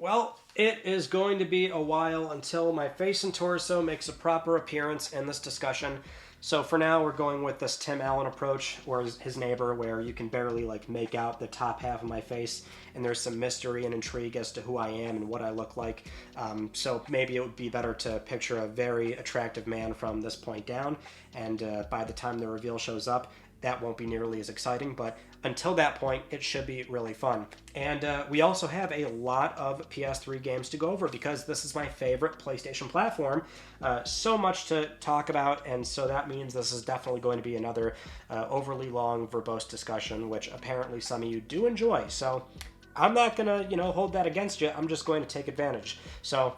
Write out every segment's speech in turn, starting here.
Well, it is going to be a while until my face and torso makes a proper appearance in this discussion. So for now, we're going with this Tim Allen approach, or his neighbor, where you can barely make out the top half of my face, and there's some mystery and intrigue as to who I am and what I look like. So maybe it would be better to picture a very attractive man from this point down, and by the time the reveal shows up, that won't be nearly as exciting, but until that point, it should be really fun. And we also have a lot of PS3 games to go over because this is my favorite PlayStation platform. So much to talk about, and so that means this is definitely going to be another overly long, verbose discussion, which apparently some of you do enjoy. So I'm not going to, hold that against you. I'm just going to take advantage. So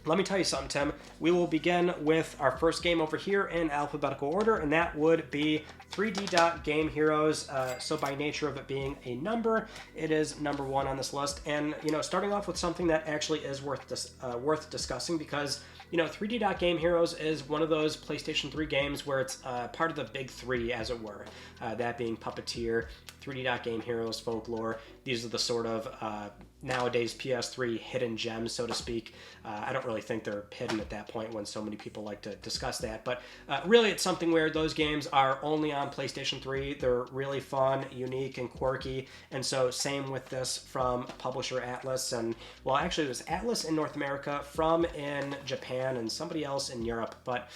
let me tell you something, Tim. We will begin with our first game over here in alphabetical order, and that would be 3D Dot Game Heroes. So by nature of it being a number, it is number one on this list. And, starting off with something that actually is worth discussing because 3D Dot Game Heroes is one of those PlayStation 3 games where it's part of the big three, as it were. That being Puppeteer, 3D Dot Game Heroes, Folklore. These are the sort of nowadays PS3 hidden gems, so to speak. I don't really think they're hidden at that point when so many people like to discuss that. But really, it's something where those games are only on PlayStation 3. They're really fun, unique, and quirky. And so same with this from publisher Atlas. And, well, actually, it was Atlas in North America, From in Japan, and somebody else in Europe. But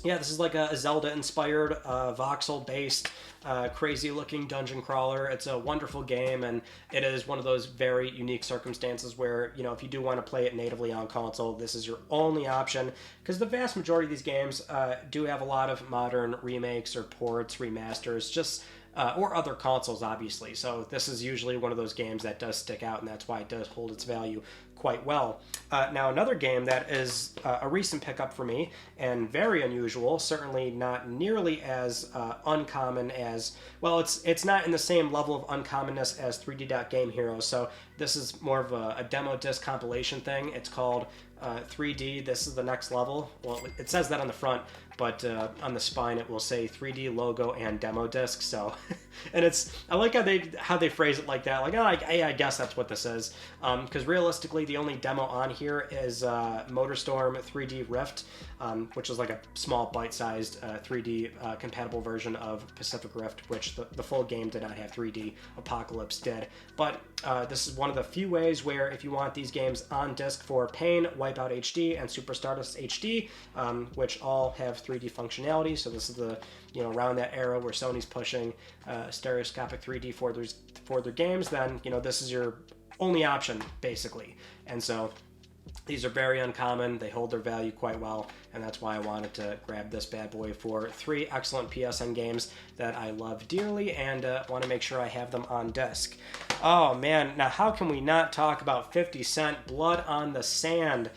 yeah, this is like a Zelda-inspired, voxel-based, crazy-looking dungeon crawler. It's a wonderful game, and it is one of those very unique circumstances where, if you do want to play it natively on console, this is your only option, because the vast majority of these games do have a lot of modern remakes or ports, remasters, just or other consoles, obviously. So this is usually one of those games that does stick out, and that's why it does hold its value quite well. Now, another game that is a recent pickup for me, and very unusual, certainly not nearly as uncommon as, well, it's not in the same level of uncommonness as 3D Dot Game Heroes, so this is more of a demo disc compilation thing. It's called 3D, This is the Next Level. Well, it says that on the front, but on the spine it will say 3D logo and demo disc. So, and I like how they phrase it like that. Like, I guess that's what this is. Because realistically, the only demo on here is MotorStorm 3D Rift, which is like a small bite-sized 3D compatible version of Pacific Rift, which the full game did not have 3D. Apocalypse did. But this is one of the few ways where if you want these games on disc for Pain, Wipeout HD, and Super Stardust HD, which all have 3D functionality. So this is the around that era where Sony's pushing stereoscopic 3D for their games. Then this is your only option basically, and so these are very uncommon. They hold their value quite well, and that's why I wanted to grab this bad boy for 3 excellent PSN games that I love dearly and want to make sure I have them on disc. Oh man, now how can we not talk about 50 Cent Blood on the Sand?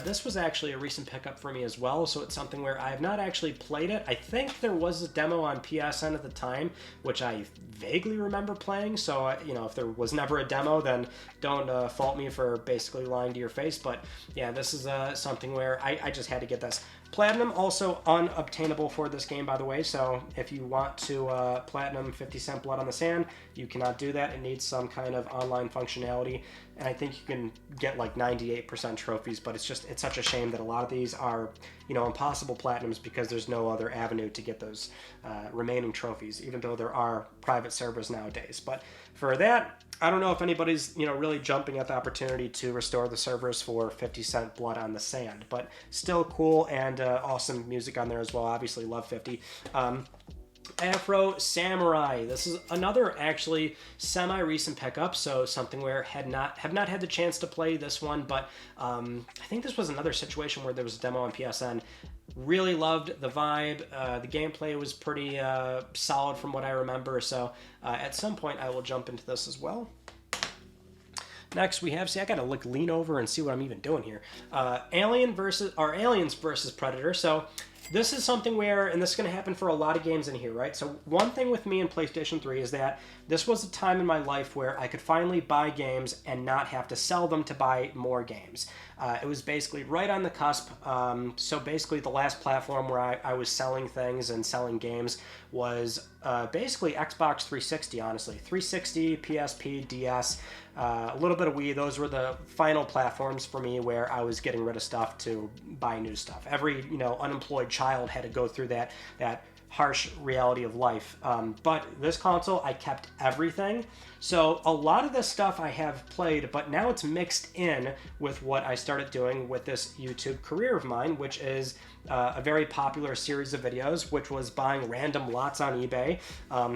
This was actually a recent pickup for me as well, so it's something where I have not actually played it. I think there was a demo on PSN at the time, which I vaguely remember playing, so if there was never a demo, then don't fault me for basically lying to your face. But yeah, this is something where I just had to get this. Platinum also unobtainable for this game, by the way, so if you want to platinum 50 Cent Blood on the Sand, you cannot do that. It needs some kind of online functionality, and I think you can get like 98% trophies, but it's such a shame that a lot of these are impossible platinums because there's no other avenue to get those remaining trophies, even though there are private servers nowadays. But for that, I don't know if anybody's really jumping at the opportunity to restore the servers for 50 Cent Blood on the Sand, but still cool, and awesome music on there as well. Obviously love 50. Afro Samurai. This is another actually semi-recent pickup, so something where have not had the chance to play this one, but I think this was another situation where there was a demo on PSN. Really loved the vibe. The gameplay was pretty solid from what I remember, so at some point I will jump into this as well. Next we have, I gotta lean over and see what I'm even doing here. Aliens versus Predator. So this is something where, and this is going to happen for a lot of games in here, right? So one thing with me in PlayStation 3 is that this was a time in my life where I could finally buy games and not have to sell them to buy more games. It was basically right on the cusp. So basically the last platform where I was selling things and selling games was basically Xbox 360, honestly. 360, PSP, DS, a little bit of Wii. Those were the final platforms for me where I was getting rid of stuff to buy new stuff. Every, unemployed child had to go through that harsh reality of life. But this console, I kept everything. So a lot of this stuff I have played, but now it's mixed in with what I started doing with this YouTube career of mine, which is a very popular series of videos, which was buying random lots on eBay.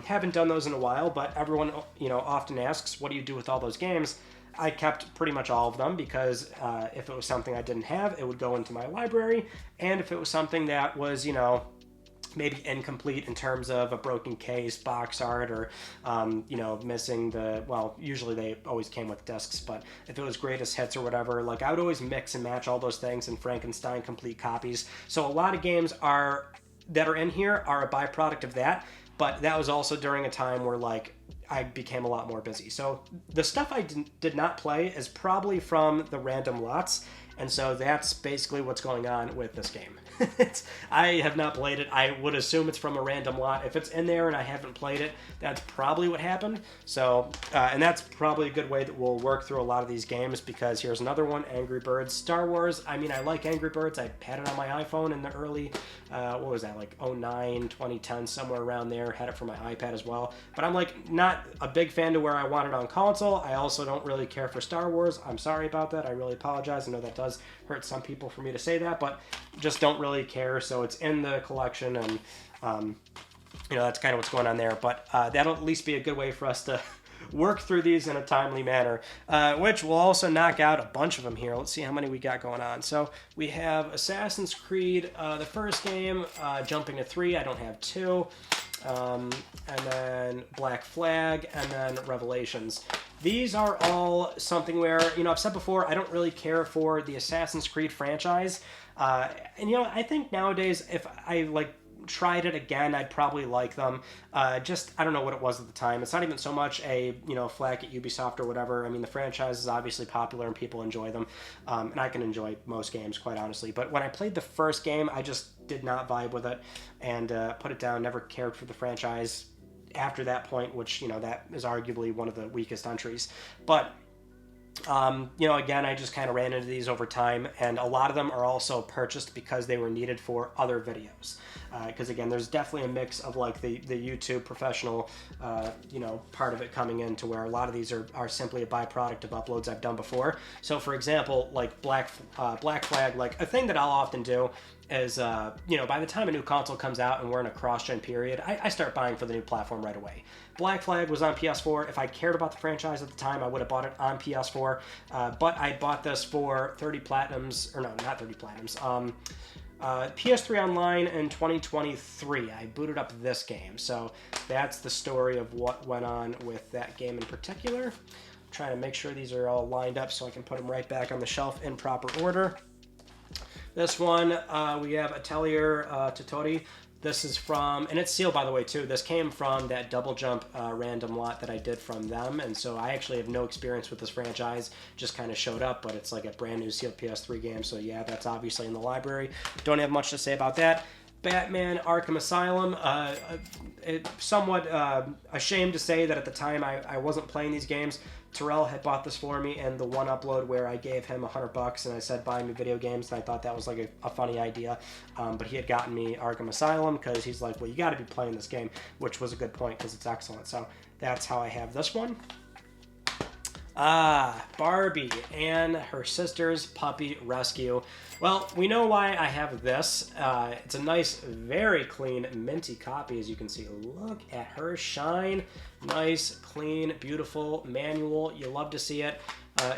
Haven't done those in a while, but everyone, often asks, what do you do with all those games? I kept pretty much all of them because if it was something I didn't have, it would go into my library. And if it was something that was, maybe incomplete in terms of a broken case, box art, or, missing usually they always came with discs, but if it was greatest hits or whatever, like I would always mix and match all those things in Frankenstein complete copies. So a lot of games that are in here are a byproduct of that, but that was also during a time where I became a lot more busy. So the stuff I did not play is probably from the random lots, and so that's basically what's going on with this game. I have not played it. I would assume it's from a random lot. If it's in there and I haven't played it, that's probably what happened. So, and that's probably a good way that we'll work through a lot of these games, because here's another one, Angry Birds. Star Wars, I like Angry Birds. I had it on my iPhone in the early, 09, 2010, somewhere around there. Had it for my iPad as well. But I'm not a big fan to where I want it on console. I also don't really care for Star Wars. I'm sorry about that. I really apologize. I know that does hurt some people for me to say that, but just don't really care. So it's in the collection, and that's kind of what's going on there. But that'll at least be a good way for us to work through these in a timely manner, which will also knock out a bunch of them here. Let's see how many we got going on. So we have Assassin's Creed, the first game, jumping to 3. I don't have 2. And then Black Flag, and then Revelations. These are all something where, I've said before, I don't really care for the Assassin's Creed franchise. And I think nowadays, if I tried it again, I'd probably like them. I don't know what it was at the time. It's not even so much a, flag at Ubisoft or whatever. The franchise is obviously popular and people enjoy them. And I can enjoy most games, quite honestly. But when I played the first game, I just did not vibe with it and put it down, never cared for the franchise after that point, which, that is arguably one of the weakest entries. But again, I just kind of ran into these over time, and a lot of them are also purchased because they were needed for other videos. Because again, there's definitely a mix of the YouTube professional, part of it coming in, to where a lot of these are simply a byproduct of uploads I've done before. So for example, Black Flag, a thing that I'll often do is, by the time a new console comes out and we're in a cross-gen period, I start buying for the new platform right away. Black Flag was on PS4. If I cared about the franchise at the time, I would have bought it on PS4. But I bought this for 30 platinums, or no, not 30 platinums. PS3 Online in 2023. I booted up this game. So that's the story of what went on with that game in particular. I'm trying to make sure these are all lined up so I can put them right back on the shelf in proper order. This one, we have Atelier Tutori. This is from, and it's sealed by the way too, this came from that Double Jump random lot that I did from them, and so I actually have no experience with this franchise, just kind of showed up, but it's a brand new sealed PS3 game, so yeah, that's obviously in the library. Don't have much to say about that. Batman Arkham Asylum, somewhat ashamed to say that at the time I wasn't playing these games. Terrell had bought this for me in the one upload where I gave him $100 and I said buy me video games, and I thought that was a funny idea, but he had gotten me Arkham Asylum because he's like, well, you got to be playing this game, which was a good point because it's excellent. So that's how I have this one. Barbie and her sister's puppy rescue. Well, we know why I have this. It's a nice, very clean, minty copy, as you can see. Look at her shine. Nice, clean, beautiful manual. You love to see it.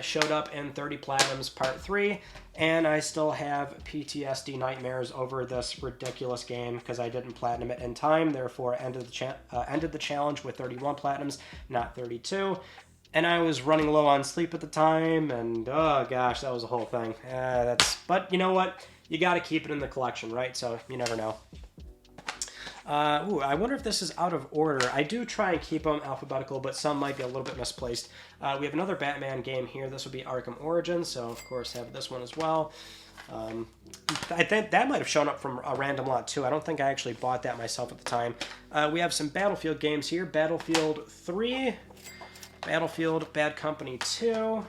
Showed up in 30 Platinums Part 3, and I still have PTSD nightmares over this ridiculous game because I didn't platinum it in time. Therefore, ended the challenge with 31 Platinums, not 32. And I was running low on sleep at the time, and oh gosh, that was a whole thing. But you know what? You got to keep it in the collection, right? So you never know. I wonder if this is out of order. I do try and keep them alphabetical, but some might be a little bit misplaced. We have another Batman game here. This would be Arkham Origins, so of course have this one as well. I think that might have shown up from a random lot too. I don't think I actually bought that myself at the time. We have some Battlefield games here. Battlefield 3, Battlefield Bad Company 2.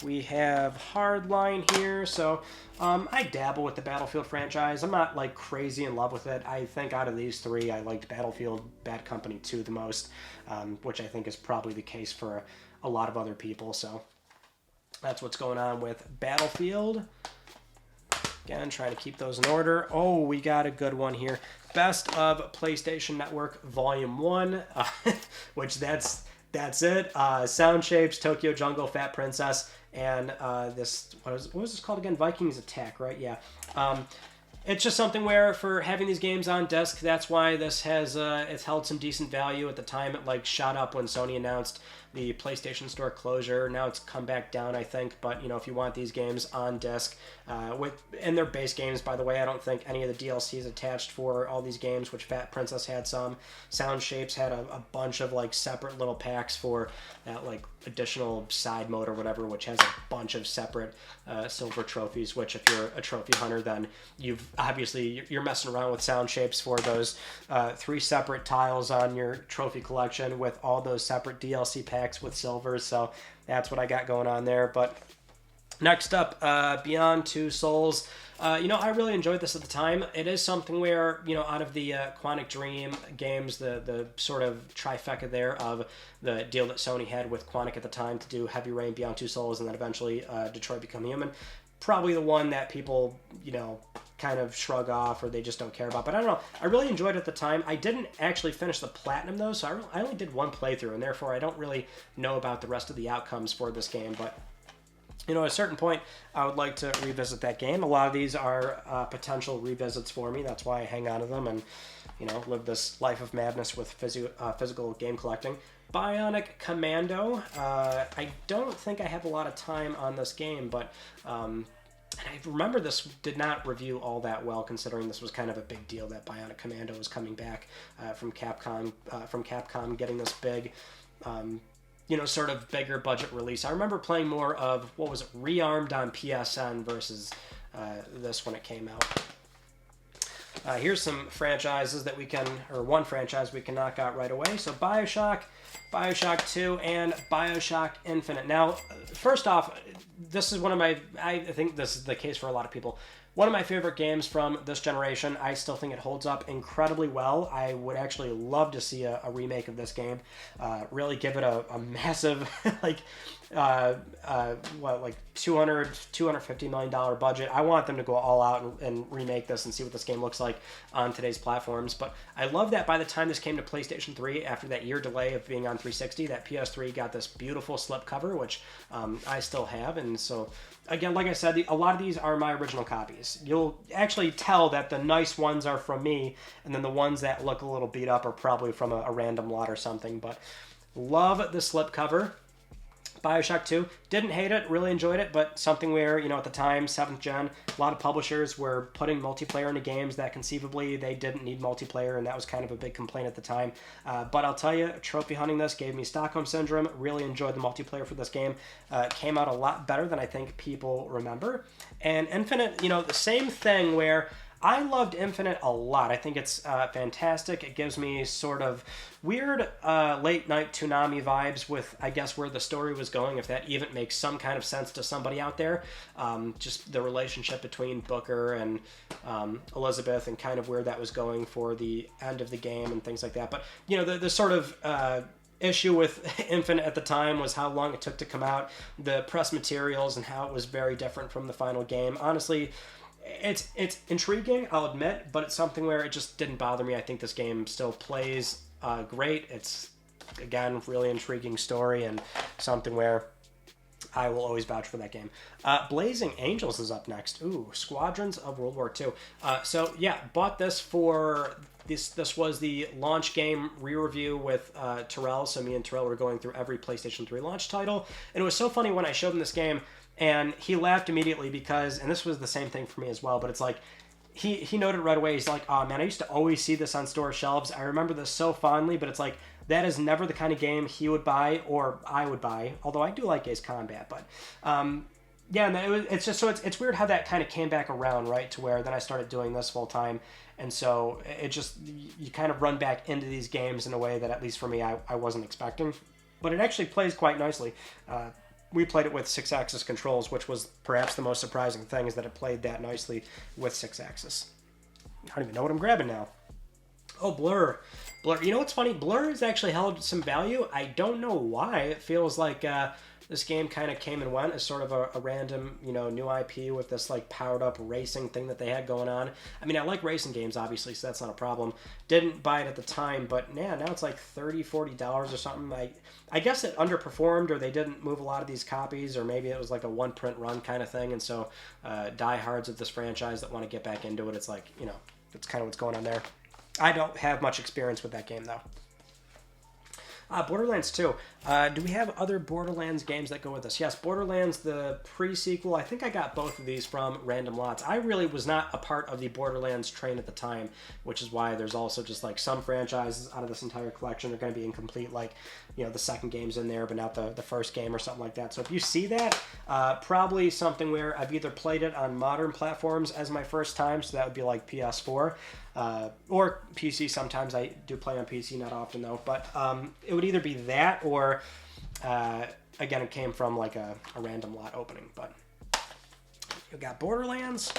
We have Hardline here, so I dabble with the Battlefield franchise. I'm not like crazy in love with it. I think out of these three, I liked Battlefield Bad Company 2 the most, which I think is probably the case for a lot of other people. So that's what's going on with Battlefield. Again, trying to keep those in order. Oh, we got a good one here. Best of PlayStation Network Volume 1, which that's it. Sound Shapes, Tokyo Jungle, Fat Princess, and this, what was this called again? Vikings Attack, right? Yeah. It's just something where for having these games on disc, that's why this has it's held some decent value. At the time, it like shot up when Sony announced the PlayStation Store closure. Now it's come back down, I think. But, you know, if you want these games on disc, and they're base games, by the way, I don't think any of the DLCs attached for all these games, which Fat Princess had some. Sound Shapes had a bunch of, like, separate little packs for that, like, additional side mode or whatever, which has a bunch of separate silver trophies, which if you're a trophy hunter, then you're messing around with Sound Shapes for those 3 separate tiles on your trophy collection with all those separate DLC packs with silvers. So that's what I got going on there. But next up, Beyond Two Souls. I really enjoyed this at the time. It is something where, out of the Quantic Dream games, the sort of trifecta there of the deal that Sony had with Quantic at the time to do Heavy Rain, Beyond Two Souls, and then eventually Detroit Become Human. Probably the one that people, kind of shrug off or they just don't care about. But I don't know. I really enjoyed it at the time. I didn't actually finish the Platinum, though, so I only did one playthrough, and therefore I don't really know about the rest of the outcomes for this game. But at a certain point, I would like to revisit that game. A lot of these are potential revisits for me. That's why I hang on to them and, live this life of madness with physical game collecting. Bionic Commando. I don't think I have a lot of time on this game, but and I remember this did not review all that well, considering this was kind of a big deal that Bionic Commando was coming back from Capcom getting this big sort of bigger budget release. I remember playing more of, Rearmed on PSN versus this when it came out. Here's some franchises that one franchise we can knock out right away. So Bioshock 2, and Bioshock Infinite. Now, first off, this is I think this is the case for a lot of people. One of my favorite games from this generation. I still think it holds up incredibly well. I would actually love to see a remake of this game. Really give it a massive, $250 million budget. I want them to go all out and remake this and see what this game looks like on today's platforms. But I love that by the time this came to PlayStation 3, after that year delay of being on 360, that PS3 got this beautiful slipcover, which I still have. And so, again, like I said, a lot of these are my original copies. You'll actually tell that the nice ones are from me, and then the ones that look a little beat up are probably from a random lot or something. But love the slipcover. Bioshock 2, didn't hate it, really enjoyed it, but something where, at the time, 7th gen, a lot of publishers were putting multiplayer into games that conceivably they didn't need multiplayer, and that was kind of a big complaint at the time. But I'll tell you, trophy hunting this gave me Stockholm Syndrome, really enjoyed the multiplayer for this game. Came out a lot better than I think people remember. And Infinite, the same thing where I loved Infinite a lot. I think it's fantastic. It gives me sort of weird late night Toonami vibes with, I guess, where the story was going, if that even makes some kind of sense to somebody out there. Just the relationship between Booker and Elizabeth and kind of where that was going for the end of the game and things like that. But, the sort of issue with Infinite at the time was how long it took to come out, the press materials, and how it was very different from the final game. Honestly, it's intriguing, I'll admit, but it's something where it just didn't bother me. I think this game still plays great. It's, again, really intriguing story and something where I will always vouch for that game. Blazing Angels is up next. Ooh, Squadrons of World War II. So yeah, bought this for this was the launch game re-review with Terrell. So me and Terrell were going through every PlayStation 3 launch title, and it was so funny when I showed him this game. And he laughed immediately because, and this was the same thing for me as well, but it's like, he noted right away. He's like, oh man, I used to always see this on store shelves. I remember this so fondly, but it's like that is never the kind of game he would buy or I would buy. Although I do like Ace Combat, but yeah, and it's just so it's weird how that kind of came back around, right? To where then I started doing this full time, and so it just you kind of run back into these games in a way that at least for me I wasn't expecting, but it actually plays quite nicely. We played it with 6-axis controls, which was perhaps the most surprising thing, is that it played that nicely with 6-axis. I don't even know what I'm grabbing now. Oh, Blur. Blur. You know what's funny? Blur has actually held some value. I don't know why. It feels like this game kind of came and went as sort of a random, new IP with this like powered up racing thing that they had going on. I mean, I like racing games, obviously, so that's not a problem. Didn't buy it at the time, but yeah, now it's like $30, $40 or something. I guess it underperformed, or they didn't move a lot of these copies, or maybe it was like a one print run kind of thing. And so diehards of this franchise that want to get back into it, it's like, that's kind of what's going on there. I don't have much experience with that game, though. Borderlands 2. Do we have other Borderlands games that go with this? Yes, Borderlands, the pre-sequel. I think I got both of these from Random Lots. I really was not a part of the Borderlands train at the time, which is why there's also just like some franchises out of this entire collection are going to be incomplete, like, the second game's in there, but not the first game or something like that. So if you see that, probably something where I've either played it on modern platforms as my first time, so that would be like PS4, or PC. Sometimes I do play on PC, not often though, but it would either be that or again, it came from like a Random Lot opening. But you got Borderlands.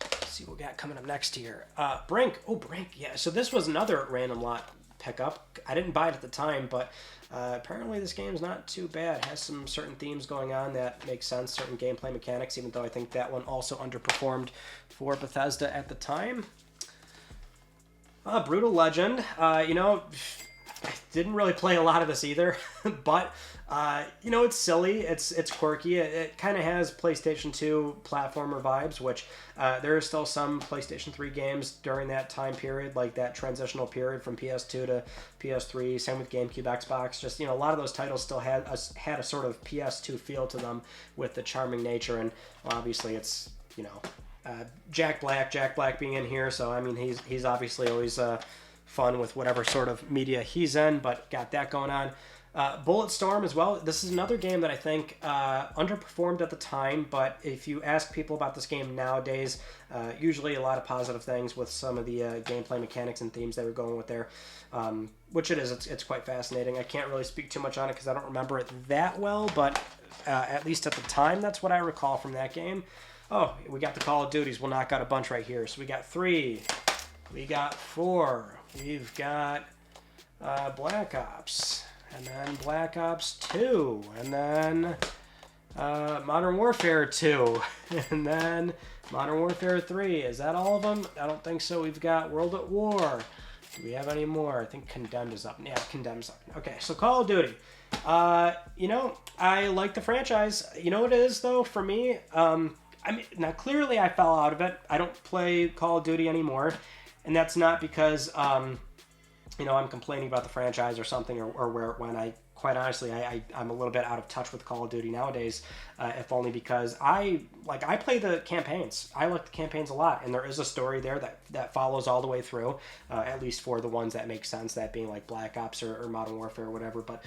Let's see what we got coming up next here. Brink. Oh, Brink. Yeah, so this was another Random Lot pickup. I didn't buy it at the time, but apparently this game's not too bad. It has some certain themes going on that make sense, certain gameplay mechanics, even though I think that one also underperformed for Bethesda at the time. Brutal Legend. I didn't really play a lot of this either, but it's silly, it's quirky, it kind of has PlayStation 2 platformer vibes, which there are still some PlayStation 3 games during that time period, like that transitional period from PS2 to PS3, same with GameCube, Xbox, just, a lot of those titles still had a sort of PS2 feel to them with the charming nature, and obviously it's, Jack Black being in here, so I mean he's obviously always fun with whatever sort of media he's in, but got that going on. Bulletstorm as well. This is another game that I think underperformed at the time, but if you ask people about this game nowadays, usually a lot of positive things with some of the gameplay mechanics and themes they were going with there, which it is. It's quite fascinating. I can't really speak too much on it because I don't remember it that well, but at least at the time, that's what I recall from that game. Oh, we got the Call of Duties. We'll knock out a bunch right here. So we got 3, we got 4, we've got Black Ops, and then Black Ops 2, and then Modern Warfare 2, and then Modern Warfare 3. Is that all of them? I don't think so. We've got World at War. Do we have any more? I think Condemned is up. Yeah, Condemned's up. Okay, so Call of Duty. I like the franchise. You know what it is, though, for me? Now clearly I fell out of it. I don't play Call of Duty anymore, and that's not because I'm complaining about the franchise or something, or where it went. Quite honestly, I'm a little bit out of touch with Call of Duty nowadays, if only because I play the campaigns. I like the campaigns a lot, and there is a story there that follows all the way through, at least for the ones that make sense, that being like Black Ops or Modern Warfare or whatever. But,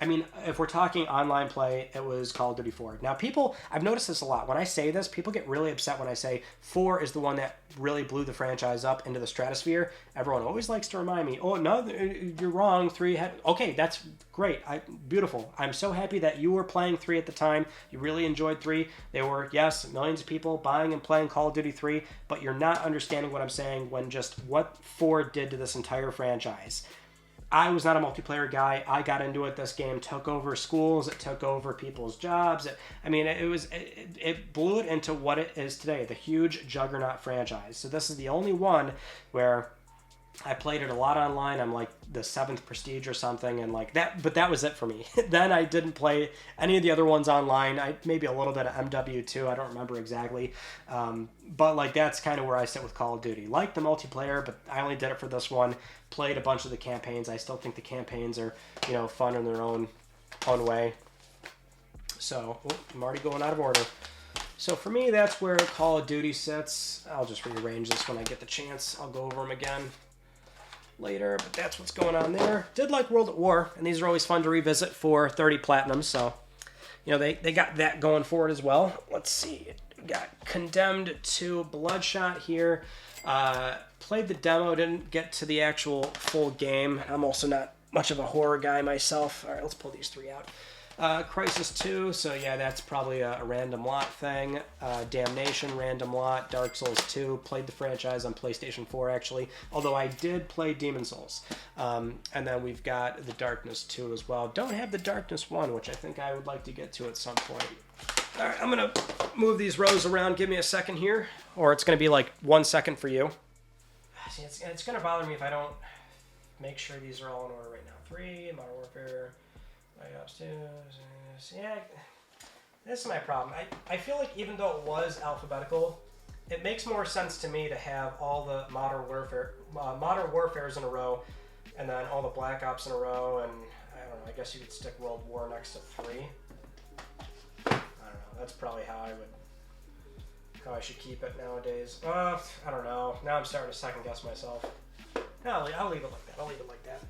if we're talking online play, it was Call of Duty 4. Now, I've noticed this a lot. When I say this, people get really upset when I say 4 is the one that really blew the franchise up into the stratosphere. Everyone always likes to remind me, oh, no, you're wrong, 3 had... Okay, that's great. Beautiful. I'm so happy that you were playing 3 at the time. You really enjoyed 3. There were, yes, millions of people buying and playing Call of Duty 3, but you're not understanding what I'm saying when just what 4 did to this entire franchise. I was not a multiplayer guy. I got into it. This game took over schools. It took over people's jobs. It blew it into what it is today, the huge juggernaut franchise. So this is the only one where I played it a lot online. I'm like the 7th prestige or something, and like that, but that was it for me. Then I didn't play any of the other ones online. Maybe a little bit of MW2, I don't remember exactly. But like that's kind of where I sit with Call of Duty. Like the multiplayer, but I only did it for this one. Played a bunch of the campaigns. I still think the campaigns are, fun in their own way. So, I'm already going out of order. So for me, that's where Call of Duty sits. I'll just rearrange this when I get the chance. I'll go over them again later, but that's what's going on there. Did like World at War, and these are always fun to revisit for 30 Platinum, so, you know, they got that going for it as well. Let's see. Got Condemned to Bloodshot here. Played the demo, didn't get to the actual full game. I'm also not much of a horror guy myself. All right, let's pull these three out. Crisis 2, so yeah, that's probably a random lot thing. Damnation, random lot. Dark Souls 2, played the franchise on PlayStation 4 actually, although I did play Demon Souls. And then we've got the Darkness 2 as well. Don't have the Darkness 1, which I think I would like to get to at some point. All right, I'm going to move these rows around. Give me a second here, or it's going to be like 1 second for you. See, it's going to bother me if I don't make sure these are all in order right now. 3, Modern Warfare... Yeah, this is my problem. I feel like even though it was alphabetical, it makes more sense to me to have all the Modern Warfares in a row, and then all the Black Ops in a row, and I don't know, I guess you could stick World War next to 3. I don't know, that's probably how I should keep it nowadays. I don't know, now I'm starting to second guess myself. No, I'll leave it like that.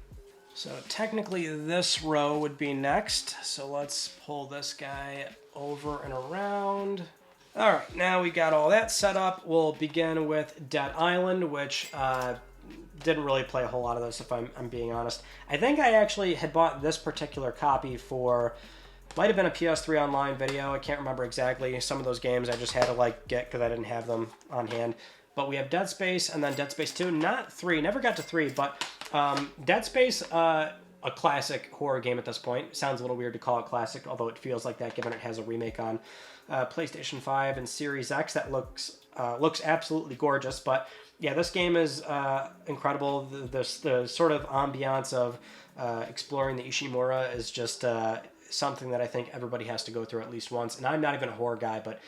So technically this row would be next. So let's pull this guy over and around. All right, now we got all that set up. We'll begin with Dead Island, which didn't really play a whole lot of this, if I'm being honest. I think I actually had bought this particular copy for, might have been a PS3 online video. I can't remember exactly. Some of those games I just had to like get because I didn't have them on hand. But we have Dead Space and then Dead Space 2, not 3, never got to 3, but Dead Space, a classic horror game at this point. Sounds a little weird to call it classic, although it feels like that given it has a remake on PlayStation 5 and Series X that looks absolutely gorgeous. But yeah, this game is incredible. The sort of ambiance of exploring the Ishimura is just something that I think everybody has to go through at least once. And I'm not even a horror guy, but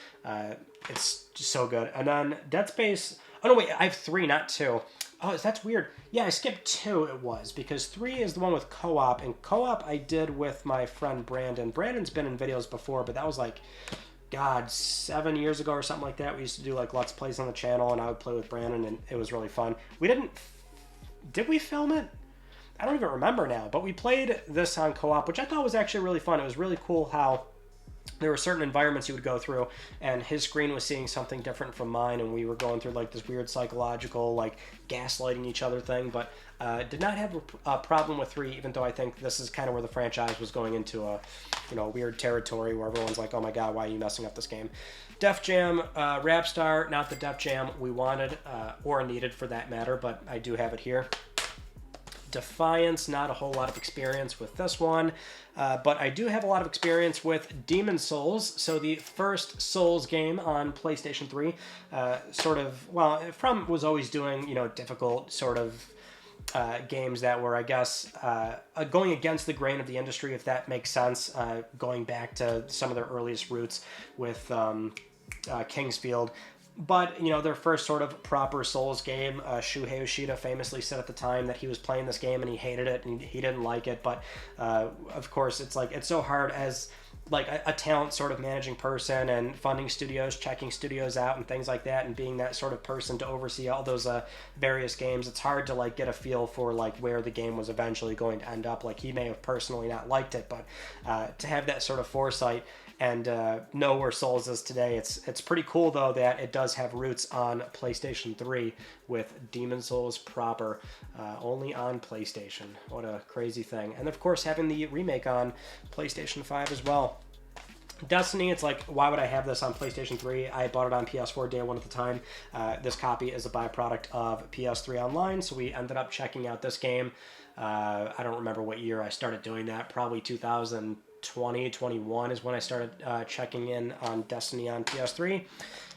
it's just so good. And then Dead Space... Oh, no, wait. I have 3, not 2. Oh, that's weird. Yeah, I skipped 2, it was, because 3 is the one with co-op. And co-op I did with my friend Brandon. Brandon's been in videos before, but that was like, God, 7 years ago or something like that. We used to do like Let's Plays on the channel, and I would play with Brandon, and it was really fun. Did we film it? I don't even remember now, but we played this on co-op, which I thought was actually really fun. It was really cool how there were certain environments you would go through, and his screen was seeing something different from mine, and we were going through like this weird psychological, like gaslighting each other thing, but did not have a problem with 3, even though I think this is kind of where the franchise was going into a, weird territory where everyone's like, oh my God, why are you messing up this game? Def Jam, Rap Star, not the Def Jam we wanted, or needed for that matter, but I do have it here. Defiance, not a whole lot of experience with this one, but I do have a lot of experience with Demon Souls. So the first Souls game on PlayStation 3, From was always doing, difficult sort of games that were, I guess, going against the grain of the industry, if that makes sense, going back to some of their earliest roots with Kingsfield. But, their first sort of proper Souls game, Shuhei Yoshida famously said at the time that he was playing this game and he hated it and he didn't like it. But, of course, it's so hard as like a talent sort of managing person and funding studios, checking studios out and things like that, and being that sort of person to oversee all those various games. It's hard to like get a feel for like where the game was eventually going to end up. Like he may have personally not liked it, but to have that sort of foresight and know where Souls is today. It's pretty cool, though, that it does have roots on PlayStation 3 with Demon Souls proper, only on PlayStation. What a crazy thing. And, of course, having the remake on PlayStation 5 as well. Destiny, it's like, why would I have this on PlayStation 3? I bought it on PS4 day one at the time. This copy is a byproduct of PS3 Online, so we ended up checking out this game. I don't remember what year I started doing that, probably 2021 is when I started checking in on Destiny on PS3.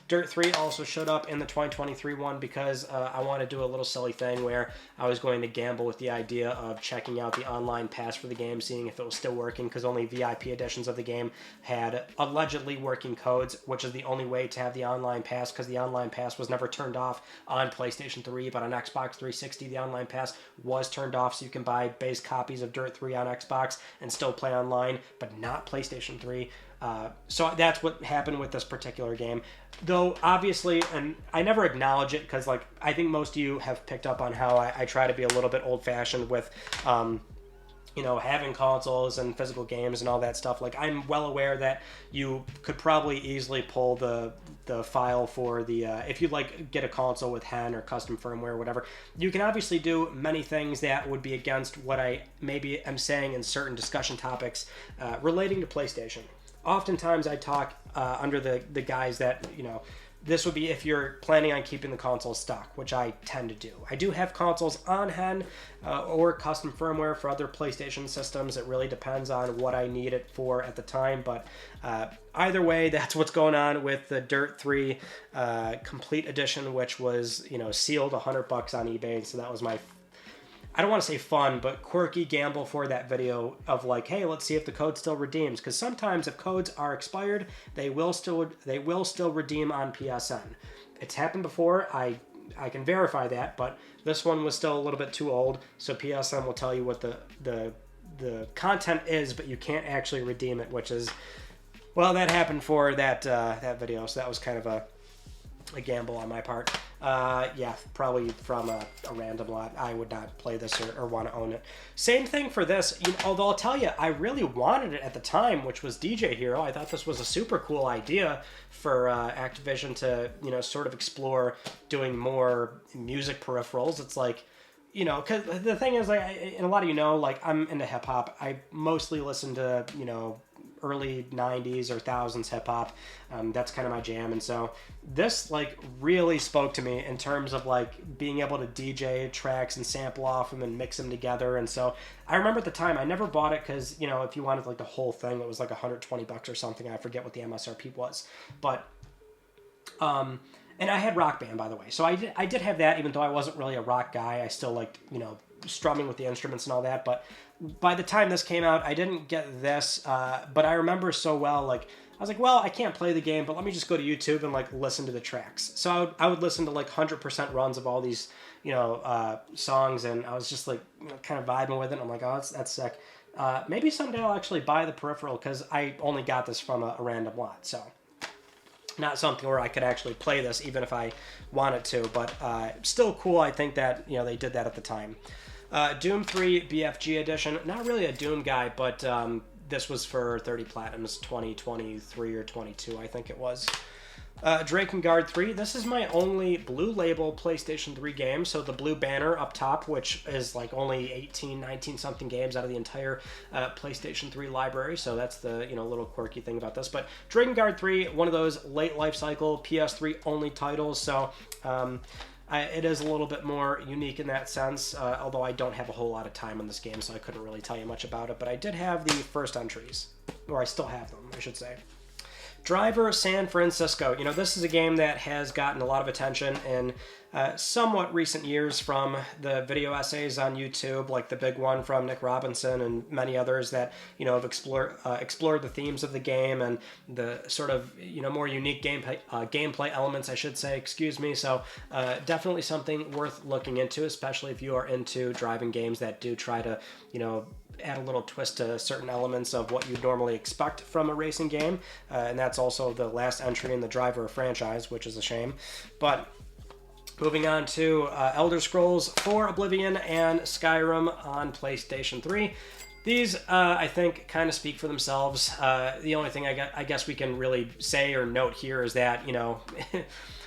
Dirt 3 also showed up in the 2023 one because I wanted to do a little silly thing where I was going to gamble with the idea of checking out the online pass for the game, seeing if it was still working, because only VIP editions of the game had allegedly working codes, which is the only way to have the online pass, because the online pass was never turned off on PlayStation 3, but on Xbox 360 the online pass was turned off, so you can buy base copies of Dirt 3 on Xbox and still play online, but not PlayStation 3. So that's what happened with this particular game. Though, obviously, and I never acknowledge it because, like, I think most of you have picked up on how I try to be a little bit old-fashioned with, you know, having consoles and physical games and all that stuff. Like, I'm well aware that you could probably easily pull the file for the, if you like get a console with HEN or custom firmware or whatever, you can obviously do many things that would be against what I maybe am saying in certain discussion topics relating to PlayStation. Oftentimes I talk under the guise that, you know, this would be if you're planning on keeping the console stock, which I tend to do. I do have consoles on HEN or custom firmware for other PlayStation systems. It really depends on what I need it for at the time. But either way, that's what's going on with the Dirt 3 Complete Edition, which was, you know, sealed $100 on eBay. So that was my, I don't want to say fun, but quirky gamble for that video of like, hey, let's see if the code still redeems. Because sometimes if codes are expired, they will still redeem on PSN. It's happened before. I can verify that, but this one was still a little bit too old. So PSN will tell you what the content is, but you can't actually redeem it, which is, well, that happened for that that video. So that was kind of a gamble on my part. Yeah, probably from a random lot. I would not play this or want to own it. Same thing for this, you know, although I'll tell you, I really wanted it at the time, which was DJ Hero. I thought this was a super cool idea for Activision to, you know, sort of explore doing more music peripherals. It's like, you know, because the thing is, like, and a lot of you know, like, I'm into hip-hop. I mostly listen to, you know, early 90s or thousands hip-hop. That's kind of my jam. And so this, like, really spoke to me in terms of, like, being able to DJ tracks and sample off them and mix them together. And so I remember at the time, I never bought it because, you know, if you wanted, like, the whole thing, it was like $120 or something. I forget what the MSRP was. But, and I had Rock Band, by the way. So I did have that, even though I wasn't really a rock guy. I still liked, you know, strumming with the instruments and all that. But by the time this came out, I didn't get this. But I remember so well, like, I was like, well, I can't play the game, but let me just go to YouTube and, like, listen to the tracks. So I would listen to, like, 100% runs of all these, you know, songs. And I was just, like, you know, kind of vibing with it. I'm like, oh, that's sick. Maybe someday I'll actually buy the peripheral because I only got this from a random lot. So not something where I could actually play this even if I wanted to, but still cool. I think that, you know, they did that at the time. Doom 3 BFG edition, not really a Doom guy, but this was for 30 Platinums, 2023 or 22, I think it was. Drakengard 3, this is my only blue label PlayStation 3 game, so the blue banner up top, which is like only 18, 19 something games out of the entire PlayStation 3 library, so that's the, you know, little quirky thing about this. But Drakengard 3, one of those late life cycle PS3 only titles, so it is a little bit more unique in that sense, although I don't have a whole lot of time on this game, so I couldn't really tell you much about it, but I did have the first entries, or I still have them, I should say. Driver San Francisco. You know, this is a game that has gotten a lot of attention in somewhat recent years from the video essays on YouTube, like the big one from Nick Robinson and many others that, you know, have explored the themes of the game and the sort of, you know, more unique gameplay elements, I should say, excuse me. So definitely something worth looking into, especially if you are into driving games that do try to, you know, add a little twist to certain elements of what you'd normally expect from a racing game. And that's also the last entry in the Driver franchise, which is a shame. But moving on to Elder Scrolls 4 Oblivion and Skyrim on PlayStation 3. These, I think, kind of speak for themselves. The only thing I guess we can really say or note here is that, you know,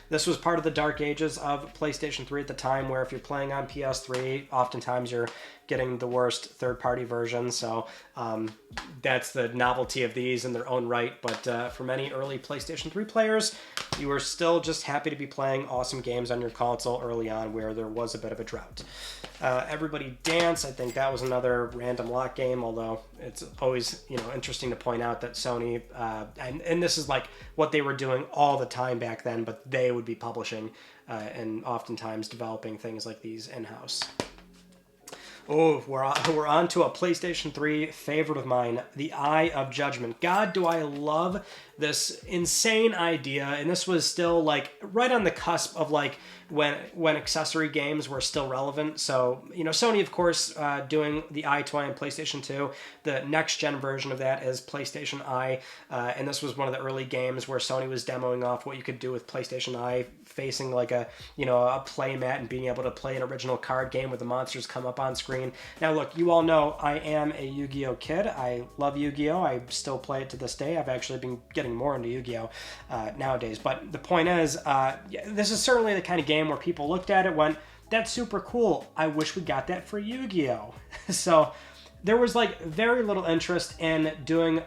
this was part of the dark ages of PlayStation 3 at the time, where if you're playing on PS3, oftentimes you're getting the worst third-party version, so that's the novelty of these in their own right. But for many early PlayStation 3 players, you were still just happy to be playing awesome games on your console early on, where there was a bit of a drought. Everybody Dance, I think that was another random lot game, although it's always, you know, interesting to point out that Sony, and this is like what they were doing all the time back then, but they would be publishing and oftentimes developing things like these in-house. Oh, we're on to a PlayStation 3 favorite of mine, The Eye of Judgment. God, do I love this insane idea. And this was still, like, right on the cusp of, like, when accessory games were still relevant. So, you know, Sony, of course, doing the iToy on PlayStation 2. The next-gen version of that is PlayStation Eye, and this was one of the early games where Sony was demoing off what you could do with PlayStation Eye, facing like a play mat and being able to play an original card game where the monsters come up on screen. Now, look, you all know I am a Yu-Gi-Oh kid. I love Yu-Gi-Oh! I still play it to this day. I've actually been getting more into Yu-Gi-Oh! Nowadays. But the point is, this is certainly the kind of game where people looked at it, went, that's super cool. I wish we got that for Yu-Gi-Oh! So there was like very little interest in doing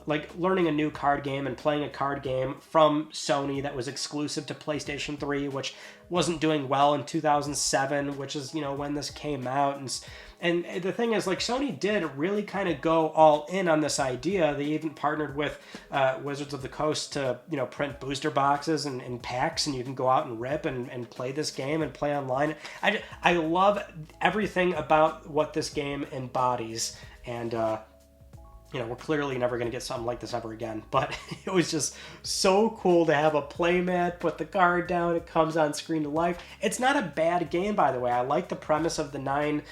like learning a new card game and playing a card game from Sony that was exclusive to PlayStation 3, which wasn't doing well in 2007, which is, you know, when this came out. And the thing is, like, Sony did really kind of go all in on this idea. They even partnered with Wizards of the Coast to, you know, print booster boxes and packs, and you can go out and rip and play this game and play online. I love everything about what this game embodies, and you know, we're clearly never going to get something like this ever again, but it was just so cool to have a playmat, put the card down, it comes on screen to life. It's not a bad game, by the way. I like the premise of the 9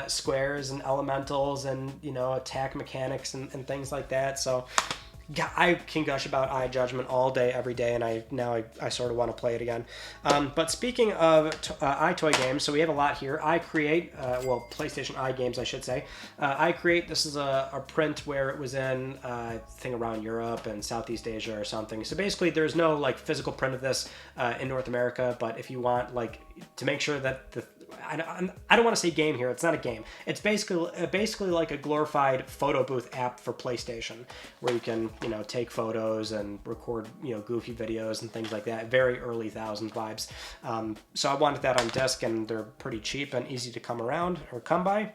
squares and elementals and, you know, attack mechanics and things like that. So yeah, I can gush about Eye Judgment all day, every day, and I sort of want to play it again. But speaking of iToy games, so we have a lot here. PlayStation Eye games, I should say. iCreate, this is a print where it was in, I think, around Europe and Southeast Asia or something. So basically, there's no, like, physical print of this in North America, but if you want, like, to make sure that I don't want to say game here. It's not a game. It's basically like a glorified photo booth app for PlayStation, where you can, you know, take photos and record, you know, goofy videos and things like that. Very early thousands vibes. So I wanted that on disc, and they're pretty cheap and easy to come by.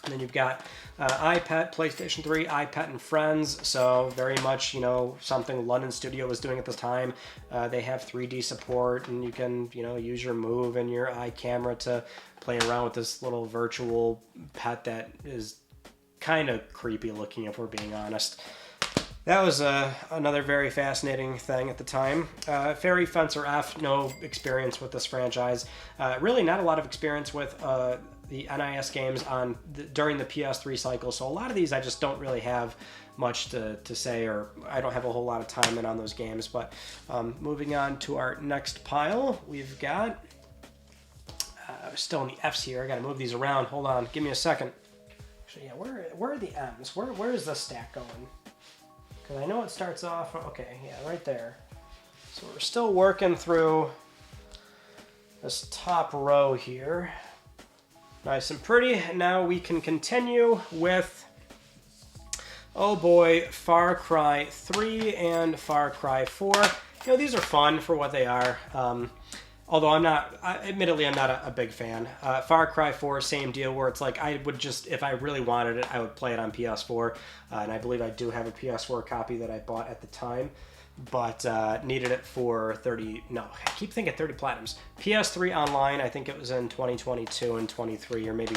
And then you've got iPet, PlayStation 3, iPet and Friends. So very much, you know, something London Studio was doing at this time. They have 3D support, and you can, you know, use your Move and your iCamera to play around with this little virtual pet that is kind of creepy looking, if we're being honest. That was another very fascinating thing at the time. Fairy Fencer F, no experience with this franchise. Really not a lot of experience with the NIS games during the PS3 cycle, so a lot of these I just don't really have much to say, or I don't have a whole lot of time in on those games. But moving on to our next pile, we've got still in the Fs here. I gotta move these around. Hold on, give me a second. Actually, yeah, where are the M's? Where is this stack going? Because I know it starts off, okay, yeah, right there. So we're still working through this top row here. Nice and pretty. And now we can continue with, oh boy, Far Cry 3 and Far Cry 4. You know, these are fun for what they are. Although admittedly, I'm not a big fan. Far Cry 4, same deal, where it's like I would just, if I really wanted it, I would play it on PS4. And I believe I do have a PS4 copy that I bought at the time, but needed it for 30 platinums. PS3 online, I think it was in 2022 and 23, or maybe,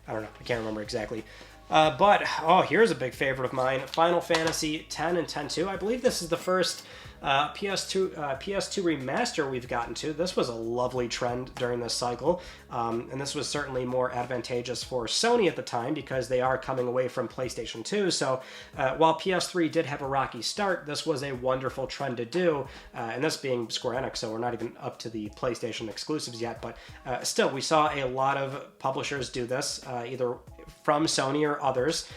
I don't know, I can't remember exactly. Here's a big favorite of mine, Final Fantasy X and X-2. I believe this is the first PS2 remaster we've gotten to. This was a lovely trend during this cycle, and this was certainly more advantageous for Sony at the time because they are coming away from PlayStation 2. So while PS3 did have a rocky start, this was a wonderful trend to do, and this being Square Enix, so we're not even up to the PlayStation exclusives yet, but still, we saw a lot of publishers do this, either from Sony or others,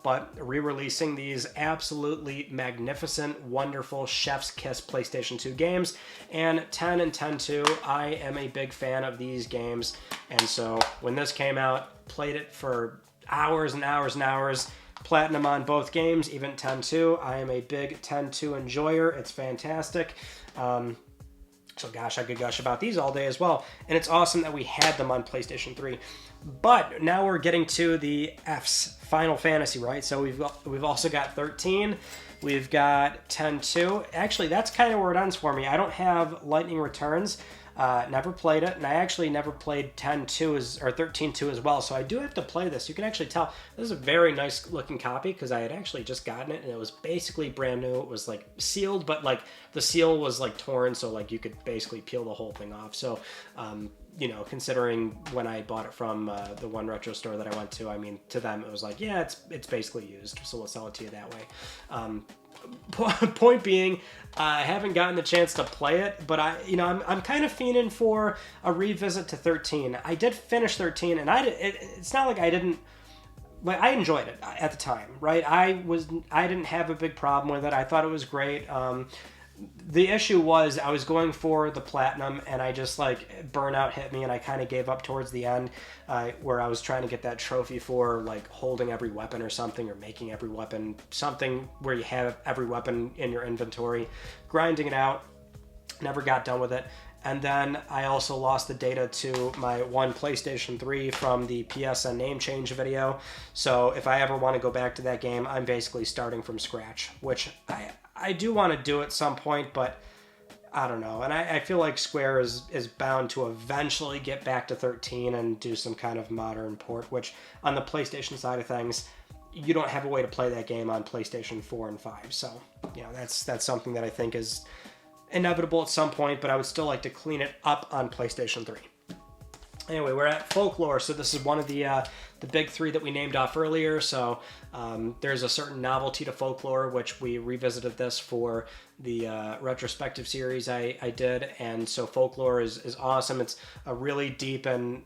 but re-releasing these absolutely magnificent, wonderful, chef's kiss PlayStation 2 games. And 10 and 10-2, I am a big fan of these games, and so when this came out, played it for hours and hours and hours, platinum on both games, even 10-2. I am a big 10-2 enjoyer. It's fantastic. So gosh, I could gush about these all day as well. And it's awesome that we had them on PlayStation 3. But now we're getting to the F's, Final Fantasy, right? So we've also got 13. We've got 10-2. Actually, that's kind of where it ends for me. I don't have Lightning Returns. Never played it, and I actually never played 10.2 or 13.2 as well, so I do have to play this. You can actually tell this is a very nice looking copy because I had actually just gotten it, and it was basically brand new. It was like sealed, but like the seal was like torn, so like you could basically peel the whole thing off. So you know, considering when I bought it from the one retro store that I went to, I mean, to them it was like, yeah, it's basically used, so we'll sell it to you that way. Point being, I haven't gotten the chance to play it, but I'm kind of fiending for a revisit to 13. I did finish 13, and it's not like I didn't. Like, I enjoyed it at the time, right? I didn't have a big problem with it. I thought it was great. The issue was I was going for the platinum, and I just like burnout hit me, and I kind of gave up towards the end, where I was trying to get that trophy for like holding every weapon or something, or making every weapon, something where you have every weapon in your inventory, grinding it out. Never got done with it. And then I also lost the data to my one PlayStation 3 from the PSN name change video. So if I ever want to go back to that game, I'm basically starting from scratch, which I do want to do at some point, but I don't know. And I feel like Square is bound to eventually get back to 13 and do some kind of modern port, which on the PlayStation side of things, you don't have a way to play that game on PlayStation 4 and 5. So, you know, that's something that I think is inevitable at some point, but I would still like to clean it up on PlayStation 3. Anyway, we're at Folklore, so this is one of the big three that we named off earlier. So there's a certain novelty to Folklore, which we revisited this for the retrospective series I did, and so Folklore is awesome. It's a really deep and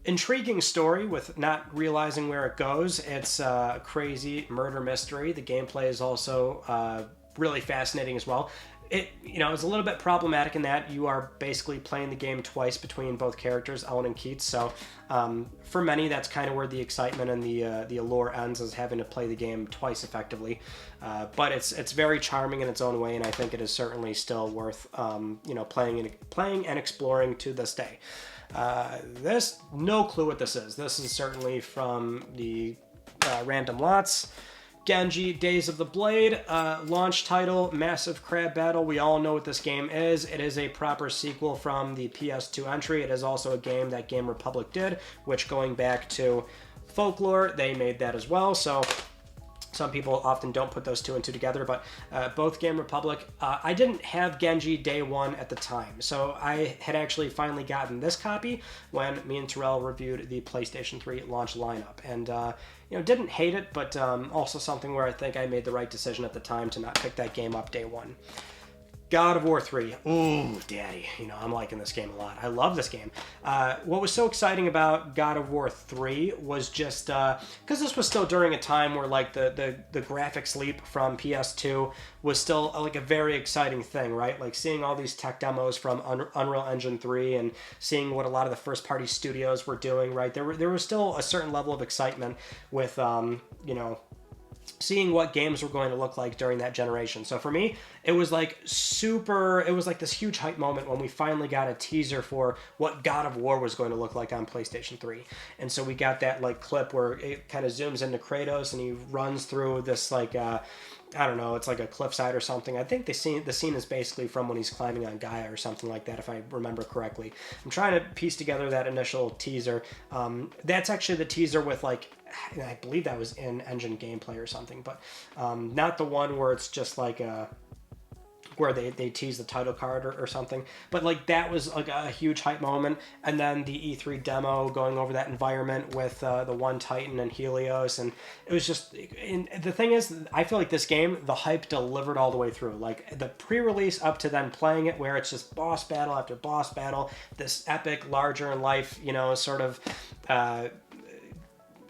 intriguing story with not realizing where it goes. It's a crazy murder mystery. The gameplay is also really fascinating as well. It, you know, is a little bit problematic in that you are basically playing the game twice between both characters, Ellen and Keats. So for many, that's kind of where the excitement and the allure ends, is having to play the game twice effectively. But it's very charming in its own way, and I think it is certainly still worth playing and exploring to this day. This, no clue what this is. This is certainly from the Random Lots. Genji, Days of the Blade, launch title, Massive Crab Battle. We all know what this game is. It is a proper sequel from the PS2 entry. It is also a game that Game Republic did, which, going back to Folklore, they made that as well. So some people often don't put those two and two together, but both Game Republic. I didn't have Genji day one at the time, so I had actually finally gotten this copy when me and Terrell reviewed the PlayStation 3 launch lineup, and didn't hate it, but also something where I think I made the right decision at the time to not pick that game up day one. God of War 3. Ooh, daddy. I'm liking this game a lot. I love this game. What was so exciting about God of War 3 was just because this was still during a time where like the graphics leap from PS2 was still like a very exciting thing, right? Like seeing all these tech demos from Unreal Engine 3 and seeing what a lot of the first party studios were doing, right? There was still a certain level of excitement with seeing what games were going to look like during that generation. So for me, it was like this huge hype moment when we finally got a teaser for what God of War was going to look like on PlayStation 3. And so we got that like clip where it kind of zooms into Kratos and he runs through this like, I don't know, it's like a cliffside or something. I think the scene is basically from when he's climbing on Gaia or something like that, if I remember correctly. I'm trying to piece together that initial teaser. That's actually the teaser with like, I believe that was in engine gameplay or something, but not the one where it's just like where they tease the title card or something. But like that was like a huge hype moment. And then the E3 demo going over that environment with the One Titan and Helios, and it was just. And the thing is, I feel like this game, the hype delivered all the way through. Like the pre-release up to then playing it, where it's just boss battle after boss battle, this epic, larger in life, sort of.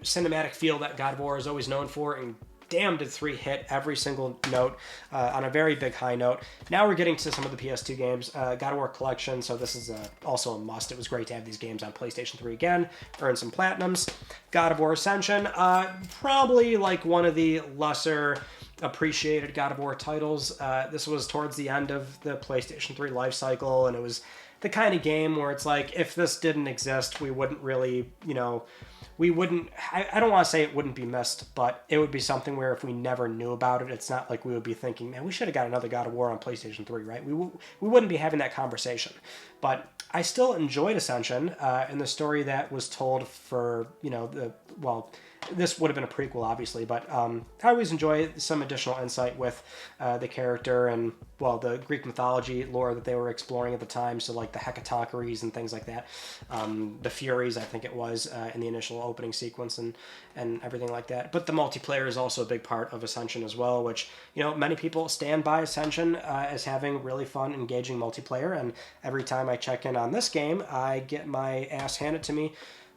Cinematic feel that God of War is always known for, and damn did 3 hit every single note on a very big high note. Now we're getting to some of the PS2 games. God of War Collection, so this is also a must. It was great to have these games on PlayStation 3 again, earn some platinums. God of War Ascension, probably like one of the lesser appreciated God of War titles. This was towards the end of the PlayStation 3 life cycle, and it was the kind of game where it's like, if this didn't exist, we wouldn't really, we wouldn't, I don't want to say it wouldn't be missed, but it would be something where if we never knew about it, it's not like we would be thinking, man, we should have got another God of War on PlayStation 3, right? We wouldn't be having that conversation. But I still enjoyed Ascension, and the story that was told for, this would have been a prequel, obviously, but I always enjoy some additional insight with the character and, the Greek mythology lore that they were exploring at the time, so like the Hecatoncheires and things like that, the Furies, I think it was, in the initial opening sequence and everything like that. But the multiplayer is also a big part of Ascension as well, which, many people stand by Ascension as having really fun, engaging multiplayer, and every time I check in on this game, I get my ass handed to me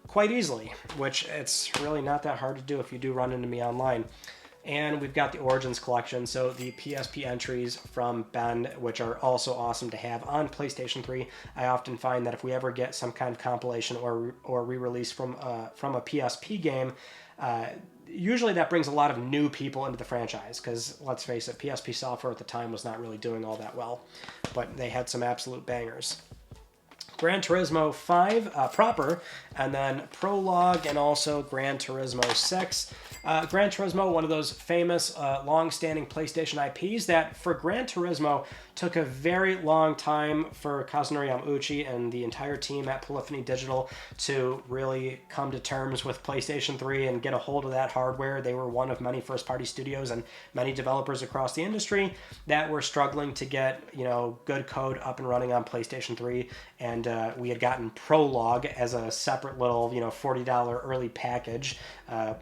quite easily, which it's really not that hard to do if you do run into me online. And we've got the Origins collection, so the PSP entries from Ben, which are also awesome to have on PlayStation 3. I often find that if we ever get some kind of compilation or re-release from a PSP game, usually that brings a lot of new people into the franchise, because let's face it, PSP software at the time was not really doing all that well, but they had some absolute bangers. Gran Turismo 5 proper, and then Prologue, and also Gran Turismo 6. Gran Turismo, one of those famous, long-standing PlayStation IPs that, for Gran Turismo, took a very long time for Kazunori Yamauchi and the entire team at Polyphony Digital to really come to terms with PlayStation 3 and get a hold of that hardware. They were one of many first-party studios and many developers across the industry that were struggling to get, good code up and running on PlayStation 3, and we had gotten Prologue as a separate little, $40 early package,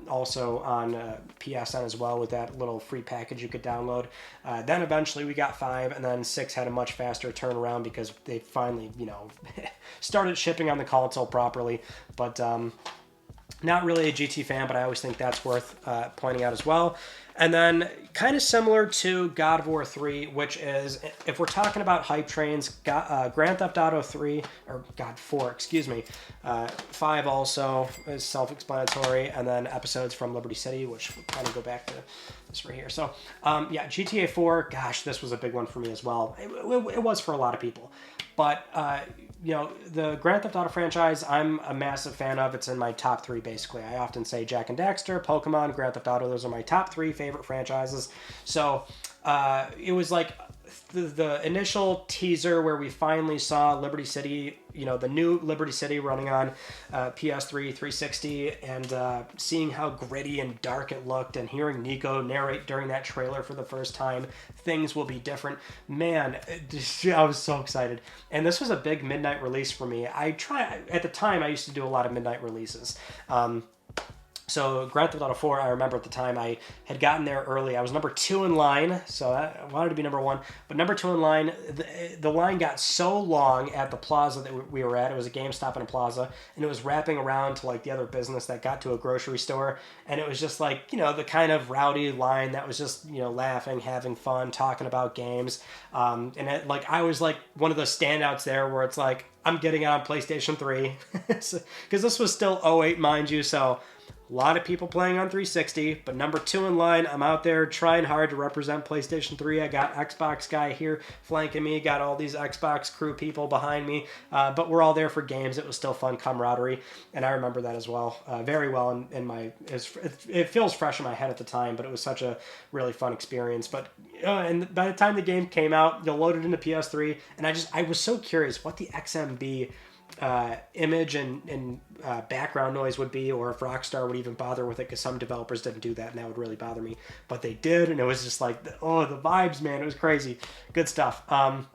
also on PSN as well, with that little free package you could download. Then eventually we got 5, and then 6 had a much faster turnaround because they finally, started shipping on the console properly. But not really a GT fan, but I always think that's worth pointing out as well. And then kind of similar to God of War 3, which is, if we're talking about hype trains, Grand Theft Auto 3, or God 4, excuse me, 5 also is self-explanatory, and then episodes from Liberty City, which will kind of go back to this right here. So, GTA 4, gosh, this was a big one for me as well. It was for a lot of people. But, the Grand Theft Auto franchise, I'm a massive fan of. It's in my top 3, basically. I often say Jak and Daxter, Pokemon, Grand Theft Auto. Those are my top 3 favorite franchises. So it was like the initial teaser where we finally saw Liberty City, the new Liberty City running on PS3, 360, and seeing how gritty and dark it looked, and hearing Nico narrate during that trailer for the first time, things will be different. Man, I was so excited. And this was a big midnight release for me. At the time, I used to do a lot of midnight releases. So Grand Theft Auto 4, I remember at the time I had gotten there early. I was number 2 in line, so I wanted to be number 1. But number 2 in line, the line got so long at the plaza that we were at. It was a GameStop in a plaza, and it was wrapping around to like the other business that got to a grocery store. And it was just like, the kind of rowdy line that was just, laughing, having fun, talking about games. I was like one of the standouts there where it's like, I'm getting it on PlayStation 3. Because this was still 08, mind you, so a lot of people playing on 360, but number 2 in line, I'm out there trying hard to represent PlayStation 3. I got Xbox guy here flanking me, got all these Xbox crew people behind me, but we're all there for games. It was still fun camaraderie, and I remember that as well, very well in my, it feels fresh in my head at the time, but it was such a really fun experience. But and by the time the game came out, you load it into PS3, and I was so curious what the XMB image and background noise would be, or if Rockstar would even bother with it, because some developers didn't do that, and that would really bother me. But they did, and it was just like, the vibes, man, it was crazy. Good stuff. And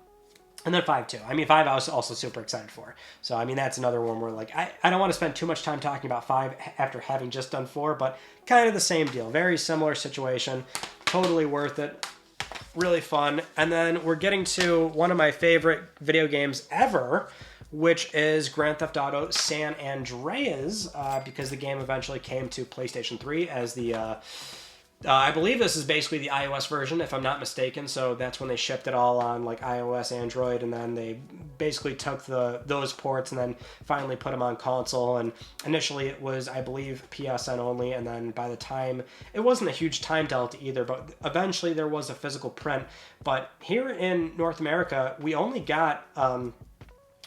then 5 too. 5 I was also super excited for. So, that's another one where, like, I don't want to spend too much time talking about 5 after having just done 4, but kind of the same deal. Very similar situation. Totally worth it. Really fun. And then we're getting to one of my favorite video games ever, which is Grand Theft Auto San Andreas, because the game eventually came to PlayStation 3 as the, I believe this is basically the iOS version, if I'm not mistaken, so that's when they shipped it all on, like, iOS, Android, and then they basically took those ports and then finally put them on console, and initially it was, I believe, PSN only, and then by the time, it wasn't a huge time delta either, but eventually there was a physical print. But here in North America, we only got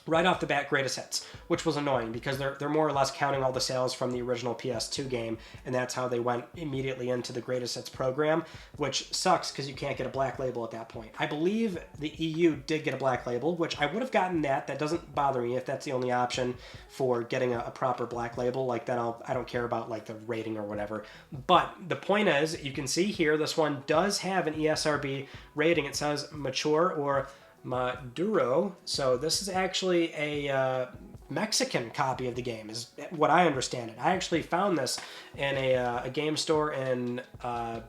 right off the bat, greatest hits, which was annoying because they're more or less counting all the sales from the original PS2 game, and that's how they went immediately into the greatest hits program, which sucks because you can't get a black label at that point. I believe the EU did get a black label, which I would have gotten that. That doesn't bother me if that's the only option for getting a proper black label. Like then I don't care about like the rating or whatever. But the point is, you can see here, this one does have an ESRB rating. It says mature or Maduro, so this is actually a Mexican copy of the game, is what I understand it. I actually found this in a game store in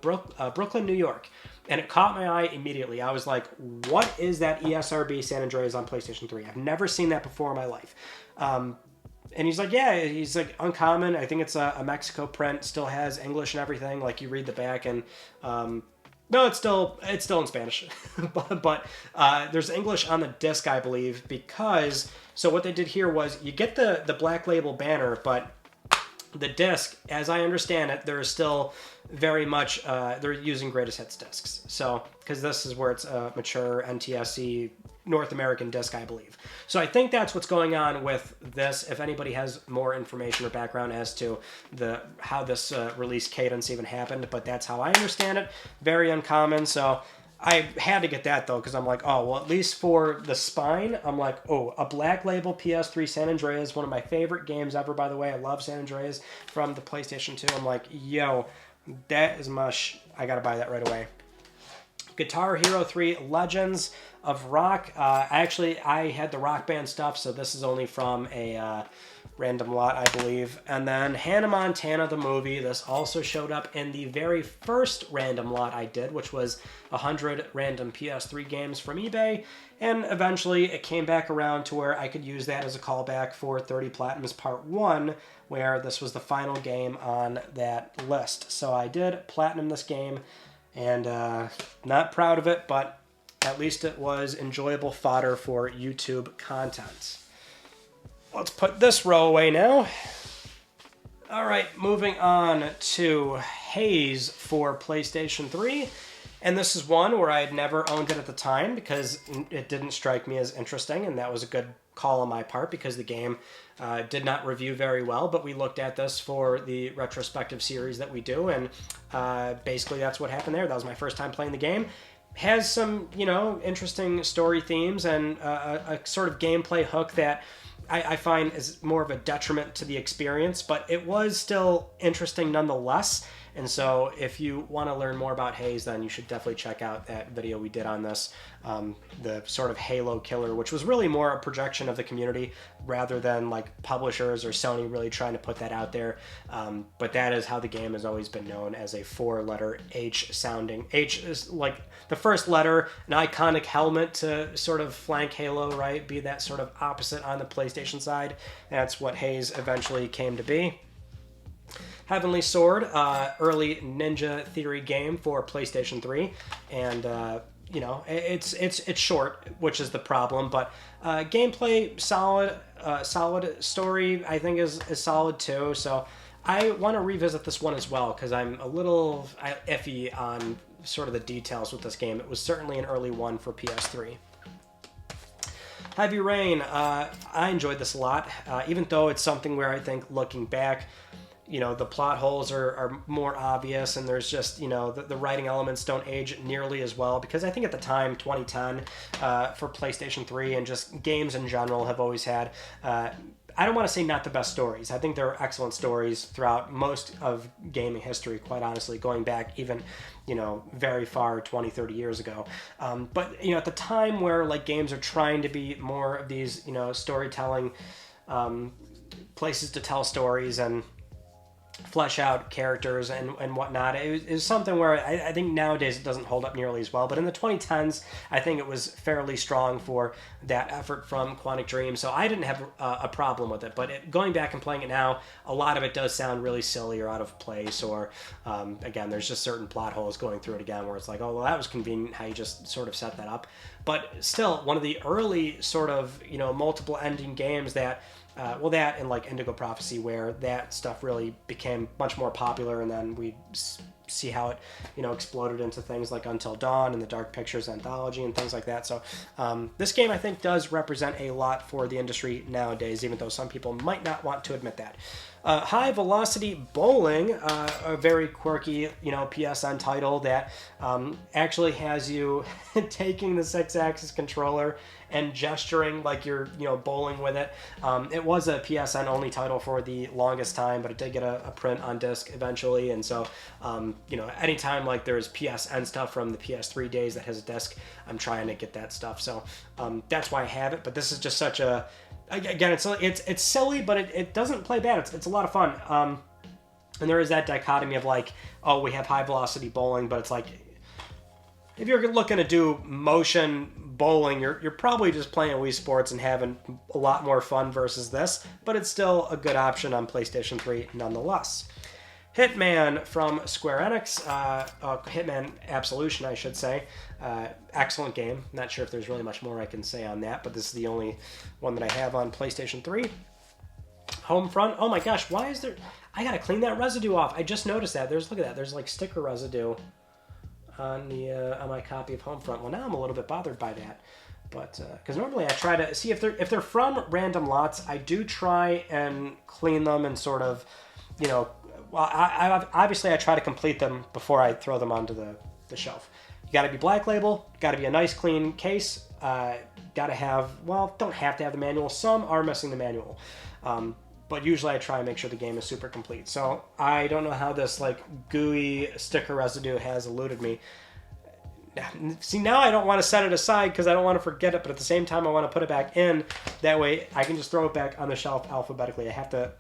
Brooklyn, New York, and it caught my eye immediately. I was like, what is that ESRB San Andreas on PlayStation 3? I've never seen that before in my life. And he's like, yeah, he's like uncommon. I think it's a Mexico print, still has English and everything. Like you read the back and no, it's still in Spanish, but there's English on the disc, I believe, because so what they did here was you get the black label banner, but the disc, as I understand it, there is still very much they're using greatest hits discs. So because this is where it's a mature NTSC North American disc, I believe. So I think that's what's going on with this. If anybody has more information or background as to how this release cadence even happened, but that's how I understand it. Very uncommon. So I had to get that though, because I'm like, oh, well, at least for the spine, I'm like, oh, a black label PS3 San Andreas, one of my favorite games ever, by the way. I love San Andreas from the PlayStation 2. I'm like, yo, that is mush. I got to buy that right away. Guitar Hero 3 Legends of Rock. I had the Rock Band stuff, so this is only from a random lot, I believe. And then Hannah Montana, the movie. This also showed up in the very first random lot I did, which was 100 random PS3 games from eBay. And eventually it came back around to where I could use that as a callback for 30 Platinums Part 1, where this was the final game on that list. So I did Platinum this game, and not proud of it, but at least it was enjoyable fodder for YouTube content. Let's put this row away now. All right, moving on to Haze for PlayStation 3. And this is one where I had never owned it at the time because it didn't strike me as interesting, and that was a good call on my part because the game did not review very well, but we looked at this for the retrospective series that we do, and basically that's what happened there. That was my first time playing the game. Has some, interesting story themes and a sort of gameplay hook that I find is more of a detriment to the experience, but it was still interesting nonetheless. And so if you want to learn more about Haze, then you should definitely check out that video we did on this, the sort of Halo killer, which was really more a projection of the community rather than like publishers or Sony really trying to put that out there. But that is how the game has always been known, as a 4-letter H sounding. H is like the first letter, an iconic helmet to sort of flank Halo, right? Be that sort of opposite on the PlayStation side. That's what Haze eventually came to be. Heavenly Sword, early Ninja Theory game for PlayStation 3, and it's short, which is the problem, but gameplay solid, solid story I think is solid too. So I want to revisit this one as well because I'm a little iffy on sort of the details with this game. It was certainly an early one for PS3. Heavy Rain, I enjoyed this a lot, even though it's something where I think looking back, the plot holes are more obvious, and there's just, the writing elements don't age nearly as well, because I think at the time, 2010, for PlayStation 3 and just games in general have always had, I don't want to say not the best stories. I think there are excellent stories throughout most of gaming history, quite honestly, going back even, very far, 20, 30 years ago. But, at the time where like games are trying to be more of these, storytelling places to tell stories and flesh out characters and whatnot, it was something where I think nowadays it doesn't hold up nearly as well, but in the 2010s I think it was fairly strong for that effort from Quantic Dream, so I didn't have a problem with it. But going back and playing it now, a lot of it does sound really silly or out of place, or again, there's just certain plot holes going through it again where it's like, oh well, that was convenient how you just sort of set that up. But still, one of the early sort of multiple ending games that that and like Indigo Prophecy, where that stuff really became much more popular, and then we see how it, exploded into things like Until Dawn and the Dark Pictures anthology and things like that. So this game, I think, does represent a lot for the industry nowadays, even though some people might not want to admit that. High Velocity Bowling, a very quirky, PSN title that actually has you taking the 6-axis controller and gesturing like you're, bowling with it. It was a PSN only title for the longest time, but it did get a print on disc eventually. And so, anytime like there's PSN stuff from the PS3 days that has a disc, I'm trying to get that stuff. So that's why I have it. But this is just such a, again, it's silly, but it doesn't play bad. It's a lot of fun. And there is that dichotomy of like, oh, we have High Velocity Bowling, but it's like, if you're looking to do motion bowling, you're probably just playing Wii Sports and having a lot more fun versus this, but it's still a good option on PlayStation 3 nonetheless. Hitman from Square Enix, Hitman Absolution, I should say. Excellent game. Not sure if there's really much more I can say on that, but this is the only one that I have on PlayStation 3. Homefront, oh my gosh, why is there... I gotta clean that residue off. I just noticed that. Look at that. There's like sticker residue on my copy of Homefront. Well, now I'm a little bit bothered by that, but because normally I try to see if they're from random lots. I do try and clean them and sort of, well, I obviously I try to complete them before I throw them onto the shelf. You got to be black label. Got to be a nice clean case. Got to have, well, don't have to have the manual. Some are missing the manual. But usually I try and make sure the game is super complete. So I don't know how this like gooey sticker residue has eluded me. See, now I don't want to set it aside because I don't want to forget it, but at the same time I want to put it back in. That way I can just throw it back on the shelf alphabetically. I have to...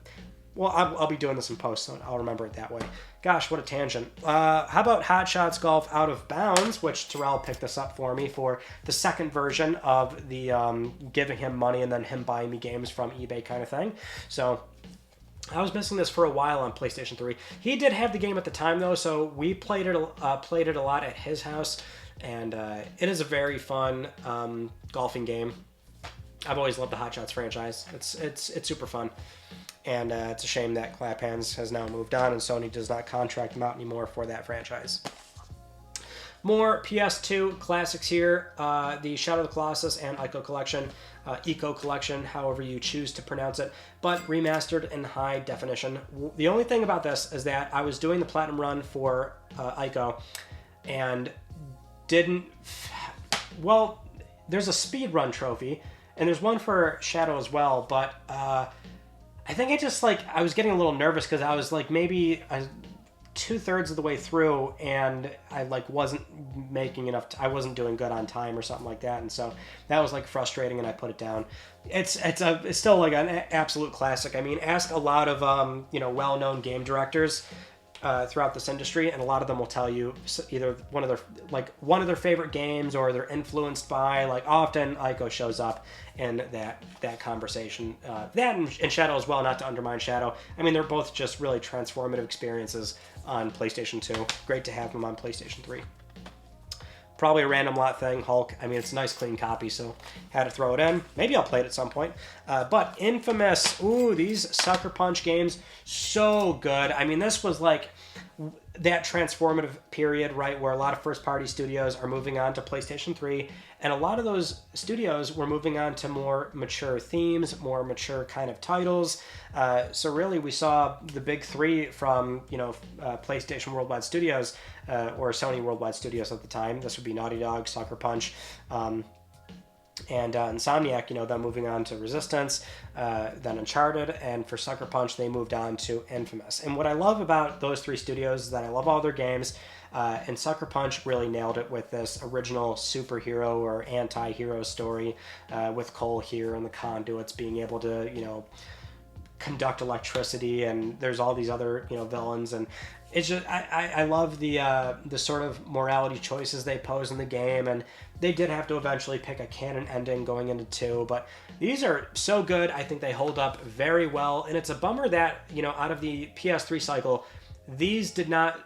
Well, I'll be doing this in post, so I'll remember it that way. Gosh, what a tangent. How about Hot Shots Golf Out of Bounds, which Terrell picked this up for me for the second version of the giving him money and then him buying me games from eBay kind of thing. So I was missing this for a while on PlayStation 3. He did have the game at the time, though, so we played it a lot at his house, and it is a very fun golfing game. I've always loved the Hot Shots franchise. It's super fun. And it's a shame that Clap Hands has now moved on and Sony does not contract them out anymore for that franchise. More PS2 classics here. The Shadow of the Colossus and Eco Collection, however you choose to pronounce it, but remastered in high definition. The only thing about this is that I was doing the Platinum run for Ico and didn't... Well, there's a speed run trophy, and there's one for Shadow as well, but... I think I was getting a little nervous because I was like maybe 2/3 of the way through and I wasn't making enough. I wasn't doing good on time or something like that, and so that was frustrating, and I put it down. It's still like an absolute classic. I mean, ask a lot of well-known game directors throughout this industry, and a lot of them will tell you either one of their favorite games or they're influenced by. Often Ico shows up in that conversation. That and Shadow as well, not to undermine Shadow. I mean, they're both just really transformative experiences on PlayStation 2. Great to have them on PlayStation 3. Probably a random lot thing, Hulk. I mean, it's a nice clean copy, so had to throw it in. Maybe I'll play it at some point. But Infamous, these Sucker Punch games, so good. I mean, this was that transformative period, right, where a lot of first-party studios are moving on to PlayStation 3, and a lot of those studios were moving on to more mature themes, more mature kind of titles. So really, we saw the big three from, PlayStation Worldwide Studios, or Sony Worldwide Studios at the time. This would be Naughty Dog, Sucker Punch, and Insomniac, them moving on to Resistance, then Uncharted, and for Sucker Punch, they moved on to Infamous. And what I love about those three studios is that I love all their games, and Sucker Punch really nailed it with this original superhero or anti-hero story, with Cole here and the conduits being able to, conduct electricity, and there's all these other, villains, and it's just, I love the sort of morality choices they pose in the game, and they did have to eventually pick a canon ending going into 2, but these are so good. I think they hold up very well, and it's a bummer that, out of the PS3 cycle, these did not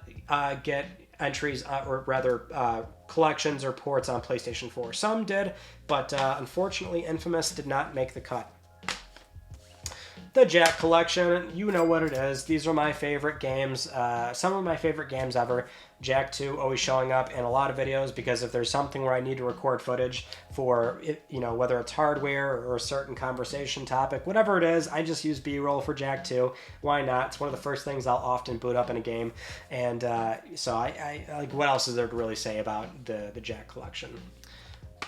get entries, or rather collections or ports on PlayStation 4. Some did, but unfortunately Infamous did not make the cut. The Jack Collection, you know what it is. These are my favorite games, some of my favorite games ever. Jack 2 always showing up in a lot of videos because if there's something where I need to record footage for, you know, whether it's hardware or a certain conversation topic, whatever it is, I just use B-roll for Jack 2. Why not? It's one of the first things I'll often boot up in a game. And so I like, what else is there to really say about the Jack Collection?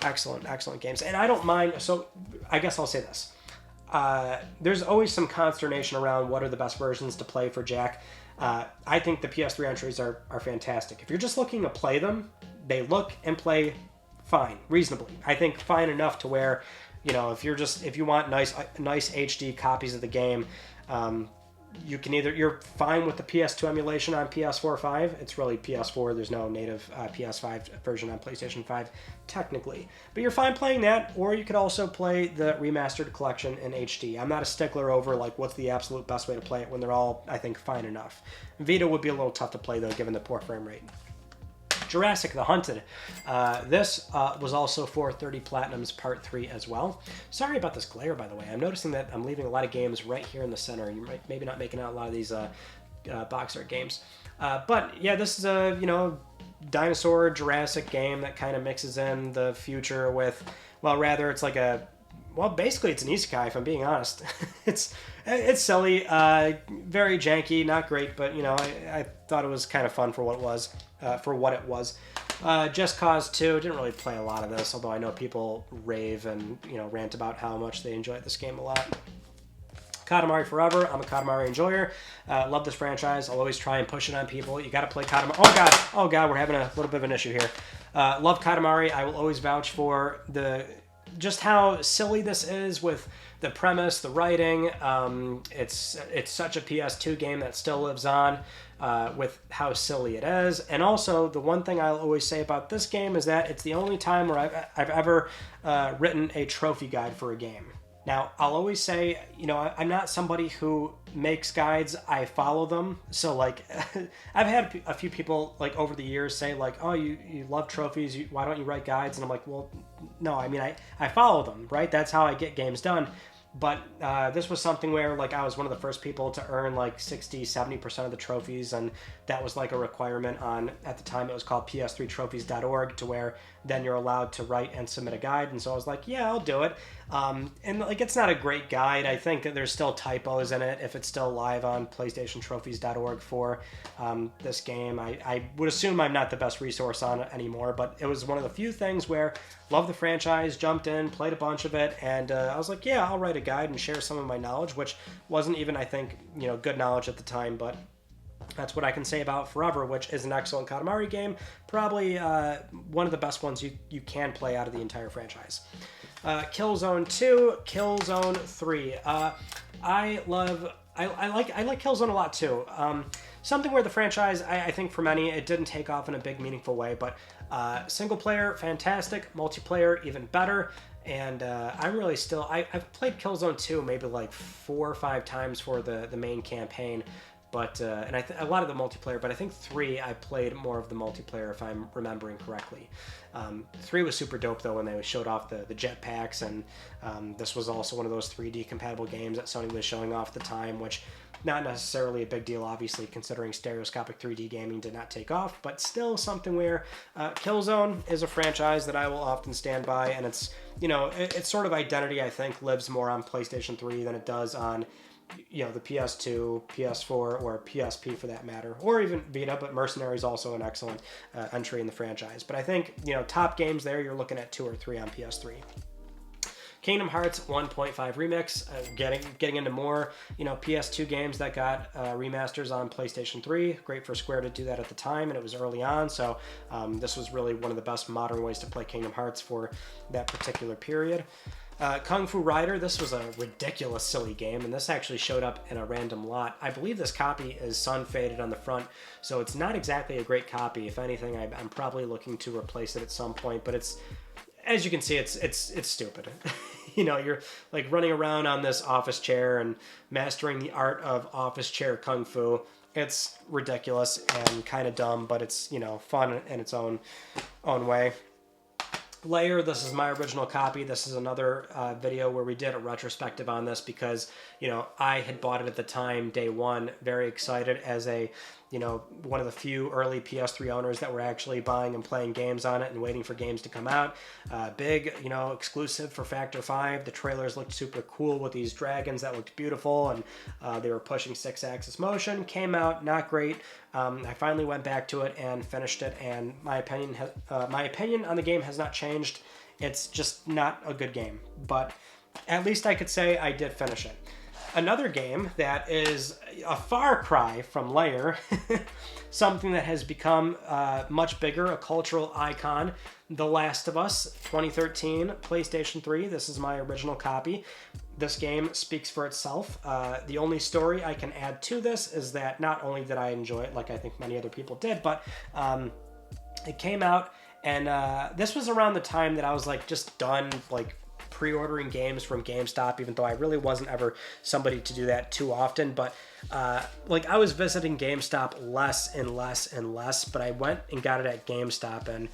Excellent, excellent games. And I don't mind, so I guess I'll say this. There's always some consternation around what are the best versions to play for Jack. I think the PS3 entries are fantastic. If you're just looking to play them, they look and play fine, reasonably. I think fine enough to where, you know, if you want nice HD copies of the game, you can you're fine with the PS2 emulation on PS4 5. It's really PS4. There's no native PS5 version on PlayStation 5, technically. But you're fine playing that, or you could also play the remastered collection in HD. I'm not a stickler over, like, what's the absolute best way to play it when they're all, I think, fine enough. Vita would be a little tough to play, though, given the poor frame rate. Jurassic the Hunted. This was also for 30 Platinums Part 3 as well. Sorry about this glare, by the way. I'm noticing that I'm leaving a lot of games right here in the center. You might maybe not making out a lot of these box art games. But yeah, this is a, you know, dinosaur Jurassic game that kind of mixes in the future with, well, rather it's like a, well, basically it's an isekai, if I'm being honest. It's silly, very janky, not great, but, you know, I thought it was kind of fun for what it was. Just Cause 2, didn't really play a lot of this, although I know people rave and, you know, rant about how much they enjoy this game a lot. Katamari Forever, I'm a Katamari enjoyer. Love this franchise. I'll always try and push it on people. You got to play Katamari. Oh god, we're having a little bit of an issue here. Love Katamari. I will always vouch for just how silly this is with the premise, the writing. It's such a PS2 game that still lives on with how silly it is. And also, the one thing I'll always say about this game is that it's the only time where I've ever written a trophy guide for a game. Now, I'll always say, you know, I'm not somebody who makes guides, I follow them. So, like, I've had a few people, like, over the years say, like, oh, you love trophies, why don't you write guides? And I'm like, well, no, I mean, I follow them, right? That's how I get games done. But this was something where, like, I was one of the first people to earn, like, 60-70% of the trophies, and that was, like, a requirement on, at the time, it was called ps3trophies.org, to where then you're allowed to write and submit a guide, and so I was like, yeah, I'll do it. And, like, it's not a great guide. I think that there's still typos in it if it's still live on playstationtrophies.org for this game. I would assume I'm not the best resource on it anymore, but it was one of the few things where love the franchise, jumped in, played a bunch of it, and I was like, yeah, I'll write a guide and share some of my knowledge, which wasn't even, I think, you know, good knowledge at the time, but that's what I can say about Forever, which is an excellent Katamari game, probably one of the best ones you can play out of the entire franchise. Killzone 2, Killzone 3. I like Killzone a lot too. Something where the franchise, I think for many, it didn't take off in a big, meaningful way, but single player, fantastic. Multiplayer, even better. And I'm really still, I've played Killzone 2 maybe like 4 or 5 times for the main campaign, but and a lot of the multiplayer, but I think 3 I played more of the multiplayer if I'm remembering correctly. 3 was super dope though when they showed off the jetpacks, and this was also one of those 3D compatible games that Sony was showing off at the time, which not necessarily a big deal, obviously, considering stereoscopic 3D gaming did not take off, but still something where Killzone is a franchise that I will often stand by, and it's, you know, its sort of identity, I think, lives more on PlayStation 3 than it does on, you know, the PS2, PS4, or PSP for that matter, or even Vita, but Mercenary is also an excellent entry in the franchise. But I think, you know, top games there, you're looking at 2 or 3 on PS3. Kingdom Hearts 1.5 Remix, getting into more, you know, PS2 games that got remasters on PlayStation 3. Great for Square to do that at the time, and it was early on, so this was really one of the best modern ways to play Kingdom Hearts for that particular period. Kung Fu Rider, this was a ridiculous, silly game, and this actually showed up in a random lot. I believe this copy is sun-faded on the front, so it's not exactly a great copy. If anything, I'm probably looking to replace it at some point, but it's, as you can see, it's stupid. You know, you're like running around on this office chair and mastering the art of office chair kung fu. It's ridiculous and kind of dumb, but it's, you know, fun in its own way. Layer, this is my original copy. This is another video where we did a retrospective on this because, you know, I had bought it at the time, day one, very excited as a, you know, one of the few early PS3 owners that were actually buying and playing games on it and waiting for games to come out. Big, you know, exclusive for Factor 5. The trailers looked super cool with these dragons that looked beautiful, and they were pushing 6-axis motion. Came out, not great. I finally went back to it and finished it, and my opinion on the game has not changed. It's just not a good game, but at least I could say I did finish it. Another game that is a far cry from Layer, something that has become much bigger, a cultural icon, The Last of Us, 2013, PlayStation 3. This is my original copy. This game speaks for itself. The only story I can add to this is that not only did I enjoy it, like I think many other people did, but it came out, and this was around the time that I was like just done like pre-ordering games from GameStop, even though I really wasn't ever somebody to do that too often. But like I was visiting GameStop less and less and less, but I went and got it at GameStop, and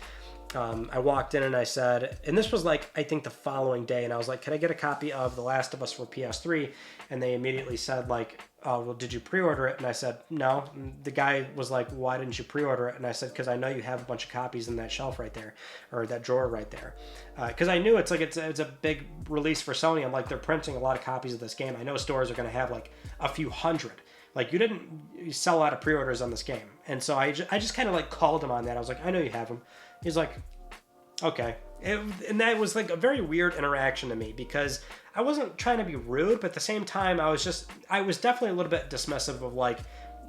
I walked in and I said, and this was like, I think the following day, and I was like, can I get a copy of The Last of Us for PS3? And they immediately said like, oh, well, did you pre-order it? And I said, no. And the guy was like, why didn't you pre-order it? And I said, because I know you have a bunch of copies in that shelf right there, or that drawer right there. Because I knew it's a big release for Sony. I'm like, they're printing a lot of copies of this game. I know stores are going to have like a few hundred. Like, you didn't sell out of pre-orders on this game. And so I just kind of like called him on that. I was like, I know you have them. He's like, okay. And that was like a very weird interaction to me because I wasn't trying to be rude, but at the same time, I was definitely a little bit dismissive of like,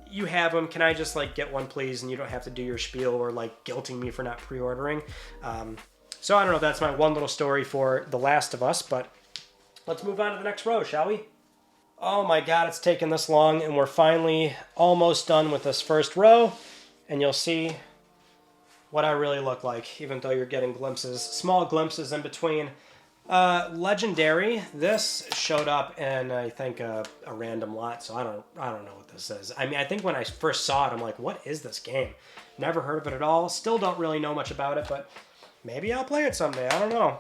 you have them, can I just like get one please, and you don't have to do your spiel or like guilting me for not pre-ordering. So I don't know, that's my one little story for The Last of Us, but let's move on to the next row, shall we? Oh my god, it's taken this long, and we're finally almost done with this first row, and you'll see what I really look like, even though you're getting glimpses, small glimpses in between. Legendary, this showed up in, I think, a random lot, so I don't know what this is. I mean, I think when I first saw it, I'm like, what is this game? Never heard of it at all. Still don't really know much about it, but maybe I'll play it someday. I don't know.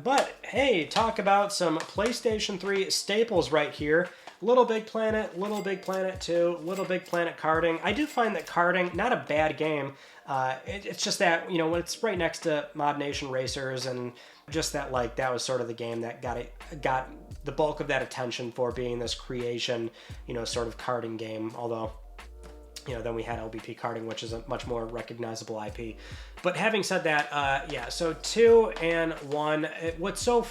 But, hey, talk about some PlayStation 3 staples right here. Little Big Planet 2, Little Big Planet karting. I do find that karting, not a bad game. It's just that, you know, when it's right next to Mod Nation Racers, and just that, like, that was sort of the game that got the bulk of that attention for being this creation, you know, sort of karting game. Although, you know, then we had LBP karting, which is a much more recognizable IP. But having said that, yeah, so 2 and 1, what's so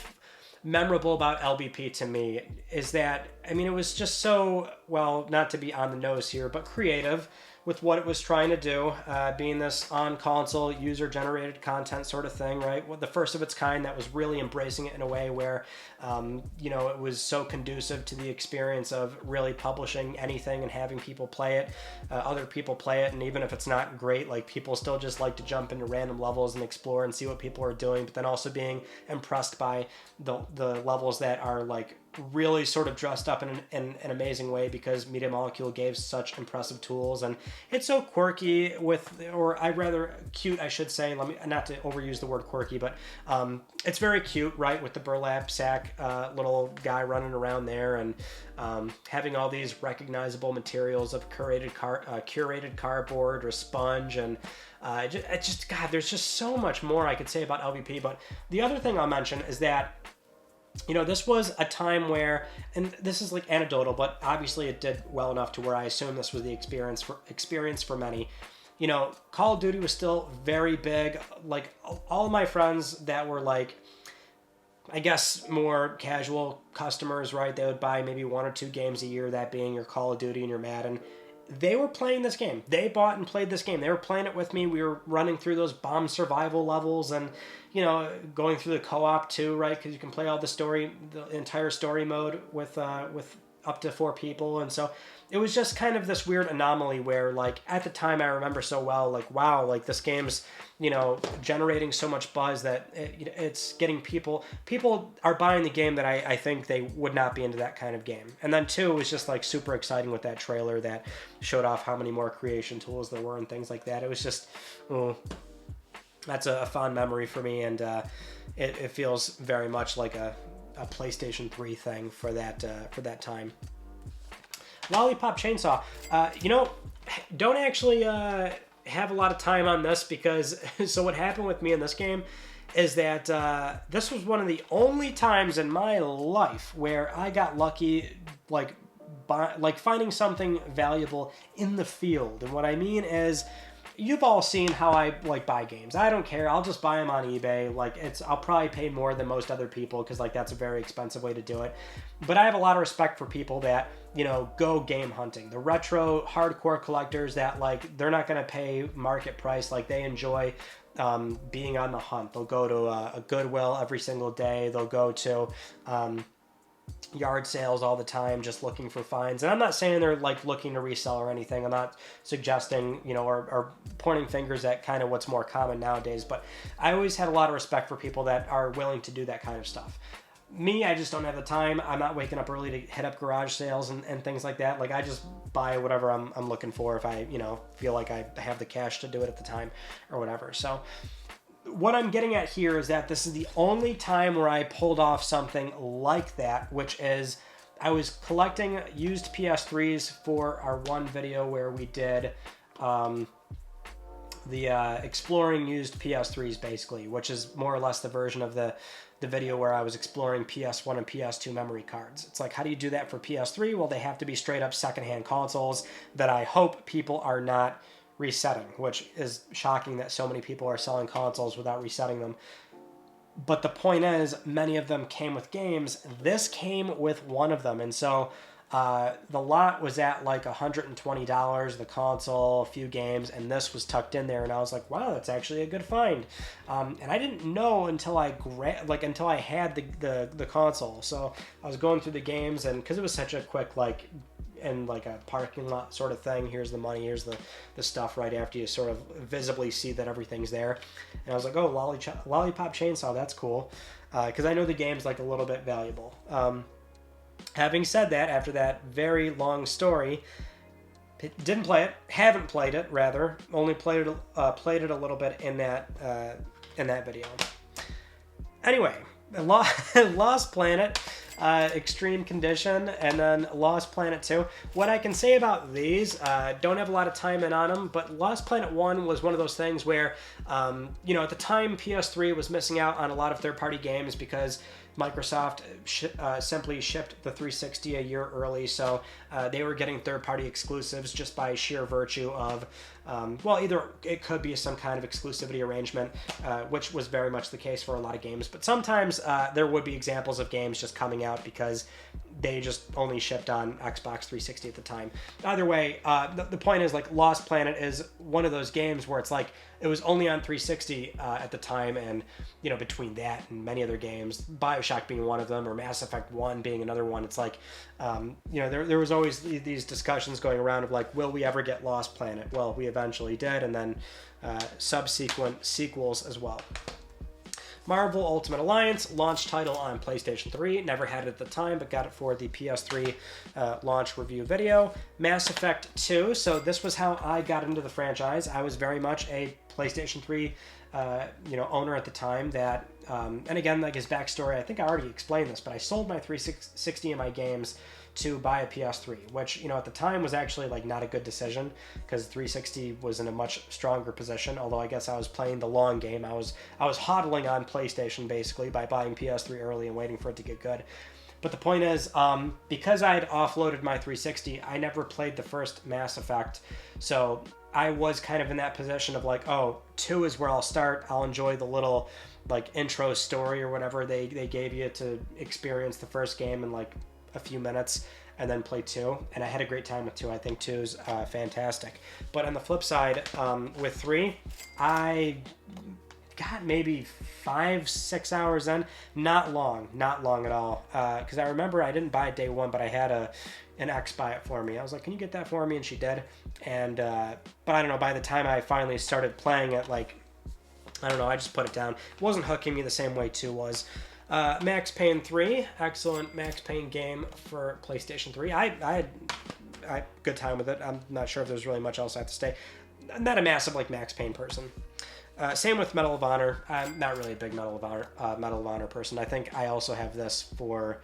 memorable about LBP to me is that, I mean, it was just so, well, not to be on the nose here, but creative with what it was trying to do, being this on-console, user-generated content sort of thing, right? Well, the first of its kind that was really embracing it in a way where, you know, it was so conducive to the experience of really publishing anything and having people play it, other people play it, and even if it's not great, like, people still just like to jump into random levels and explore and see what people are doing, but then also being impressed by the levels that are, like, really sort of dressed up in an amazing way because Media Molecule gave such impressive tools, and it's so quirky or I rather cute, I should say. Let me not to overuse the word quirky, but it's very cute, right? With the burlap sack little guy running around there, and having all these recognizable materials of curated cardboard or sponge, and it just God, there's just so much more I could say about LVP. But the other thing I'll mention is that, you know, this was a time where, and this is like anecdotal, but obviously it did well enough to where I assume this was the experience for many. You know, Call of Duty was still very big. Like, all of my friends that were like, I guess, more casual customers, right? They would buy maybe 1 or 2 games a year, that being your Call of Duty and your Madden. They were playing this game. They bought and played this game. They were playing it with me. We were running through those bomb survival levels and, you know, going through the co-op too, right? Because you can play all the entire story mode with up to 4 people. And so it was just kind of this weird anomaly where, like, at the time I remember so well, like, wow, like, this game's, you know, generating so much buzz that it's getting people are buying the game that I think they would not be into that kind of game. And then 2 was just, like, super exciting with that trailer that showed off how many more creation tools there were and things like that. It was just, that's a fond memory for me, and it feels very much like a PlayStation 3 thing for that time. Lollipop Chainsaw. Don't actually have a lot of time on this because so what happened with me in this game is that this was one of the only times in my life where I got lucky, like finding something valuable in the field. And what I mean is, you've all seen how I buy games. I don't care. I'll just buy them on eBay. I'll probably pay more than most other people because that's a very expensive way to do it. But I have a lot of respect for people that, go game hunting. The retro hardcore collectors that they're not going to pay market price. They enjoy being on the hunt. They'll go to a Goodwill every single day. They'll go to yard sales all the time just looking for finds. And I'm not saying they're looking to resell or anything. I'm not suggesting, or pointing fingers at kind of what's more common nowadays. But I always had a lot of respect for people that are willing to do that kind of stuff. Me, I just don't have the time. I'm not waking up early to hit up garage sales and things like that. I just buy whatever I'm looking for if I, feel like I have the cash to do it at the time or whatever. So what I'm getting at here is that this is the only time where I pulled off something like that, which is I was collecting used PS3s for our one video where we did the exploring used PS3s, basically, which is more or less the version of the video where I was exploring PS1 and PS2 memory cards. It's how do you do that for PS3? Well, they have to be straight up secondhand consoles that I hope people are not resetting, which is shocking that so many people are selling consoles without resetting them. But the point is, many of them came with games. This came with one of them. And so the lot was at $120, the console, a few games, and this was tucked in there. And I was like, wow, that's actually a good find. And I didn't know until I until I had the console. So I was going through the games, and because it was such a quick in a parking lot sort of thing, here's the money, here's the stuff right after you sort of visibly see that everything's there. And I was like, oh, Lollipop Chainsaw, that's cool, because I know the game's a little bit valuable. Having said that, after that very long story, didn't play it, haven't played it, rather, only played it a little bit in that video. Anyway, Lost Planet, Extreme Condition, and then Lost Planet 2. What I can say about these, don't have a lot of time in on them, but Lost Planet 1 was one of those things where, at the time PS3 was missing out on a lot of third-party games because Microsoft simply shipped the 360 a year early, so they were getting third-party exclusives just by sheer virtue of, either it could be some kind of exclusivity arrangement, which was very much the case for a lot of games, but sometimes there would be examples of games just coming out because they just only shipped on Xbox 360 at the time. Either way, the point is Lost Planet is one of those games where it's it was only on 360 at the time, and between that and many other games, BioShock being one of them, or Mass Effect 1 being another one, it's there was always these discussions going around of will we ever get Lost Planet? Well, we eventually did, and then subsequent sequels as well. Marvel Ultimate Alliance, launch title on PlayStation 3. Never had it at the time, but got it for the PS3 launch review video. Mass Effect 2. So this was how I got into the franchise. I was very much a PlayStation 3 owner at the time. That and again, his backstory, I think I already explained this, but I sold my 360 and my games to buy a PS3, which at the time was actually not a good decision because 360 was in a much stronger position. Although I guess I was playing the long game. I was hodling on PlayStation basically by buying PS3 early and waiting for it to get good. But the point is, because I had offloaded my 360, I never played the first Mass Effect, so I was kind of in that position of 2 is where I'll start. I'll enjoy the little intro story or whatever they gave you to experience the first game in a few minutes, and then play 2, and I had a great time with 2. I think 2 is fantastic. But on the flip side, with 3, I got maybe 5-6 hours in. Not long at all, because I remember I didn't buy it day one, but I had an ex buy it for me. I was like, can you get that for me? And she did. And but I don't know, by the time I finally started playing it, I don't know, I just put it down. It wasn't hooking me the same way 2 was. Max Payne 3, excellent Max Payne game for PlayStation 3. I had a good time with it. I'm not sure if there's really much else I have to say. I'm not a massive Max Payne person. Same with Medal of Honor. I'm not really a big Medal of Honor person. I think I also have this for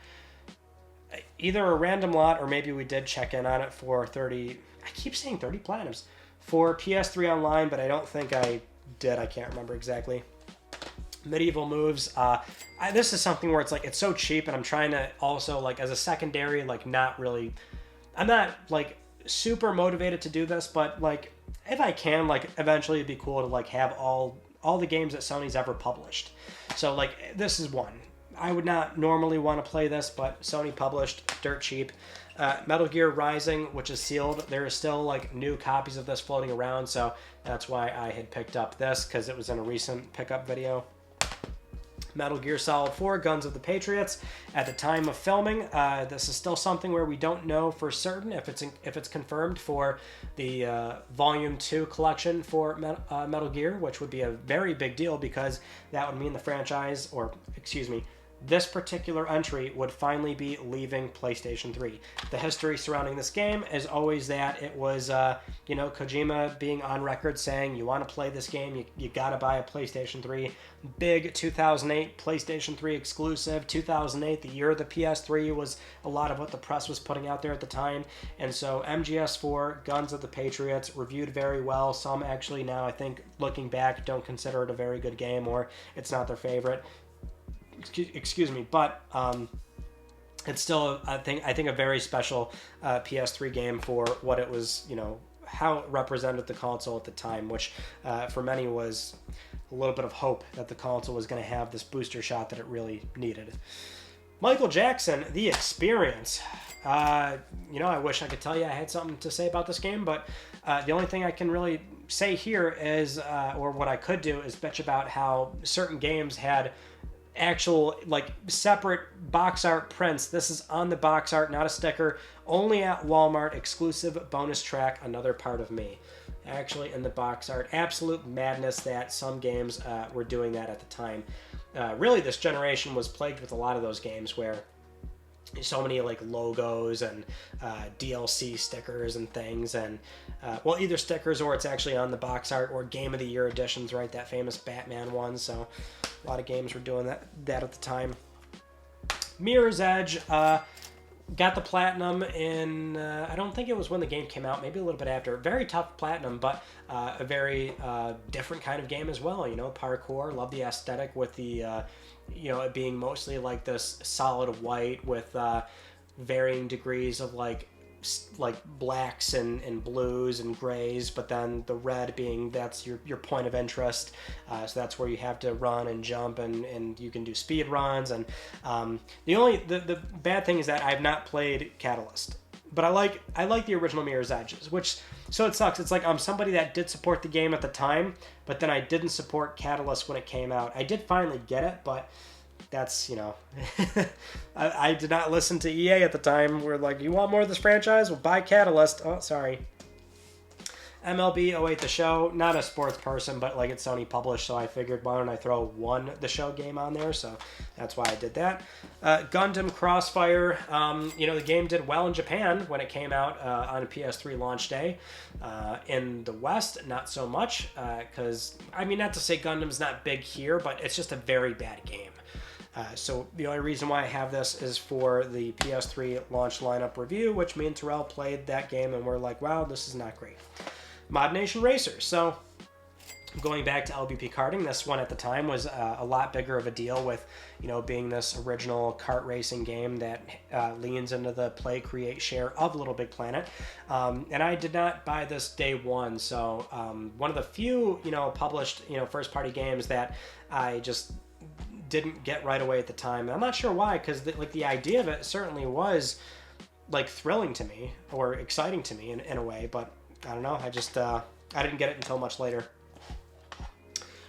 either a random lot or maybe we did check in on it for 30. I keep saying 30 platinums for PS3 Online, but I don't think I did. I can't remember exactly. Medieval Moves. This is something where it's like it's so cheap, and I'm trying to also like as a secondary, like not really. I'm not like super motivated to do this, but like if I can, like eventually it'd be cool to like have all the games that Sony's ever published. So like this is one. I would not normally want to play this, but Sony published, dirt cheap. Metal Gear Rising, which is sealed. There are still like new copies of this floating around, so that's why I had picked up this because it was in a recent pickup video. Metal Gear Solid 4, Guns of the Patriots. At the time of filming, this is still something where we don't know for certain if it's confirmed for the Volume 2 collection for Metal Gear, which would be a very big deal because that would mean the franchise, or excuse me, this particular entry would finally be leaving PlayStation 3. The history surrounding this game is always that it was, Kojima being on record saying, you want to play this game, you gotta buy a PlayStation 3. Big 2008 PlayStation 3 exclusive. 2008, the year of the PS3, was a lot of what the press was putting out there at the time. And so MGS4, Guns of the Patriots, reviewed very well. Some actually now, I think, looking back, don't consider it a very good game, or it's not their favorite. Excuse me, but it's still I think a very special PS3 game for what it was, how it represented the console at the time, which for many was a little bit of hope that the console was going to have this booster shot that it really needed. Michael Jackson, The Experience. I wish I could tell you I had something to say about this game, but the only thing I can really say here is, or what I could do is bitch about how certain games had actual like separate box art prints. This is on the box art, not a sticker. Only at Walmart, exclusive bonus track, Another Part of Me. Actually in the box art. Absolute madness that some games were doing that at the time. Really, this generation was plagued with a lot of those games where so many like logos and DLC stickers and things, and either stickers or it's actually on the box art, or Game of the Year editions, right? That famous Batman one. So a lot of games were doing that at the time. Mirror's Edge, got the platinum in, I don't think it was when the game came out, maybe a little bit after. Very tough platinum, but a very different kind of game as well. Parkour, love the aesthetic with the, it being mostly like this solid white with varying degrees of like blacks and blues and grays, but then the red being that's your point of interest, so that's where you have to run and jump and you can do speed runs, and the bad thing is that I've not played Catalyst, but I like the original Mirror's Edge, so it sucks. It's like I'm somebody that did support the game at the time, but then I didn't support Catalyst when it came out. I did finally get it, but that's, I did not listen to EA at the time. We're like, you want more of this franchise? Well, buy Catalyst. Oh, sorry. MLB 08 The Show. Not a sports person, but like it's Sony published, so I figured why don't I throw one The Show game on there, so that's why I did that. Gundam Crossfire. The game did well in Japan when it came out on a PS3 launch day. In the West, not so much, because, not to say Gundam's not big here, but it's just a very bad game. So the only reason why I have this is for the PS3 launch lineup review, which me and Terrell played that game and we're like, wow, this is not great. Mod Nation Racers. So going back to LBP karting, this one at the time was a lot bigger of a deal with, being this original kart racing game that leans into the play, create, share of Little Big Planet. And I did not buy this day one. So one of the few, published, first party games that I just didn't get right away at the time. I'm not sure why, because the idea of it certainly was like thrilling to me or exciting to me in a way, but I don't know. I just I didn't get it until much later.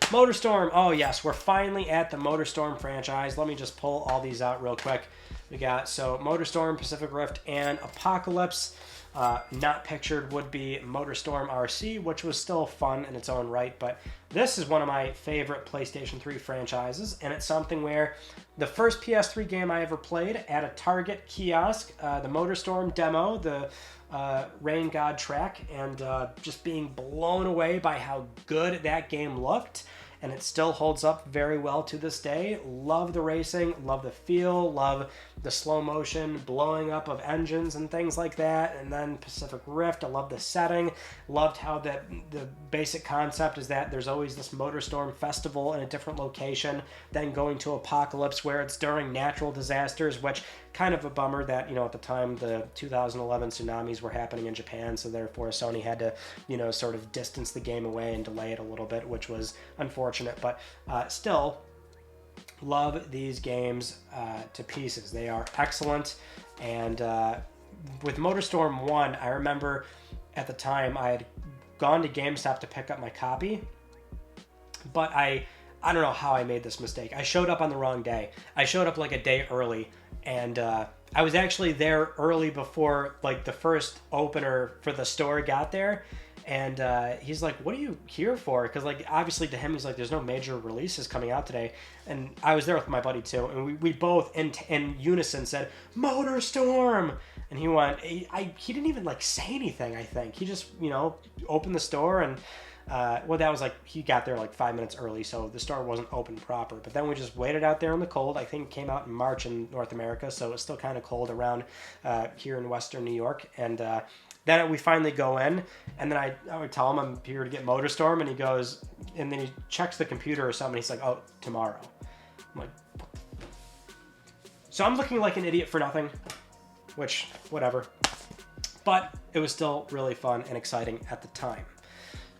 MotorStorm. Oh yes, we're finally at the MotorStorm franchise. Let me just pull all these out real quick. We got MotorStorm, Pacific Rift, and Apocalypse. Not pictured would be MotorStorm RC, which was still fun in its own right, but this is one of my favorite PlayStation 3 franchises, and it's something where the first PS3 game I ever played at a Target kiosk, the MotorStorm demo, the Rain God track, and just being blown away by how good that game looked. And it still holds up very well to this day. Love the racing, love the feel, love the slow motion blowing up of engines and things like that. And then Pacific Rift, I love the setting. Loved how the basic concept is that there's always this MotorStorm festival in a different location, then going to Apocalypse where it's during natural disasters, which kind of a bummer that, at the time the 2011 tsunamis were happening in Japan, so therefore Sony had to, sort of distance the game away and delay it a little bit, which was unfortunate, but still love these games to pieces. They are excellent, and with MotorStorm 1, I remember at the time I had gone to GameStop to pick up my copy, but I don't know how I made this mistake. I showed up on the wrong day. I showed up like a day early, and I was actually there early before like the first opener for the store got there. And he's like, what are you here for? Because like obviously to him, he's like, there's no major releases coming out today. And I was there with my buddy too. And we both in unison said, MotorStorm. And he went, he didn't even like say anything, I think. He just, opened the store and that was like, he got there like 5 minutes early, so the store wasn't open proper. But then we just waited out there in the cold. I think it came out in March in North America, so it's still kind of cold around here in Western New York. And then we finally go in, and then I would tell him I'm here to get MotorStorm, and he goes, and then he checks the computer or something, he's like, oh, tomorrow. I'm like, so I'm looking like an idiot for nothing, which, whatever. But it was still really fun and exciting at the time.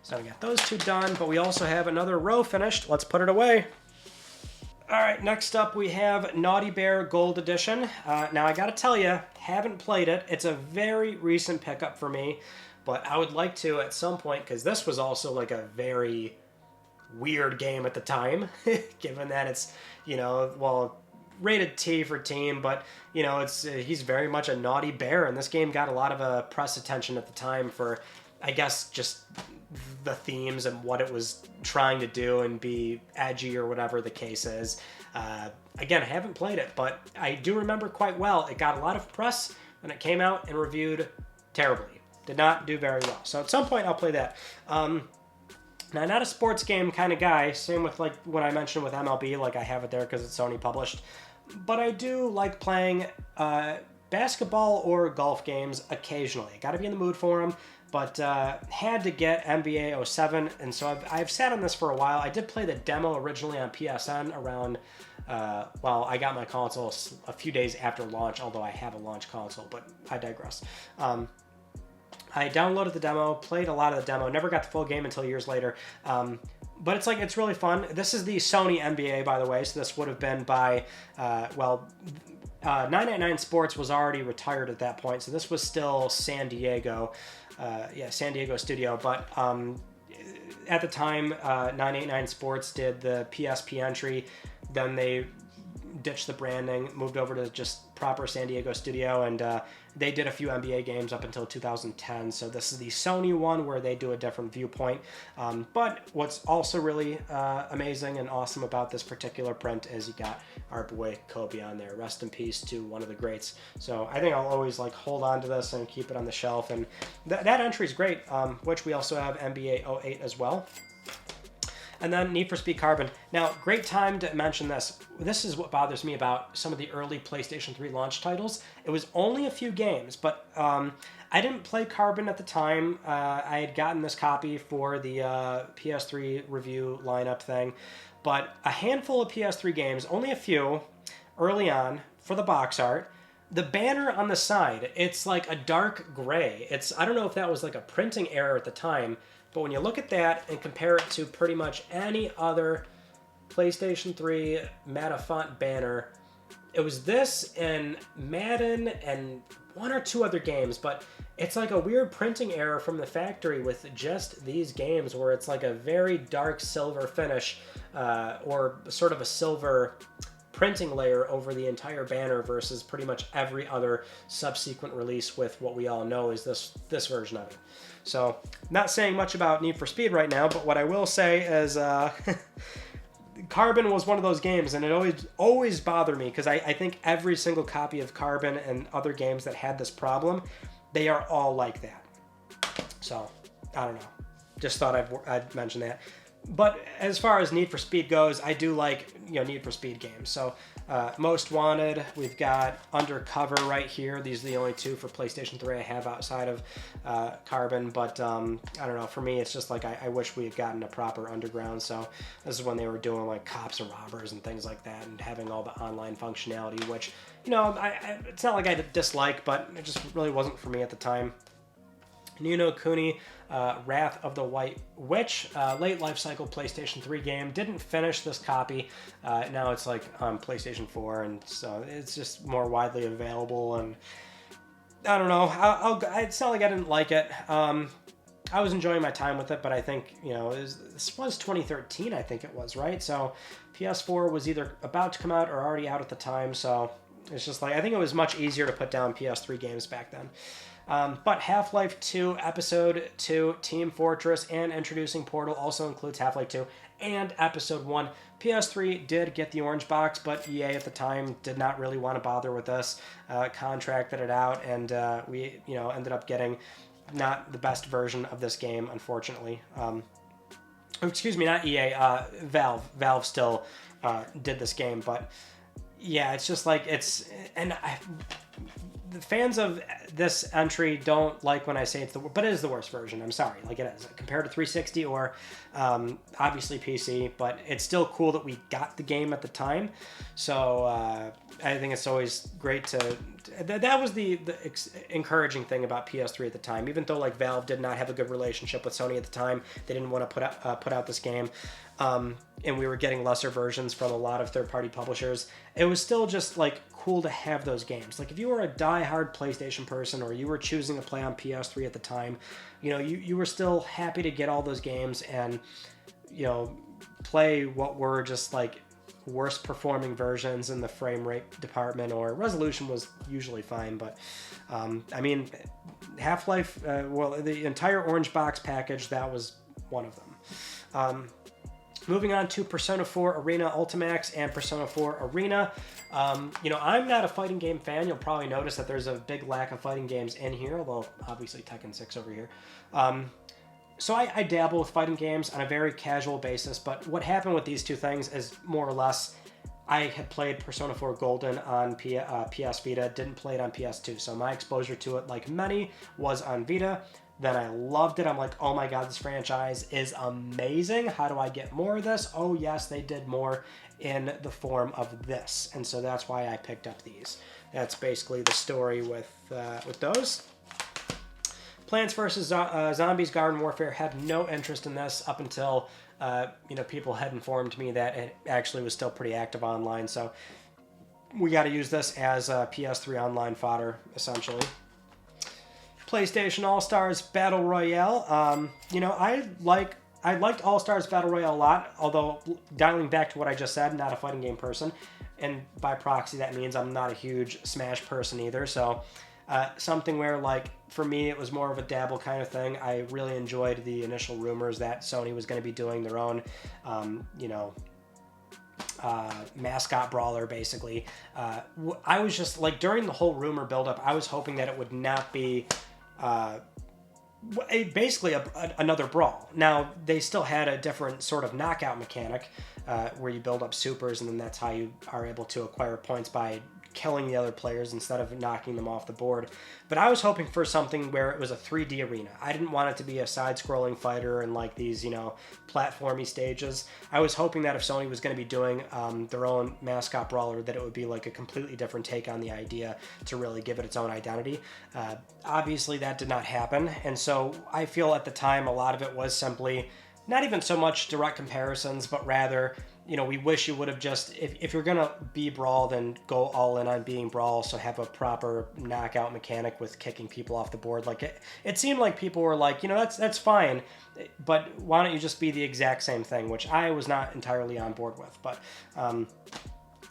So we got those two done, but we also have another row finished. Let's put it away. All right, next up we have Naughty Bear Gold Edition. Now I gotta tell you, haven't played it. It's a very recent pickup for me, but I would like to at some point, because this was also like a very weird game at the time, given that it's, rated T for teen, but he's very much a naughty bear, and this game got a lot of press attention at the time for, I guess, just the themes and what it was trying to do and be edgy or whatever the case is. Again, I haven't played it, but I do remember quite well. It got a lot of press when it came out and reviewed terribly. Did not do very well. So at some point I'll play that. Now, not a sports game kind of guy. Same with like what I mentioned with MLB, like I have it there because it's Sony published. But I do like playing basketball or golf games occasionally. Got to be in the mood for them. But had to get NBA 07, and so I've sat on this for a while. I did play the demo originally on PSN around, I got my console a few days after launch, although I have a launch console, but I digress. I downloaded the demo, played a lot of the demo, never got the full game until years later. But it's really fun. This is the Sony NBA, by the way, so this would have been by, 999 Sports was already retired at that point, so this was still San Diego. San Diego studio, but at the time 989 Sports did the PSP entry, then they ditched the branding, moved over to just proper San Diego studio, and they did a few NBA games up until 2010, so this is the Sony one where they do a different viewpoint. But what's also really amazing and awesome about this particular print is you got our boy Kobe on there. Rest in peace to one of the greats. So I think I'll always like hold on to this and keep it on the shelf, and that entry is great, which we also have NBA 08 as well. And then Need for Speed Carbon. Now, great time to mention this. This is what bothers me about some of the early PlayStation 3 launch titles. It was only a few games, but I didn't play Carbon at the time. I had gotten this copy for the PS3 review lineup thing. But a handful of PS3 games, only a few, early on, for the box art. The banner on the side, it's like a dark gray. I don't know if that was like a printing error at the time, but when you look at that and compare it to pretty much any other PlayStation 3 Meta font banner, it was this and Madden and one or two other games, but it's like a weird printing error from the factory with just these games where it's like a very dark silver finish or sort of a silver printing layer over the entire banner versus pretty much every other subsequent release with what we all know is this version of it. So, not saying much about Need for Speed right now, but what I will say is Carbon was one of those games, and it always bothered me because I think every single copy of Carbon and other games that had this problem, they are all like that. So, I don't know. Just thought I'd mention that. But as far as Need for Speed goes, I do like, Need for Speed games. So, Most Wanted, we've got Undercover right here. These are the only two for PlayStation 3 I have outside of Carbon. But, I don't know, for me, it's just like I wish we had gotten a proper Underground. So, this is when they were doing, like, cops and robbers and things like that and having all the online functionality, which, it's not like I dislike, but it just really wasn't for me at the time. Ni no Kuni, Wrath of the White Witch, late life cycle PlayStation 3 game. Didn't finish this copy. Now it's like on PlayStation 4, and so it's just more widely available. And I don't know. It's not like I didn't like it. I was enjoying my time with it, but I think this was 2013. I think it was, right. So PS4 was either about to come out or already out at the time. So it's just like I think it was much easier to put down PS3 games back then. But Half-Life 2 Episode 2 Team Fortress and Introducing Portal also includes Half-Life 2 and Episode 1. PS3 did get the orange box, but EA at the time did not really want to bother with us, contracted it out, and we ended up getting not the best version of this game, unfortunately. Excuse me, not EA, Valve. Valve still did this game, but yeah, it's just like the fans of this entry don't like when I say but it is the worst version. I'm sorry, like it is compared to 360 or obviously PC, but it's still cool that we got the game at the time. So I think it's always great to. That was the encouraging thing about PS3 at the time. Even though like Valve did not have a good relationship with Sony at the time, they didn't want to put out this game. And we were getting lesser versions from a lot of third-party publishers. It was still just like cool to have those games. Like if you were a die-hard PlayStation person or you were choosing to play on PS3 at the time, you were still happy to get all those games and play what were just like worst performing versions in the frame rate department, or resolution was usually fine, but I mean Half-Life, the entire orange box package, that was one of them. Moving on to Persona 4 Arena Ultimax and Persona 4 Arena. I'm not a fighting game fan. You'll probably notice that there's a big lack of fighting games in here, although obviously Tekken 6 over here. So I dabble with fighting games on a very casual basis, but what happened with these two things is more or less I had played Persona 4 Golden on PS Vita, didn't play it on PS2, so my exposure to it, like many, was on Vita. Then I loved it. I'm like, oh my god, this franchise is amazing. How do I get more of this? Oh yes, they did more in the form of this. And so that's why I picked up these. That's basically the story with those. Plants vs. Zombies Garden Warfare, had no interest in this up until people had informed me that it actually was still pretty active online. So we got to use this as PS3 online fodder, essentially. PlayStation All-Stars Battle Royale. I liked All-Stars Battle Royale a lot, although dialing back to what I just said, not a fighting game person, and by proxy that means I'm not a huge Smash person either, so something where, like, for me it was more of a dabble kind of thing. I really enjoyed the initial rumors that Sony was going to be doing their own, mascot brawler, basically. I was just, like, during the whole rumor buildup, I was hoping that it would not be basically another brawl. Now, they still had a different sort of knockout mechanic where you build up supers, and then that's how you are able to acquire points by killing the other players instead of knocking them off the board. But I was hoping for something where it was a 3D arena. I didn't want it to be a side-scrolling fighter and like these, platformy stages. I was hoping that if Sony was going to be doing their own mascot brawler, that it would be like a completely different take on the idea to really give it its own identity. Obviously, that did not happen, and so I feel at the time a lot of it was simply not even so much direct comparisons, but rather, we wish you would have just, if you're going to be Brawl, then go all in on being Brawl, so have a proper knockout mechanic with kicking people off the board. Like, it seemed like people were like, that's fine, but why don't you just be the exact same thing, which I was not entirely on board with. But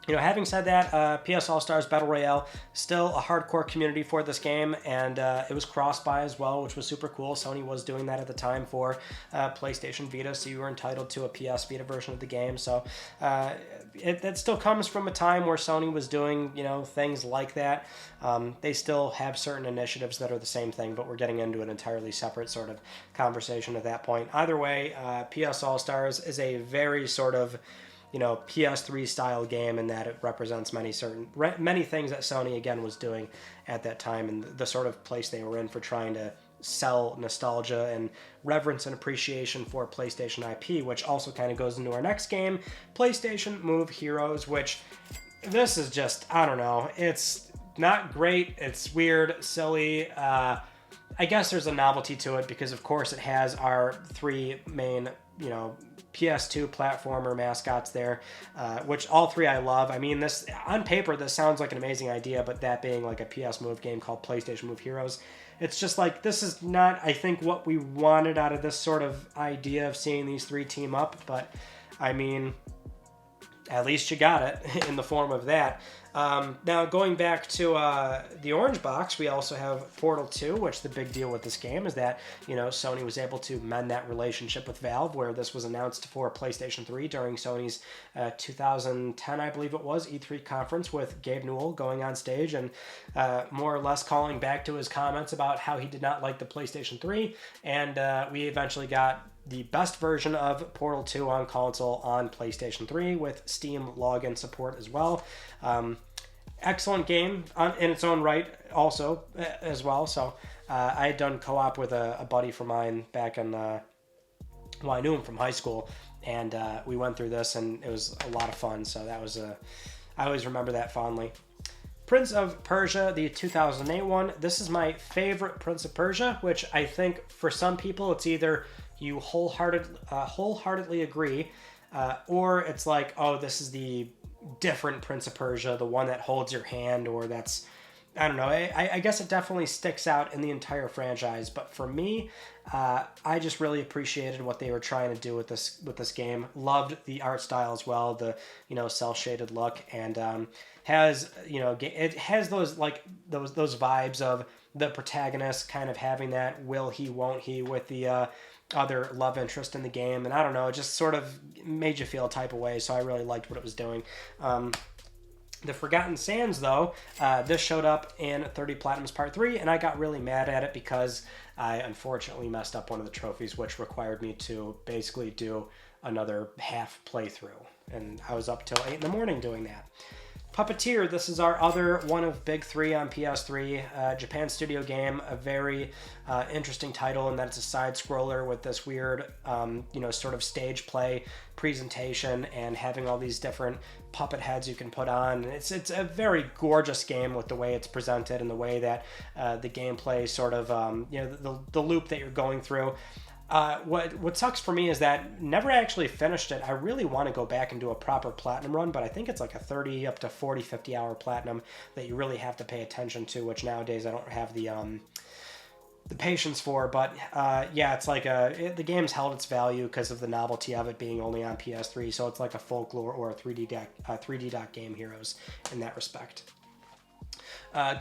Having said that, PS All-Stars Battle Royale, still a hardcore community for this game, and it was cross-buy as well, which was super cool. Sony was doing that at the time for PlayStation Vita, so you were entitled to a PS Vita version of the game. So it still comes from a time where Sony was doing, things like that. They still have certain initiatives that are the same thing, but we're getting into an entirely separate sort of conversation at that point. Either way, PS All-Stars is a very sort of PS3 style game in that it represents many things that Sony again was doing at that time, and the sort of place they were in for trying to sell nostalgia and reverence and appreciation for PlayStation IP, which also kind of goes into our next game, PlayStation Move Heroes, which this is just, I don't know, it's not great, it's weird, silly. I guess there's a novelty to it because of course it has our three main PS2 platformer mascots there, which all three I love. I mean, this on paper, this sounds like an amazing idea, but that being like a PS Move game called PlayStation Move Heroes, it's just like, this is not, I think, what we wanted out of this sort of idea of seeing these three team up, but I mean, at least you got it in the form of that. Now, going back to the orange box, we also have Portal 2, which the big deal with this game is that, Sony was able to mend that relationship with Valve, where this was announced for PlayStation 3 during Sony's 2010, I believe it was, E3 conference with Gabe Newell going on stage and more or less calling back to his comments about how he did not like the PlayStation 3, and we eventually got the best version of Portal 2 on console on PlayStation 3 with Steam login support as well. Excellent game in its own right also as well. So I had done co-op with a buddy of mine back in, I knew him from high school, and we went through this and it was a lot of fun. So that was I always remember that fondly. Prince of Persia, the 2008 one. This is my favorite Prince of Persia, which I think for some people it's either you wholeheartedly agree, or it's like, oh, this is the different Prince of Persia, the one that holds your hand, or that's, I don't know. I guess it definitely sticks out in the entire franchise, but for me, I just really appreciated what they were trying to do with this game. Loved the art style as well, the cel shaded look, and has it has those those vibes of the protagonist kind of having that will he won't he with the other love interest in the game, and I don't know, it just sort of made you feel a type of way, so I really liked what it was doing. The Forgotten Sands, though, this showed up in 30 Platinums Part 3, and I got really mad at it because I unfortunately messed up one of the trophies, which required me to basically do another half playthrough, and I was up till 8 in the morning doing that. Puppeteer, this is our other one of big three on PS3, Japan studio game, a very interesting title in that it's a side-scroller with this weird, sort of stage play presentation and having all these different puppet heads you can put on. It's a very gorgeous game with the way it's presented and the way that the gameplay sort of, the loop that you're going through. What sucks for me is that never actually finished it. I really want to go back and do a proper platinum run, but I think it's like a 30 up to 40, 50 hour platinum that you really have to pay attention to, which nowadays I don't have the patience for. But it's like the game's held its value because of the novelty of it being only on PS3, so it's like a folklore or a 3D Game Heroes in that respect.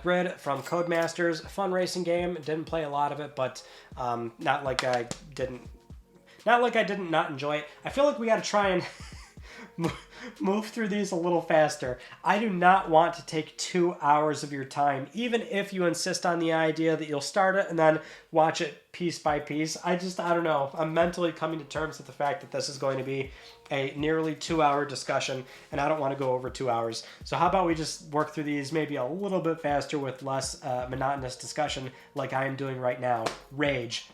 Grid from Codemasters, fun racing game. Didn't play a lot of it, but not like I didn't not enjoy it. I feel like we got to try and move through these a little faster. I do not want to take 2 hours of your time, even if you insist on the idea that you'll start it and then watch it piece by piece. I don't know. I'm mentally coming to terms with the fact that this is going to be a nearly 2 hour discussion, and I don't want to go over 2 hours. So how about we just work through these maybe a little bit faster with less monotonous discussion like I am doing right now. Rage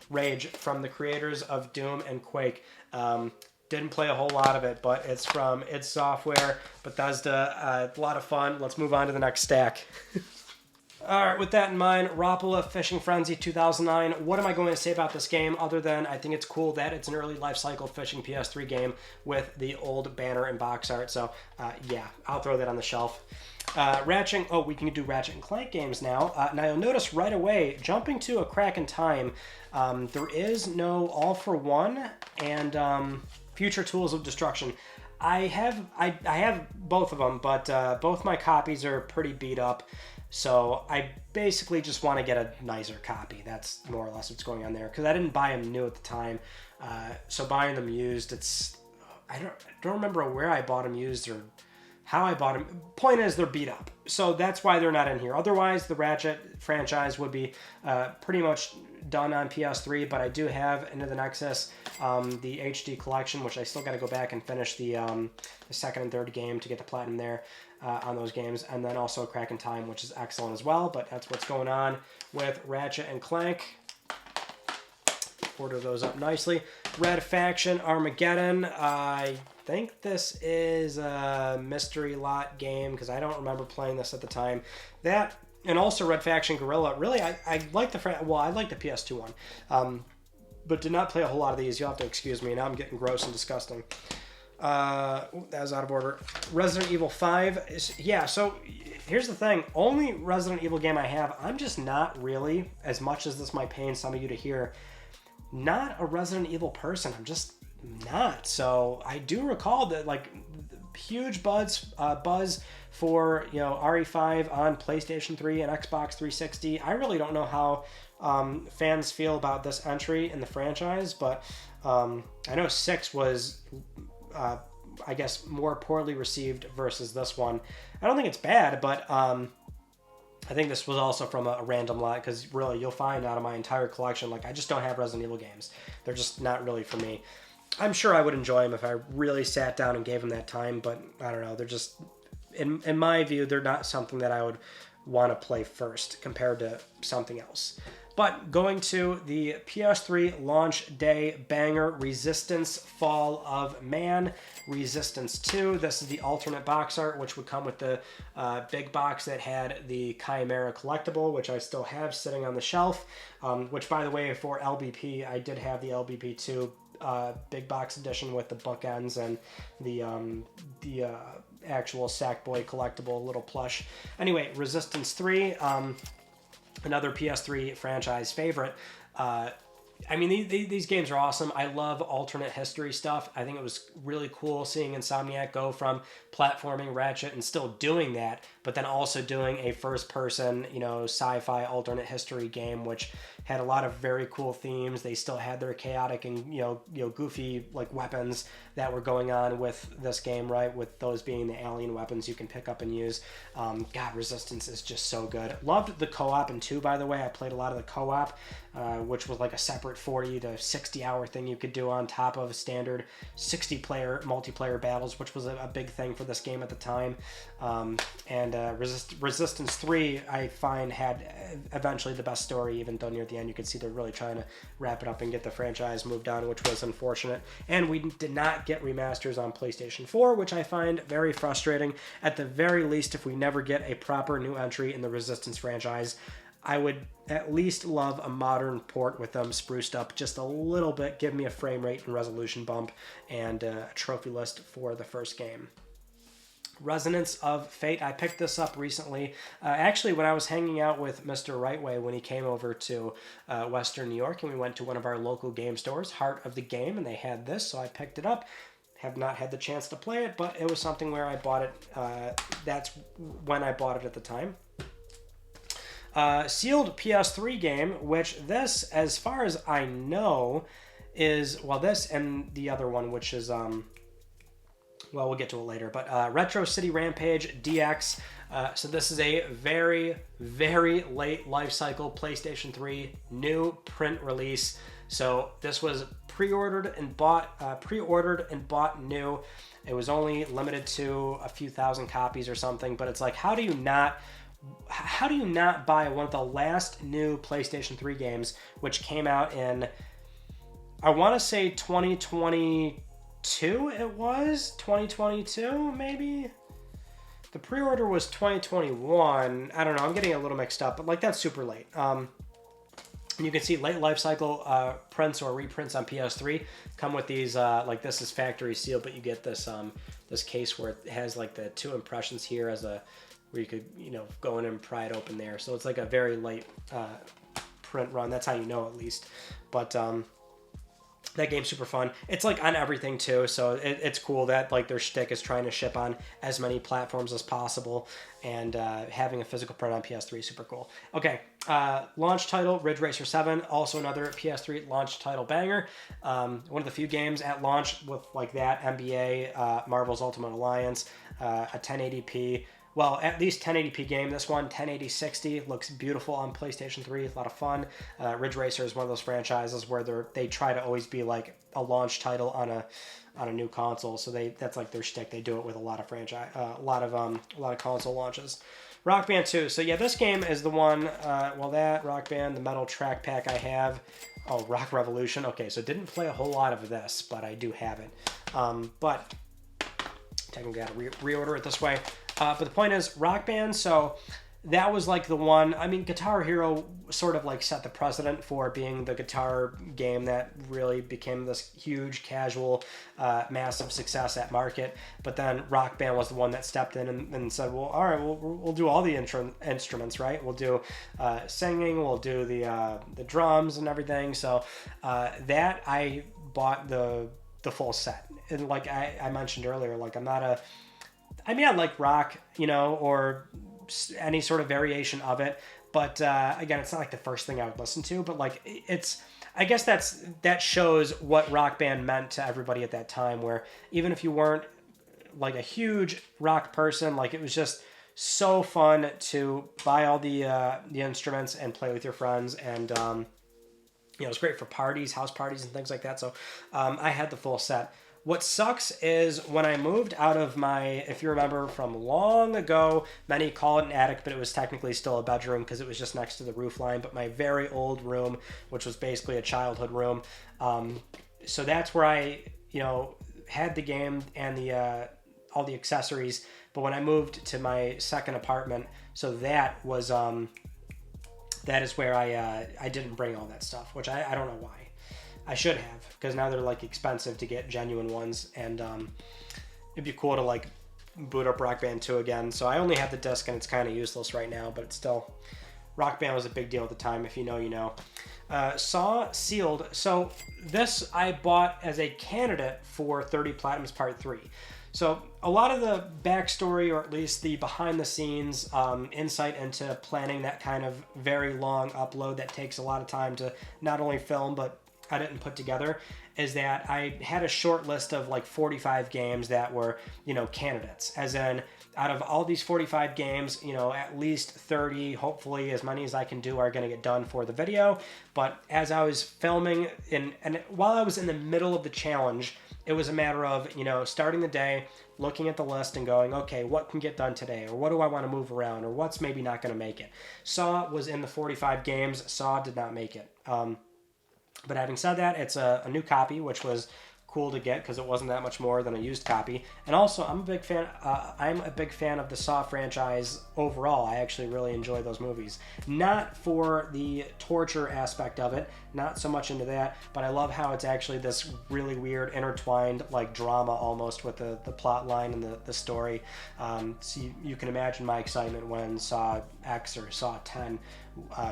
from the creators of Doom and Quake. Didn't play a whole lot of it, but it's from id Software, Bethesda. A lot of fun. Let's move on to the next stack. All right, with that in mind, Rapala Fishing Frenzy 2009. What am I going to say about this game other than I think it's cool that it's an early life cycle fishing PS3 game with the old banner and box art. So, I'll throw that on the shelf. We can do Ratchet and Clank games now. Now you'll notice right away, jumping to A Crack in Time, there is no All for One and Future Tools of Destruction. I have both of them, but both my copies are pretty beat up. So I basically just want to get a nicer copy. That's more or less what's going on there. Because I didn't buy them new at the time. So buying them used, I don't remember where I bought them used or how I bought them. Point is, they're beat up. So that's why they're not in here. Otherwise, the Ratchet franchise would be pretty much done on PS3. But I do have Into the Nexus, the HD collection, which I still got to go back and finish the second and third game to get the platinum there. On those games, and then also Crack in Time, which is excellent as well. But that's what's going on with Ratchet and Clank. Order those up nicely. Red Faction Armageddon. I think this is a mystery lot game because I don't remember playing this at the time. That and also Red Faction Guerrilla. Really, I like I like the PS2 one, but did not play a whole lot of these. You'll have to excuse me. Now I'm getting gross and disgusting. That was out of order. Resident Evil 5. Yeah, so here's the thing. Only Resident Evil game I have, I'm just not really, as much as this might pain some of you to hear, not a Resident Evil person. I'm just not. So I do recall that, like, huge buzz for, RE5 on PlayStation 3 and Xbox 360. I really don't know how fans feel about this entry in the franchise, but I know 6 was... I guess more poorly received versus this one. I don't think it's bad, but I think this was also from a random lot because really you'll find out of my entire collection, like I just don't have Resident Evil games. They're just not really for me. I'm sure I would enjoy them if I really sat down and gave them that time, but I don't know. They're just, in my view, they're not something that I would want to play first compared to something else. But going to the PS3 launch day banger, Resistance Fall of Man, Resistance 2. This is the alternate box art, which would come with the big box that had the Chimera collectible, which I still have sitting on the shelf. Which, by the way, for LBP, I did have the LBP 2 big box edition with the bookends and the actual Sackboy collectible little plush. Anyway, Resistance 3. Another PS3 franchise favorite. I mean, these games are awesome. I love alternate history stuff. I think it was really cool seeing Insomniac go from platforming Ratchet and still doing that, but then also doing a first-person, sci-fi alternate history game, which had a lot of very cool themes. They still had their chaotic and goofy like weapons that were going on with this game, right? With those being the alien weapons you can pick up and use. God, Resistance is just so good. Loved the co-op in 2, by the way. I played a lot of the co-op, which was like a separate 40 to 60 hour thing you could do on top of standard 60 player multiplayer battles, which was a big thing for this game at the time. Resistance 3 I find had eventually the best story, even though near the end you could see they're really trying to wrap it up and get the franchise moved on, which was unfortunate. And we did not get remasters on PlayStation 4, which I find very frustrating. At the very least, if we never get a proper new entry in the Resistance franchise, I would at least love a modern port with them spruced up just a little bit. Give me a frame rate and resolution bump and a trophy list for the first game. Resonance of Fate. I picked this up recently. Actually, when I was hanging out with Mr. Rightway when he came over to Western New York, and we went to one of our local game stores, Heart of the Game, and they had this, so I picked it up. Have not had the chance to play it, but it was something where I bought it. That's when I bought it at the time. Sealed PS3 game, which this, as far as I know, is, well, this and the other one, which is, we'll get to it later, but Retro City Rampage DX. So this is a very, very late life cycle PlayStation 3 new print release. So this was pre-ordered and bought new. It was only limited to a few thousand copies or something, but it's like, how do you not buy one of the last new PlayStation 3 games, which came out in, I want to say 2022 it was? 2022, maybe? The pre-order was 2021. I don't know, I'm getting a little mixed up, but like that's super late. You can see late life cycle prints or reprints on PS3 come with these, like this is factory sealed, but you get this this case where it has like the 2 impressions here as a, where you could, go in and pry it open there. So it's like a very late print run. That's how you know, at least. But That game's super fun. It's like on everything too, so it's cool that like their shtick is trying to ship on as many platforms as possible, and having a physical print on PS3 is super cool. Okay, launch title Ridge Racer 7, also another PS3 launch title banger. One of the few games at launch with like that, NBA, Marvel's Ultimate Alliance, a 1080p. Well, at least 1080p game. This one, 1080-60, looks beautiful on PlayStation 3. A lot of fun. Ridge Racer is one of those franchises where they try to always be like a launch title on a new console. So that's like their shtick. They do it with a lot of a lot of console launches. Rock Band 2. So yeah, this game is the one. That Rock Band, the metal track pack I have. Oh, Rock Revolution. Okay, so didn't play a whole lot of this, but I do have it. But technically, got to reorder it this way. But the point is, Rock Band, so that was like the one. I mean, Guitar Hero sort of like set the precedent for being the guitar game that really became this huge, casual, massive success at market. But then Rock Band was the one that stepped in and said, well, all right, we'll do all the instruments, right? We'll do singing, we'll do the drums and everything. So that I bought the full set. And like I mentioned earlier, like I like rock, or any sort of variation of it. But again, it's not like the first thing I would listen to. But like I guess that shows what Rock Band meant to everybody at that time. Where even if you weren't like a huge rock person, like it was just so fun to buy all the instruments and play with your friends. And it was great for parties, house parties, and things like that. So I had the full set. What sucks is when I moved out of if you remember from long ago, many call it an attic, but it was technically still a bedroom because it was just next to the roof line, but my very old room, which was basically a childhood room. So that's where I, had the game and all the accessories. But when I moved to my second apartment, so that was, that is where I didn't bring all that stuff, which I don't know why. I should have, because now they're like expensive to get genuine ones, and it'd be cool to like boot up Rock Band 2 again. So I only have the disc, and it's kind of useless right now, but it's still, Rock Band was a big deal at the time. If you know, you know. Saw Sealed. So this I bought as a candidate for 30 Platinums Part 3. So a lot of the backstory, or at least the behind the scenes insight into planning that kind of very long upload that takes a lot of time to not only film but edit and put together, is that I had a short list of like 45 games that were, candidates. As in, out of all these 45 games, at least 30, hopefully as many as I can do, are going to get done for the video. But as I was filming, and while I was in the middle of the challenge, it was a matter of, starting the day, looking at the list and going, okay, what can get done today? Or what do I want to move around? Or what's maybe not going to make it? Saw was in the 45 games. Saw did not make it. But having said that, it's a new copy, which was cool to get because it wasn't that much more than a used copy. And also, I'm a big fan of the Saw franchise overall. I actually really enjoy those movies. Not for the torture aspect of it, not so much into that, but I love how it's actually this really weird intertwined like drama almost with the plot line and the story. So you can imagine my excitement when Saw X or Saw 10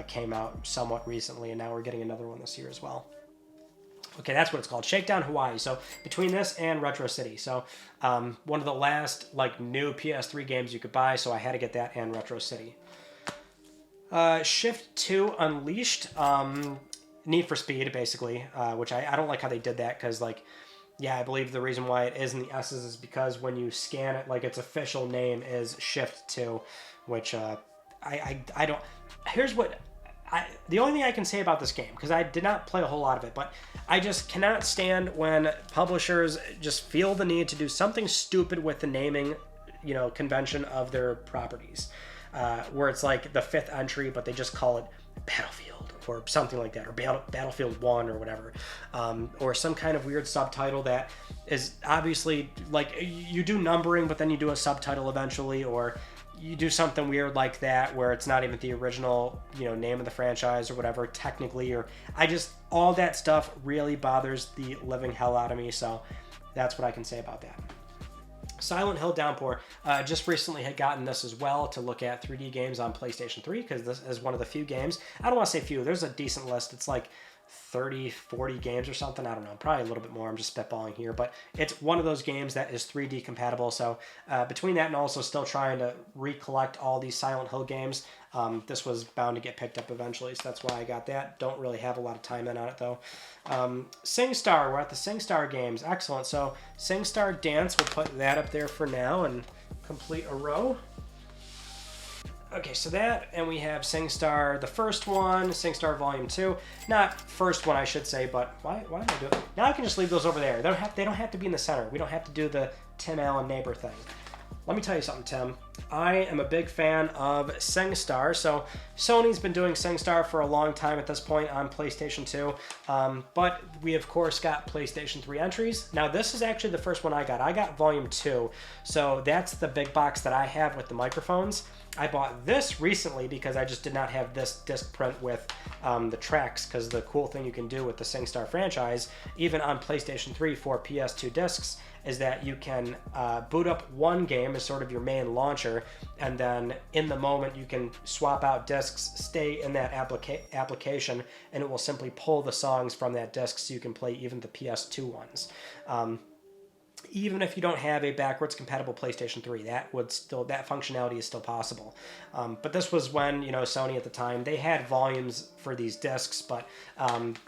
came out somewhat recently, and now we're getting another one this year as well. Okay, that's what it's called, Shakedown Hawaii. So between this and Retro City. So one of the last like new PS3 games you could buy, so I had to get that and Retro City. Shift 2 Unleashed, Need for Speed, basically, which I don't like how they did that, because like, yeah, I believe the reason why it is in the S's is because when you scan it, like its official name is Shift 2, which I don't, here's what, the only thing I can say about this game, because I did not play a whole lot of it, but I just cannot stand when publishers just feel the need to do something stupid with the naming, convention of their properties, where it's like the 5th entry, but they just call it Battlefield or something like that, or Battlefield 1 or whatever, or some kind of weird subtitle that is obviously like you do numbering, but then you do a subtitle eventually, or you do something weird like that where it's not even the original, name of the franchise or whatever technically, or all that stuff really bothers the living hell out of me. So that's what I can say about that. Silent Hill Downpour, just recently had gotten this as well to look at 3D games on PlayStation 3, because this is one of the few games. I don't want to say few, there's a decent list. It's like 30, 40 games or something. I don't know, probably a little bit more. I'm just spitballing here, but it's one of those games that is 3D compatible. So between that and also still trying to recollect all these Silent Hill games, this was bound to get picked up eventually. So that's why I got that. Don't really have a lot of time in on it though. SingStar, we're at the SingStar games. Excellent. So SingStar Dance, we'll put that up there for now and complete a row. Okay, so that, and we have SingStar, the first one, SingStar Volume 2. Not first one, I should say, but why did I do it? Now I can just leave those over there. They don't have to be in the center. We don't have to do the Tim Allen neighbor thing. Let me tell you something, Tim. I am a big fan of SingStar. So Sony's been doing SingStar for a long time at this point on PlayStation 2. But we, of course, got PlayStation 3 entries. Now, this is actually the first one I got. I got Volume 2. So that's the big box that I have with the microphones. I bought this recently because I just did not have this disc print with the tracks, because the cool thing you can do with the SingStar franchise, even on PlayStation 3 for PS2 discs, is that you can boot up one game as sort of your main launcher, and then in the moment you can swap out discs, stay in that application, and it will simply pull the songs from that disc so you can play even the PS2 ones. Even if you don't have a backwards compatible PlayStation 3, that functionality is still possible. But this was when, Sony at the time, they had volumes for these discs, but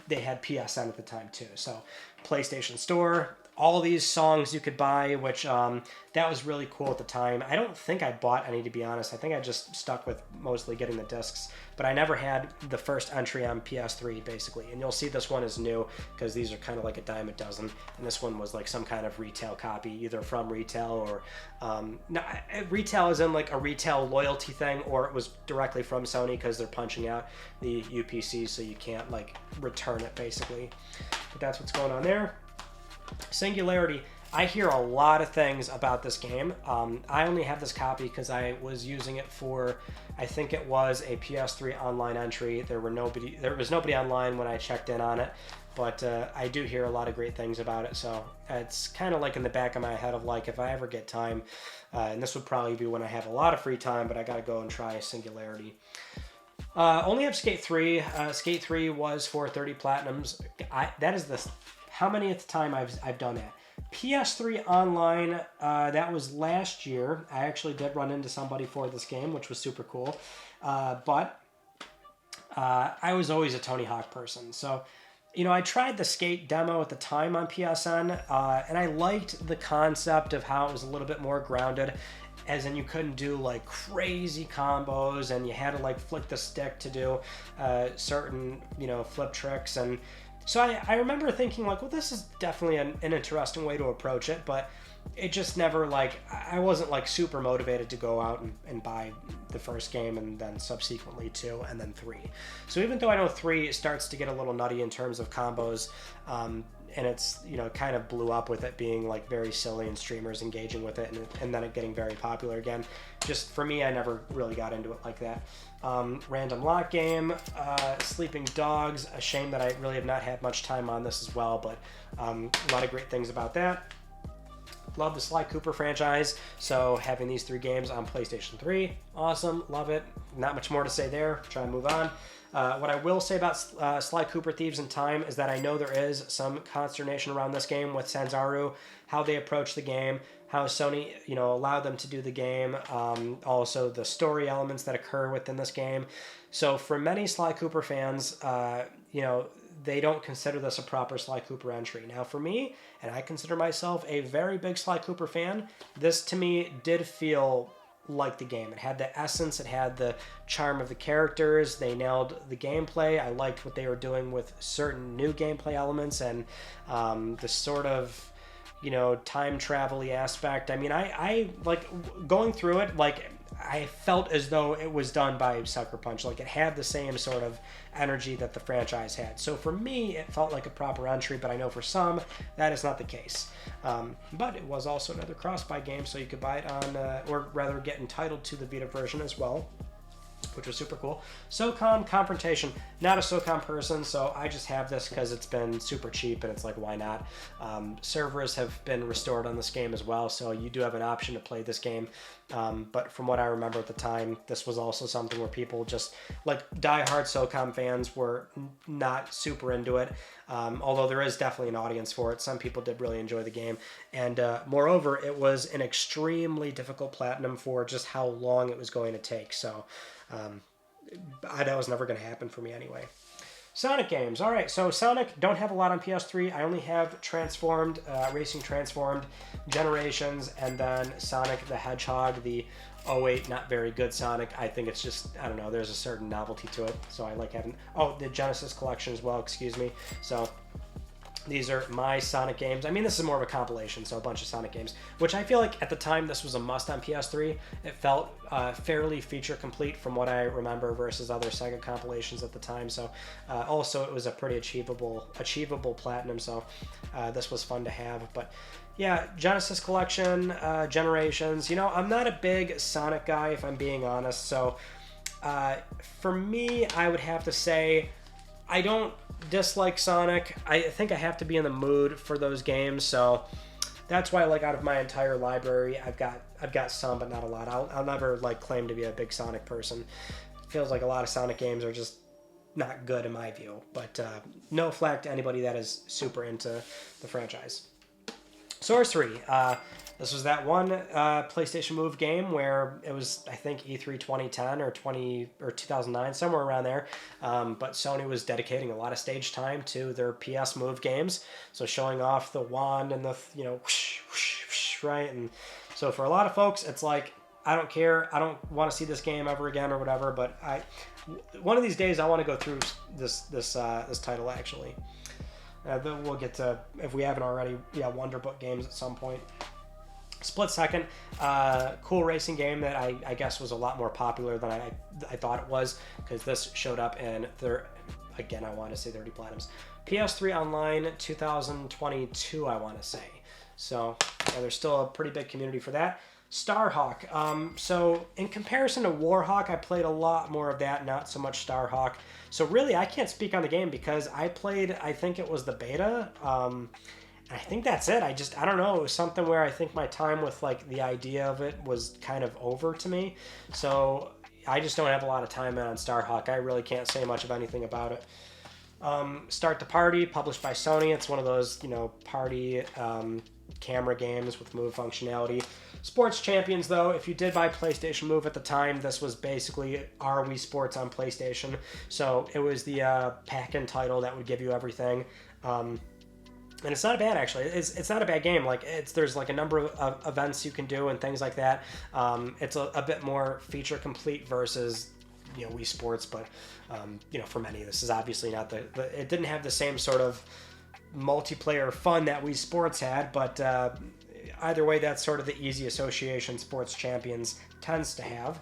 they had PSN at the time too. So PlayStation Store, all these songs you could buy, which that was really cool at the time. I don't think I bought any, to be honest. I think I just stuck with mostly getting the discs, but I never had the first entry on PS3, basically. And you'll see this one is new, because these are kind of like a dime a dozen, and this one was like some kind of retail copy, either from retail or no, retail is in like a retail loyalty thing, or it was directly from Sony because they're punching out the UPC, so you can't like return it, basically. But that's what's going on there. Singularity, I hear a lot of things about this game. I only have this copy because I was using it for, I think it was a PS3 online entry. There was nobody online when I checked in on it, but I do hear a lot of great things about it. So it's kind of like in the back of my head of like, if I ever get time, and this would probably be when I have a lot of free time, but I got to go and try Singularity. Only have Skate 3. Skate 3 was for 30 platinums. That is the how many at the time I've done that. PS3 Online, that was last year. I actually did run into somebody for this game, which was super cool. But I was always a Tony Hawk person. So, I tried the Skate demo at the time on PSN, and I liked the concept of how it was a little bit more grounded, as in you couldn't do like crazy combos, and you had to like flick the stick to do certain, flip tricks. And so I remember thinking like, well, this is definitely an interesting way to approach it, but it just never like, I wasn't like super motivated to go out and buy the first game and then subsequently 2 and then 3. So even though I know 3 starts to get a little nutty in terms of combos, and it's, kind of blew up with it being like very silly and streamers engaging with it, and then it getting very popular again. Just for me, I never really got into it like that. Random Lock Game, Sleeping Dogs, a shame that I really have not had much time on this as well, but a lot of great things about that. Love the Sly Cooper franchise, so having these 3 games on PlayStation 3, awesome, love it. Not much more to say there, try and move on. What I will say about Sly Cooper Thieves in Time is that I know there is some consternation around this game with Sanzaru, how they approach the game, how Sony, allowed them to do the game, also the story elements that occur within this game. So for many Sly Cooper fans, they don't consider this a proper Sly Cooper entry. Now for me, and I consider myself a very big Sly Cooper fan, this to me did feel like the game. It had the essence, it had the charm of the characters, they nailed the gameplay. I liked what they were doing with certain new gameplay elements, and the sort of, time travel-y aspect. I mean, I like going through it, like I felt as though it was done by Sucker Punch. Like it had the same sort of energy that the franchise had. So for me, it felt like a proper entry, but I know for some, that is not the case. But it was also another cross-buy game, so you could buy it on, or rather get entitled to the Vita version as well, which was super cool. SOCOM Confrontation, not a SOCOM person, so I just have this because it's been super cheap and it's like, why not? Servers have been restored on this game as well, so you do have an option to play this game. But from what I remember at the time, this was also something where people just, like, diehard SOCOM fans were not super into it. Although there is definitely an audience for it. Some people did really enjoy the game. And moreover, it was an extremely difficult platinum for just how long it was going to take. So that was never going to happen for me anyway. Sonic games. All right, so Sonic, don't have a lot on PS3. I only have Transformed, Racing Transformed, Generations, and then Sonic the Hedgehog, the 08, not very good Sonic. I think it's just, I don't know, there's a certain novelty to it. So I like having, oh, the Genesis collection as well, excuse me. So these are my Sonic games. I mean, this is more of a compilation, so a bunch of Sonic games, which I feel like at the time this was a must on PS3. It felt fairly feature complete from what I remember versus other Sega compilations at the time. So also it was a pretty achievable platinum, so this was fun to have. But yeah, Genesis collection, Generations. You know, I'm not a big Sonic guy, if I'm being honest. So for me, I would have to say I don't dislike Sonic. I think I have to be in the mood for those games, so that's why, like, out of my entire library, I've got some, but not a lot. I'll never, like, claim to be a big Sonic person. It feels like a lot of Sonic games are just not good in my view, but no flack to anybody that is super into the franchise. Sorcery. This was that one PlayStation Move game where it was, I think, E3 2010 or 2009, somewhere around there. But Sony was dedicating a lot of stage time to their PS Move games, so showing off the wand and the, you know, whoosh, whoosh, whoosh, right? And so for a lot of folks, it's like, I don't care. I don't want to see this game ever again or whatever. But one of these days, I want to go through this title actually. Then we'll get to, if we haven't already, Wonder Book games at some point. Split Second, cool racing game that I guess was a lot more popular than I thought it was, because this showed up in again, I want to say 30 platinums. PS3 Online 2022, I want to say. So yeah, there's still a pretty big community for that. Starhawk. So in comparison to Warhawk, I played a lot more of that, not so much Starhawk. So really, I can't speak on the game because I played, I think it was the beta. I think that's it. I don't know. It was something where I think my time with, like, the idea of it was kind of over to me. So I just don't have a lot of time on Starhawk. I really can't say much of anything about it. Start the Party, published by Sony. It's one of those, you know, party camera games with move functionality. Sports Champions, though, if you did buy PlayStation Move at the time, this was basically Are We Sports on PlayStation. So it was the pack-in title that would give you everything. And it's not bad, actually. It's not a bad game. Like, there's like a number of events you can do and things like that. It's a bit more feature complete versus, you know, Wii Sports, but you know, for many, this is obviously not it didn't have the same sort of multiplayer fun that Wii Sports had, but either way, that's sort of the easy association Sports Champions tends to have.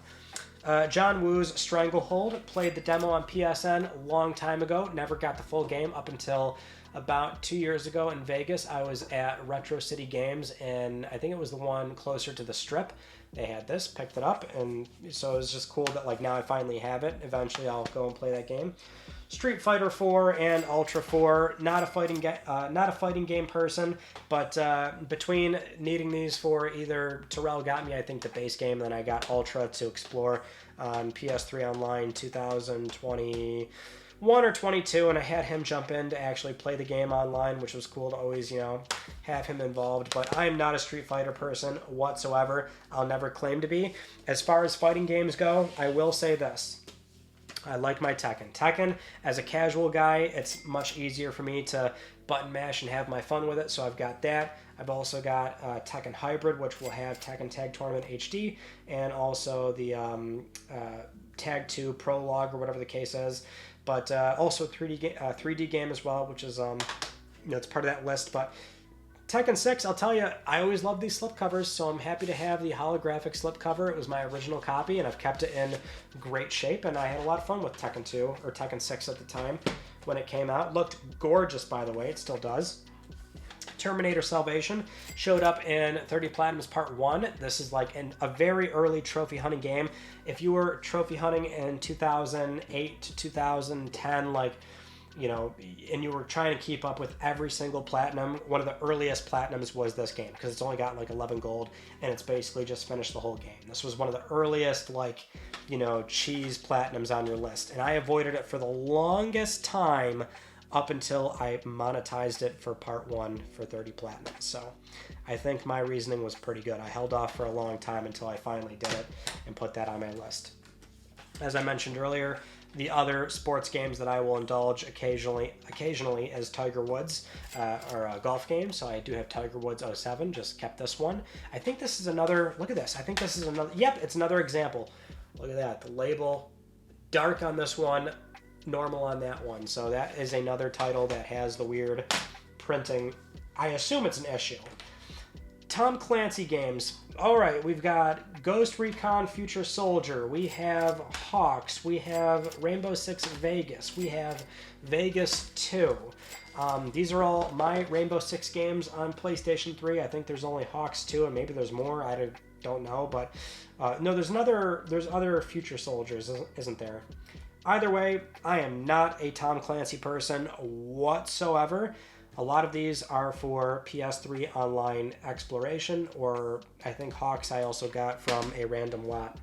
John Woo's Stranglehold, played the demo on PSN a long time ago, never got the full game up until about 2 years ago in Vegas. I was at Retro City Games, and I think it was the one closer to the Strip. They had this, picked it up, and so it was just cool that, like, now I finally have it. Eventually I'll go and play that game. Street Fighter 4 and Ultra 4, not a fighting game person, but between needing these for either Terrell got me, I think, the base game, then I got Ultra to explore on PS3 Online 2021 or 22, and I had him jump in to actually play the game online, which was cool to always, you know, have him involved. But I'm not a Street Fighter person whatsoever. I'll never claim to be. As far as fighting games go, I will say this. I like my Tekken. Tekken, as a casual guy, it's much easier for me to button mash and have my fun with it, so I've got that. I've also got Tekken Hybrid, which will have Tekken Tag Tournament HD, and also the Tag 2 Prologue, or whatever the case is. But also 3D game as well, which is, you know, it's part of that list. But Tekken 6, I'll tell you, I always love these slipcovers, so I'm happy to have the holographic slipcover. It was my original copy, and I've kept it in great shape, and I had a lot of fun with Tekken 2, or Tekken 6 at the time when it came out. Looked gorgeous, by the way. It still does. Terminator Salvation showed up in 30 Platinums Part 1. This is like a very early trophy hunting game. If you were trophy hunting in 2008 to 2010, like, you know, and you were trying to keep up with every single platinum, one of the earliest platinums was this game, because it's only got like 11 gold, and it's basically just finished the whole game. This was one of the earliest, like, you know, cheese platinums on your list, and I avoided it for the longest time up until I monetized it for Part 1 for 30 platinum. So I think my reasoning was pretty good. I held off for a long time until I finally did it and put that on my list. As I mentioned earlier, the other sports games that I will indulge occasionally is Tiger Woods, or a golf game. So I do have Tiger Woods 07, just kept this one. I think this is another, look at this. I think this is another, yep, it's another example. Look at that, the label, dark on this one, normal on that one. So that is another title that has the weird printing. I assume it's an issue. Tom Clancy games. All right, we've got Ghost Recon Future Soldier. We have Hawks. We have Rainbow Six Vegas. We have Vegas 2. These are all my Rainbow Six games on PlayStation 3. I think there's only Hawks 2, and maybe there's more. I don't know, but no, there's other Future Soldiers, isn't there? Either way, I am not a Tom Clancy person whatsoever. A lot of these are for PS3 online exploration, or I think Hawks I also got from a random lot.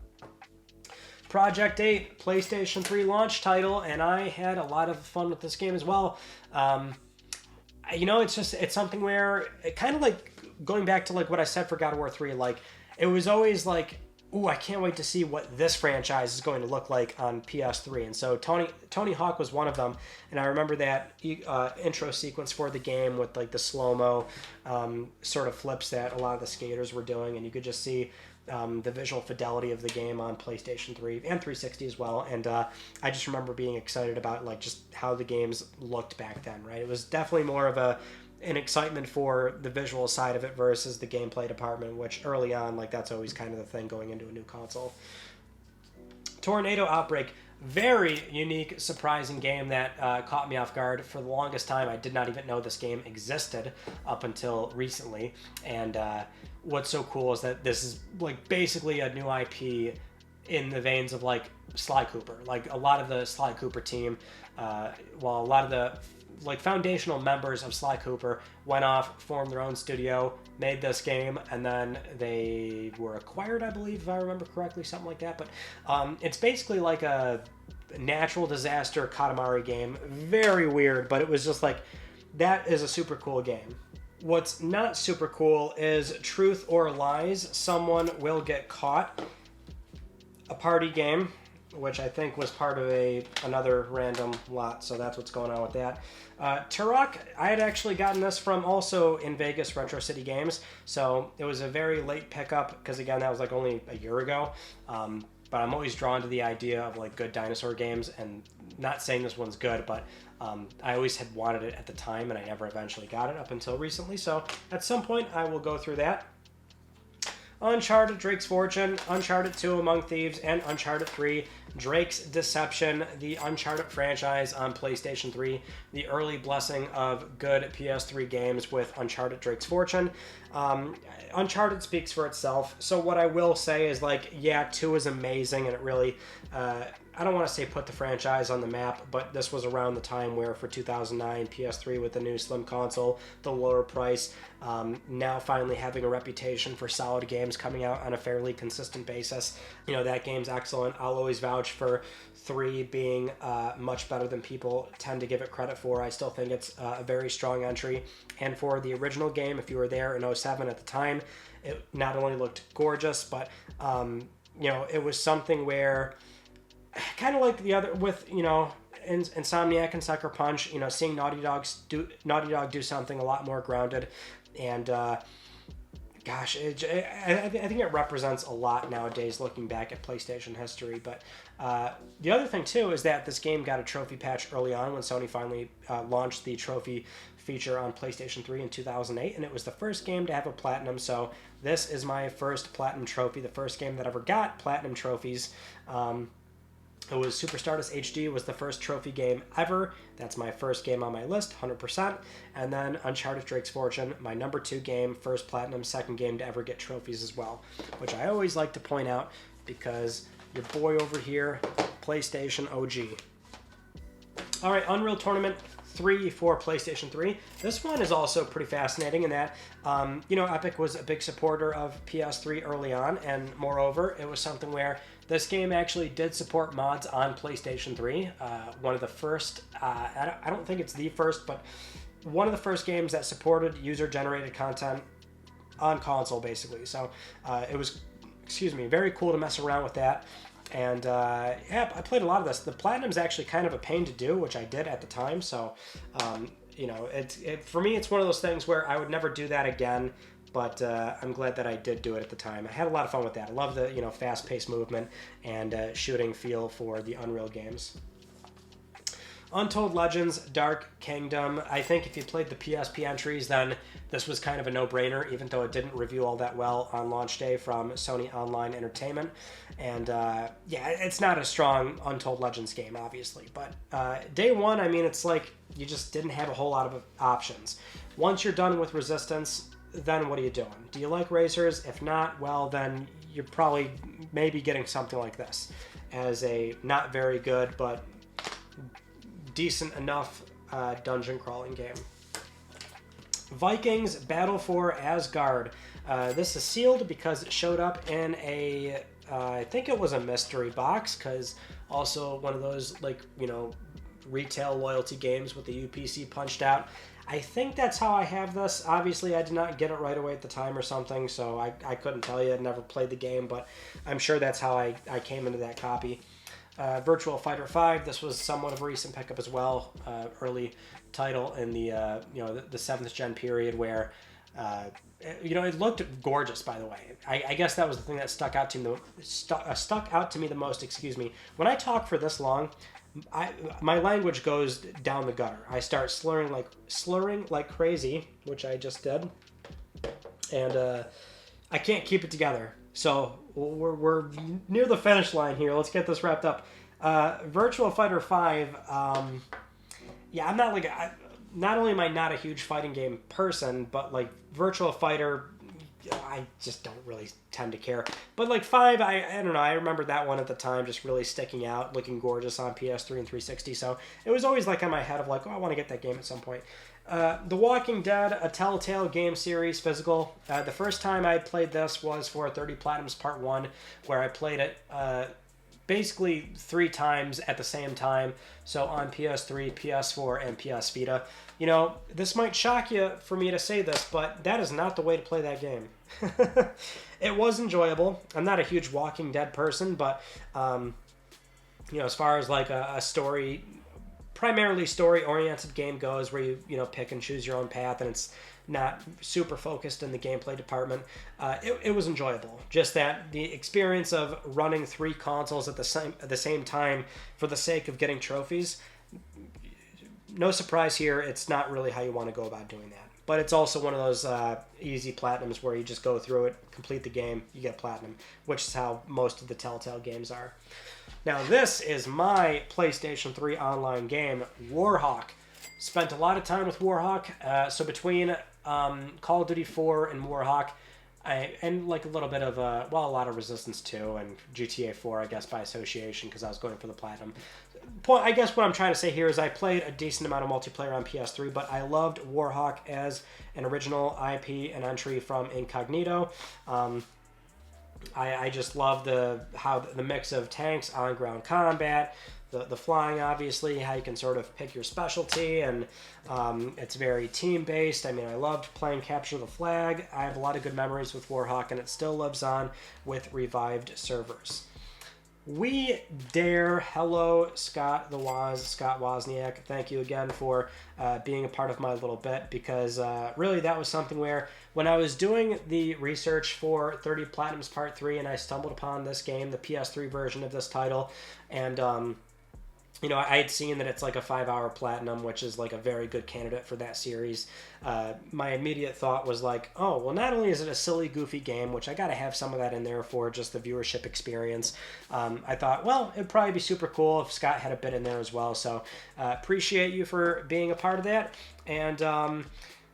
Project 8, PlayStation 3 launch title, and I had a lot of fun with this game as well. You know, it's something where, it kind of like, going back to like what I said for God of War 3, like, it was always like, ooh, I can't wait to see what this franchise is going to look like on PS3. And so Tony Hawk was one of them. And I remember that intro sequence for the game with like the slow-mo sort of flips that a lot of the skaters were doing. And you could just see the visual fidelity of the game on PlayStation 3 and 360 as well. And I just remember being excited about like just how the games looked back then, right? It was definitely more of an excitement for the visual side of it versus the gameplay department, which early on, like, that's always kind of the thing going into a new console. Tornado Outbreak, very unique, surprising game that caught me off guard. For the longest time, I did not even know this game existed up until recently. And what's so cool is that this is like basically a new IP in the veins of like Sly Cooper. Like a lot of the Sly Cooper team, while a lot of the like foundational members of Sly Cooper went off, formed their own studio, made this game, and then they were acquired, I believe, if I remember correctly, something like that. But it's basically like a natural disaster Katamari game. Very weird, but it was just like, that is a super cool game. What's not super cool is Truth or Lies, Someone Will Get Caught. A party game, which I think was part of another random lot, so that's what's going on with that. Turok, I had actually gotten this from also in Vegas Retro City Games, so it was a very late pickup, because again, that was like only a year ago, but I'm always drawn to the idea of like good dinosaur games, and not saying this one's good, but I always had wanted it at the time, and I never eventually got it up until recently, so at some point I will go through that. Uncharted Drake's Fortune, Uncharted 2 Among Thieves, and Uncharted 3 Drake's Deception, the Uncharted franchise on PlayStation 3, the early blessing of good PS3 games with Uncharted Drake's Fortune. Uncharted speaks for itself, so what I will say is, like, yeah, 2 is amazing, and it really, I don't want to say put the franchise on the map, but this was around the time where for 2009, PS3 with the new slim console, the lower price, now finally having a reputation for solid games coming out on a fairly consistent basis. You know, that game's excellent. I'll always vouch for 3 being much better than people tend to give it credit for. I still think it's a very strong entry. And for the original game, if you were there in 07 at the time, it not only looked gorgeous, but, you know, it was something where, kind of like the other, with, you know, Insomniac and Sucker Punch, you know, seeing Naughty Dog do something a lot more grounded, and gosh, I think it represents a lot nowadays looking back at PlayStation history. But the other thing too is that this game got a trophy patch early on when Sony finally launched the trophy feature on PlayStation 3 in 2008, and it was the first game to have a platinum. So this is my first platinum trophy, the first game that ever got platinum trophies. It was Super Stardust HD was the first trophy game ever. That's my first game on my list, 100%. And then Uncharted Drake's Fortune, my number 2 game, first platinum, second game to ever get trophies as well, which I always like to point out because your boy over here, PlayStation OG. All right, Unreal Tournament 3 for PlayStation 3. This one is also pretty fascinating in that, Epic was a big supporter of PS3 early on, and moreover, it was something where this game actually did support mods on PlayStation 3. One of the first, I don't think it's the first, but one of the first games that supported user-generated content on console, basically. So it was, very cool to mess around with that. And I played a lot of this. The Platinum's actually kind of a pain to do, which I did at the time. So, for me, it's one of those things where I would never do that again. But I'm glad that I did do it at the time. I had a lot of fun with that. I love the fast-paced movement and shooting feel for the Unreal games. Untold Legends Dark Kingdom. I think if you played the PSP entries, then this was kind of a no-brainer, even though it didn't review all that well on launch day from Sony Online Entertainment. And it's not a strong Untold Legends game, obviously. But day one, it's like you just didn't have a whole lot of options. Once you're done with Resistance, then what are you doing? Do you like racers? If not, well, then you're probably maybe getting something like this as a not very good but decent enough dungeon crawling game. Vikings Battle for Asgard. This is sealed because it showed up in a, I think it was a mystery box, because also one of those retail loyalty games with the UPC punched out. I think that's how I have this. Obviously, I did not get it right away at the time or something, so I couldn't tell you. I'd never played the game, but I'm sure that's how I came into that copy. Virtual Fighter 5, this was somewhat of a recent pickup as well. Early title in the the 7th gen period where it looked gorgeous, by the way. I guess that was the thing that stuck out to me the most. When I talk for this long, my language goes down the gutter. I start slurring like crazy, which I just did, and I can't keep it together. So we're near the finish line here. Let's get this wrapped up. Virtual Fighter 5. I'm not not only am I not a huge fighting game person, but Virtual Fighter, I just don't really tend to care. But 5, I don't know, I remember that one at the time just really sticking out, looking gorgeous on PS3 and 360. So it was always on my head of I want to get that game at some point. The Walking Dead, a Telltale game series, physical. The first time I played this was for 30 Platinums Part 1, where I played it basically 3 times at the same time. So on PS3, PS4, and PS Vita. This might shock you for me to say this, but that is not the way to play that game. It was enjoyable. I'm not a huge Walking Dead person, but as far as a story, primarily story-oriented game goes, where you pick and choose your own path, and it's not super focused in the gameplay department, it was enjoyable. Just that the experience of running 3 consoles at the same time for the sake of getting trophies, no surprise here, it's not really how you want to go about doing that. But it's also one of those easy platinums where you just go through it, complete the game, you get platinum, which is how most of the Telltale games are. Now, this is my PlayStation 3 online game, Warhawk. Spent a lot of time with Warhawk. So between Call of Duty 4 and Warhawk, and a little bit of, a lot of Resistance 2 and GTA 4, I guess, by association, because I was going for the platinum. I guess what I'm trying to say here is I played a decent amount of multiplayer on PS3, but I loved Warhawk as an original IP and entry from Incognito. I just love the mix of tanks, on-ground combat, the flying, obviously, how you can sort of pick your specialty, and it's very team-based. I loved playing Capture the Flag. I have a lot of good memories with Warhawk, and it still lives on with revived servers. We Dare. Hello, Scott Wozniak. Thank you again for being a part of my little bit, because really that was something where when I was doing the research for 30 Platinums Part 3 and I stumbled upon this game, the PS3 version of this title, and I had seen that it's like a 5-hour platinum, which is like a very good candidate for that series. My immediate thought was like, oh, well, not only is it a silly, goofy game, which I got to have some of that in there for just the viewership experience. I thought, well, it'd probably be super cool if Scott had a bit in there as well. So appreciate you for being a part of that. And,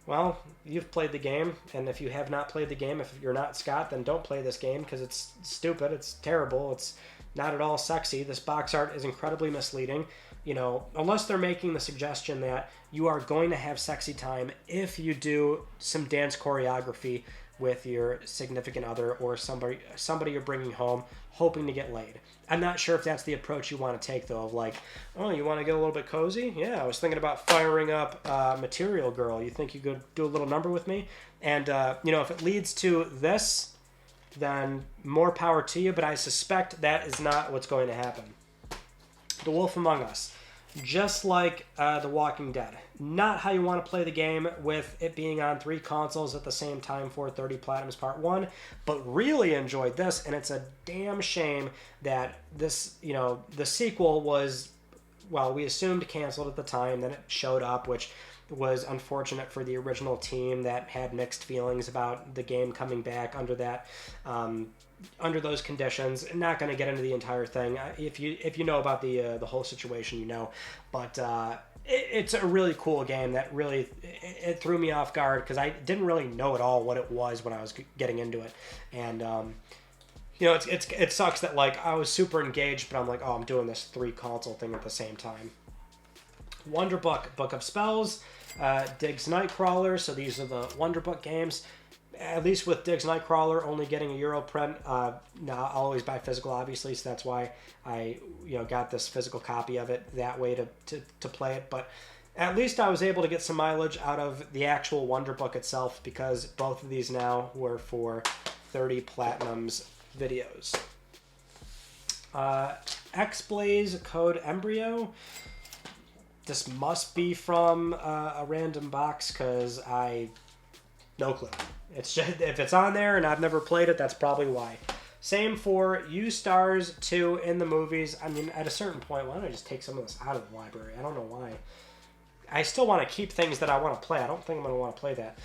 well, you've played the game. And if you have not played the game, if you're not Scott, then don't play this game because it's stupid. It's terrible. It's not at all sexy. This box art is incredibly misleading. Unless they're making the suggestion that you are going to have sexy time if you do some dance choreography with your significant other or somebody you're bringing home hoping to get laid. I'm not sure if that's the approach you want to take, though, of like, oh, you want to get a little bit cozy? Yeah, I was thinking about firing up Material Girl. You think you could do a little number with me? And, if it leads to this, then more power to you, but I suspect that is not what's going to happen. The Wolf Among Us, just like The Walking Dead, not how you want to play the game with it being on 3 consoles at the same time for 30 Platinums Part 1, but really enjoyed this, and it's a damn shame that this, the sequel was, well, we assumed canceled at the time, then it showed up, which was unfortunate for the original team that had mixed feelings about the game coming back under that under those conditions. Not going to get into the entire thing. If you know about the whole situation, but it's a really cool game that really it threw me off guard because I didn't really know at all what it was when I was getting into it. And it sucks that like I was super engaged, but I'm like, oh, I'm doing this 3 console thing at the same time. Wonder Book, Book of Spells, Diggs Nightcrawler. So these are the Wonder Book games. At least with Diggs Nightcrawler only getting a Euro print. Now I'll always buy physical, obviously, so that's why I got this physical copy of it that way to play it. But at least I was able to get some mileage out of the actual Wonder Book itself because both of these now were for 30 Platinums videos. X-Blaze Code Embryo. This must be from a random box because no clue. It's just if it's on there and I've never played it, that's probably why. Same for You Stars 2 in the movies. I mean, at a certain point, why don't I just take some of this out of the library? I don't know why. I still want to keep things that I want to play. I don't think I'm going to want to play that.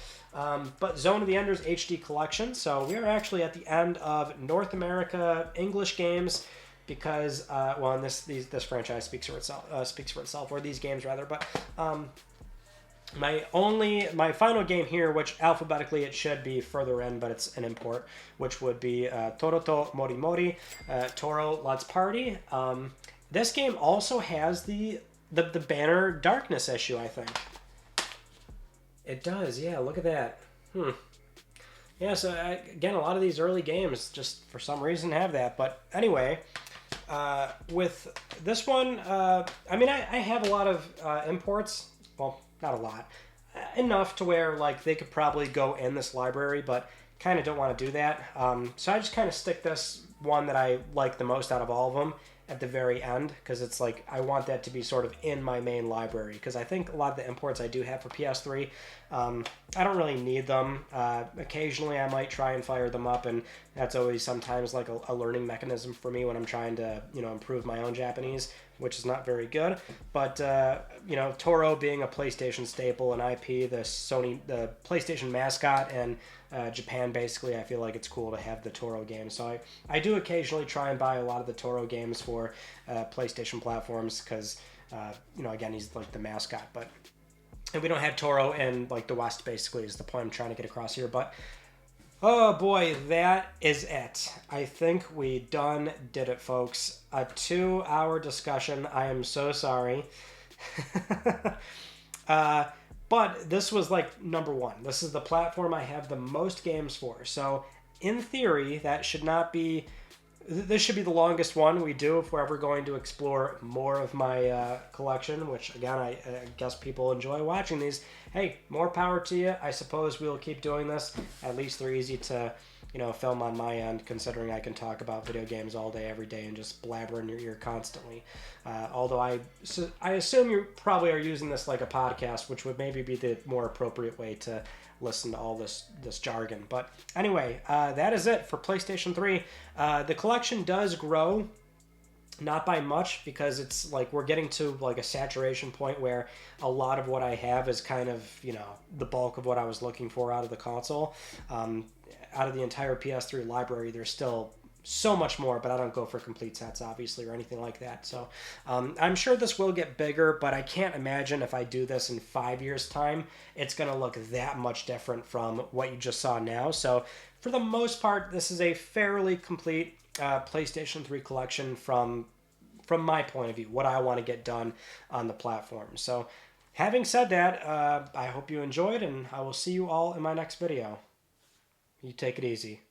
But Zone of the Enders HD Collection. So we are actually at the end of North America English games. Because and this franchise speaks for itself, or these games rather. But my final game here, which alphabetically it should be further in, but it's an import, which would be Toroto Mori Mori, Toro Let's Party. This game also has the banner Darkness issue, I think. It does, yeah. Look at that. Yeah. So again, a lot of these early games just for some reason have that. But anyway. With this one, I have a lot of imports. Well, not a lot. Enough to where, like, they could probably go in this library, but kind of don't want to do that. So I just kind of stick this one that I like the most out of all of them at the very end, because it's like, I want that to be sort of in my main library, because I think a lot of the imports I do have for PS3, I don't really need them. Occasionally I might try and fire them up, and that's always sometimes like a learning mechanism for me when I'm trying to, improve my own Japanese, which is not very good. But, Toro being a PlayStation staple and IP, the PlayStation mascot, and Japan, basically, I feel like it's cool to have the Toro games. So I do occasionally try and buy a lot of the Toro games for PlayStation platforms because, again, he's like the mascot. But and we don't have Toro in like the West, basically, is the point I'm trying to get across here. But oh boy, that is it. I think we did it, folks. A 2-hour discussion. I am so sorry. But this was like number 1. This is the platform I have the most games for. So in theory, this should be the longest one we do if we're ever going to explore more of my collection, which again, I guess people enjoy watching these. Hey, more power to you. I suppose we'll keep doing this. At least they're easy to, film on my end, considering I can talk about video games all day, every day, and just blabber in your ear constantly. Although I assume you probably are using this like a podcast, which would maybe be the more appropriate way to listen to all this jargon. But anyway, that is it for PlayStation 3. The collection does grow Not by much, because it's like we're getting to like a saturation point where a lot of what I have is kind of, you know, the bulk of what I was looking for out of the console. Out of the entire PS3 library, there's still so much more, but I don't go for complete sets, obviously, or anything like that. So I'm sure this will get bigger, but I can't imagine if I do this in 5 years' time, it's going to look that much different from what you just saw now. So for the most part, this is a fairly complete PlayStation 3 collection from my point of view, what I want to get done on the platform. So having said that, I hope you enjoyed, and I will see you all in my next video. You take it easy.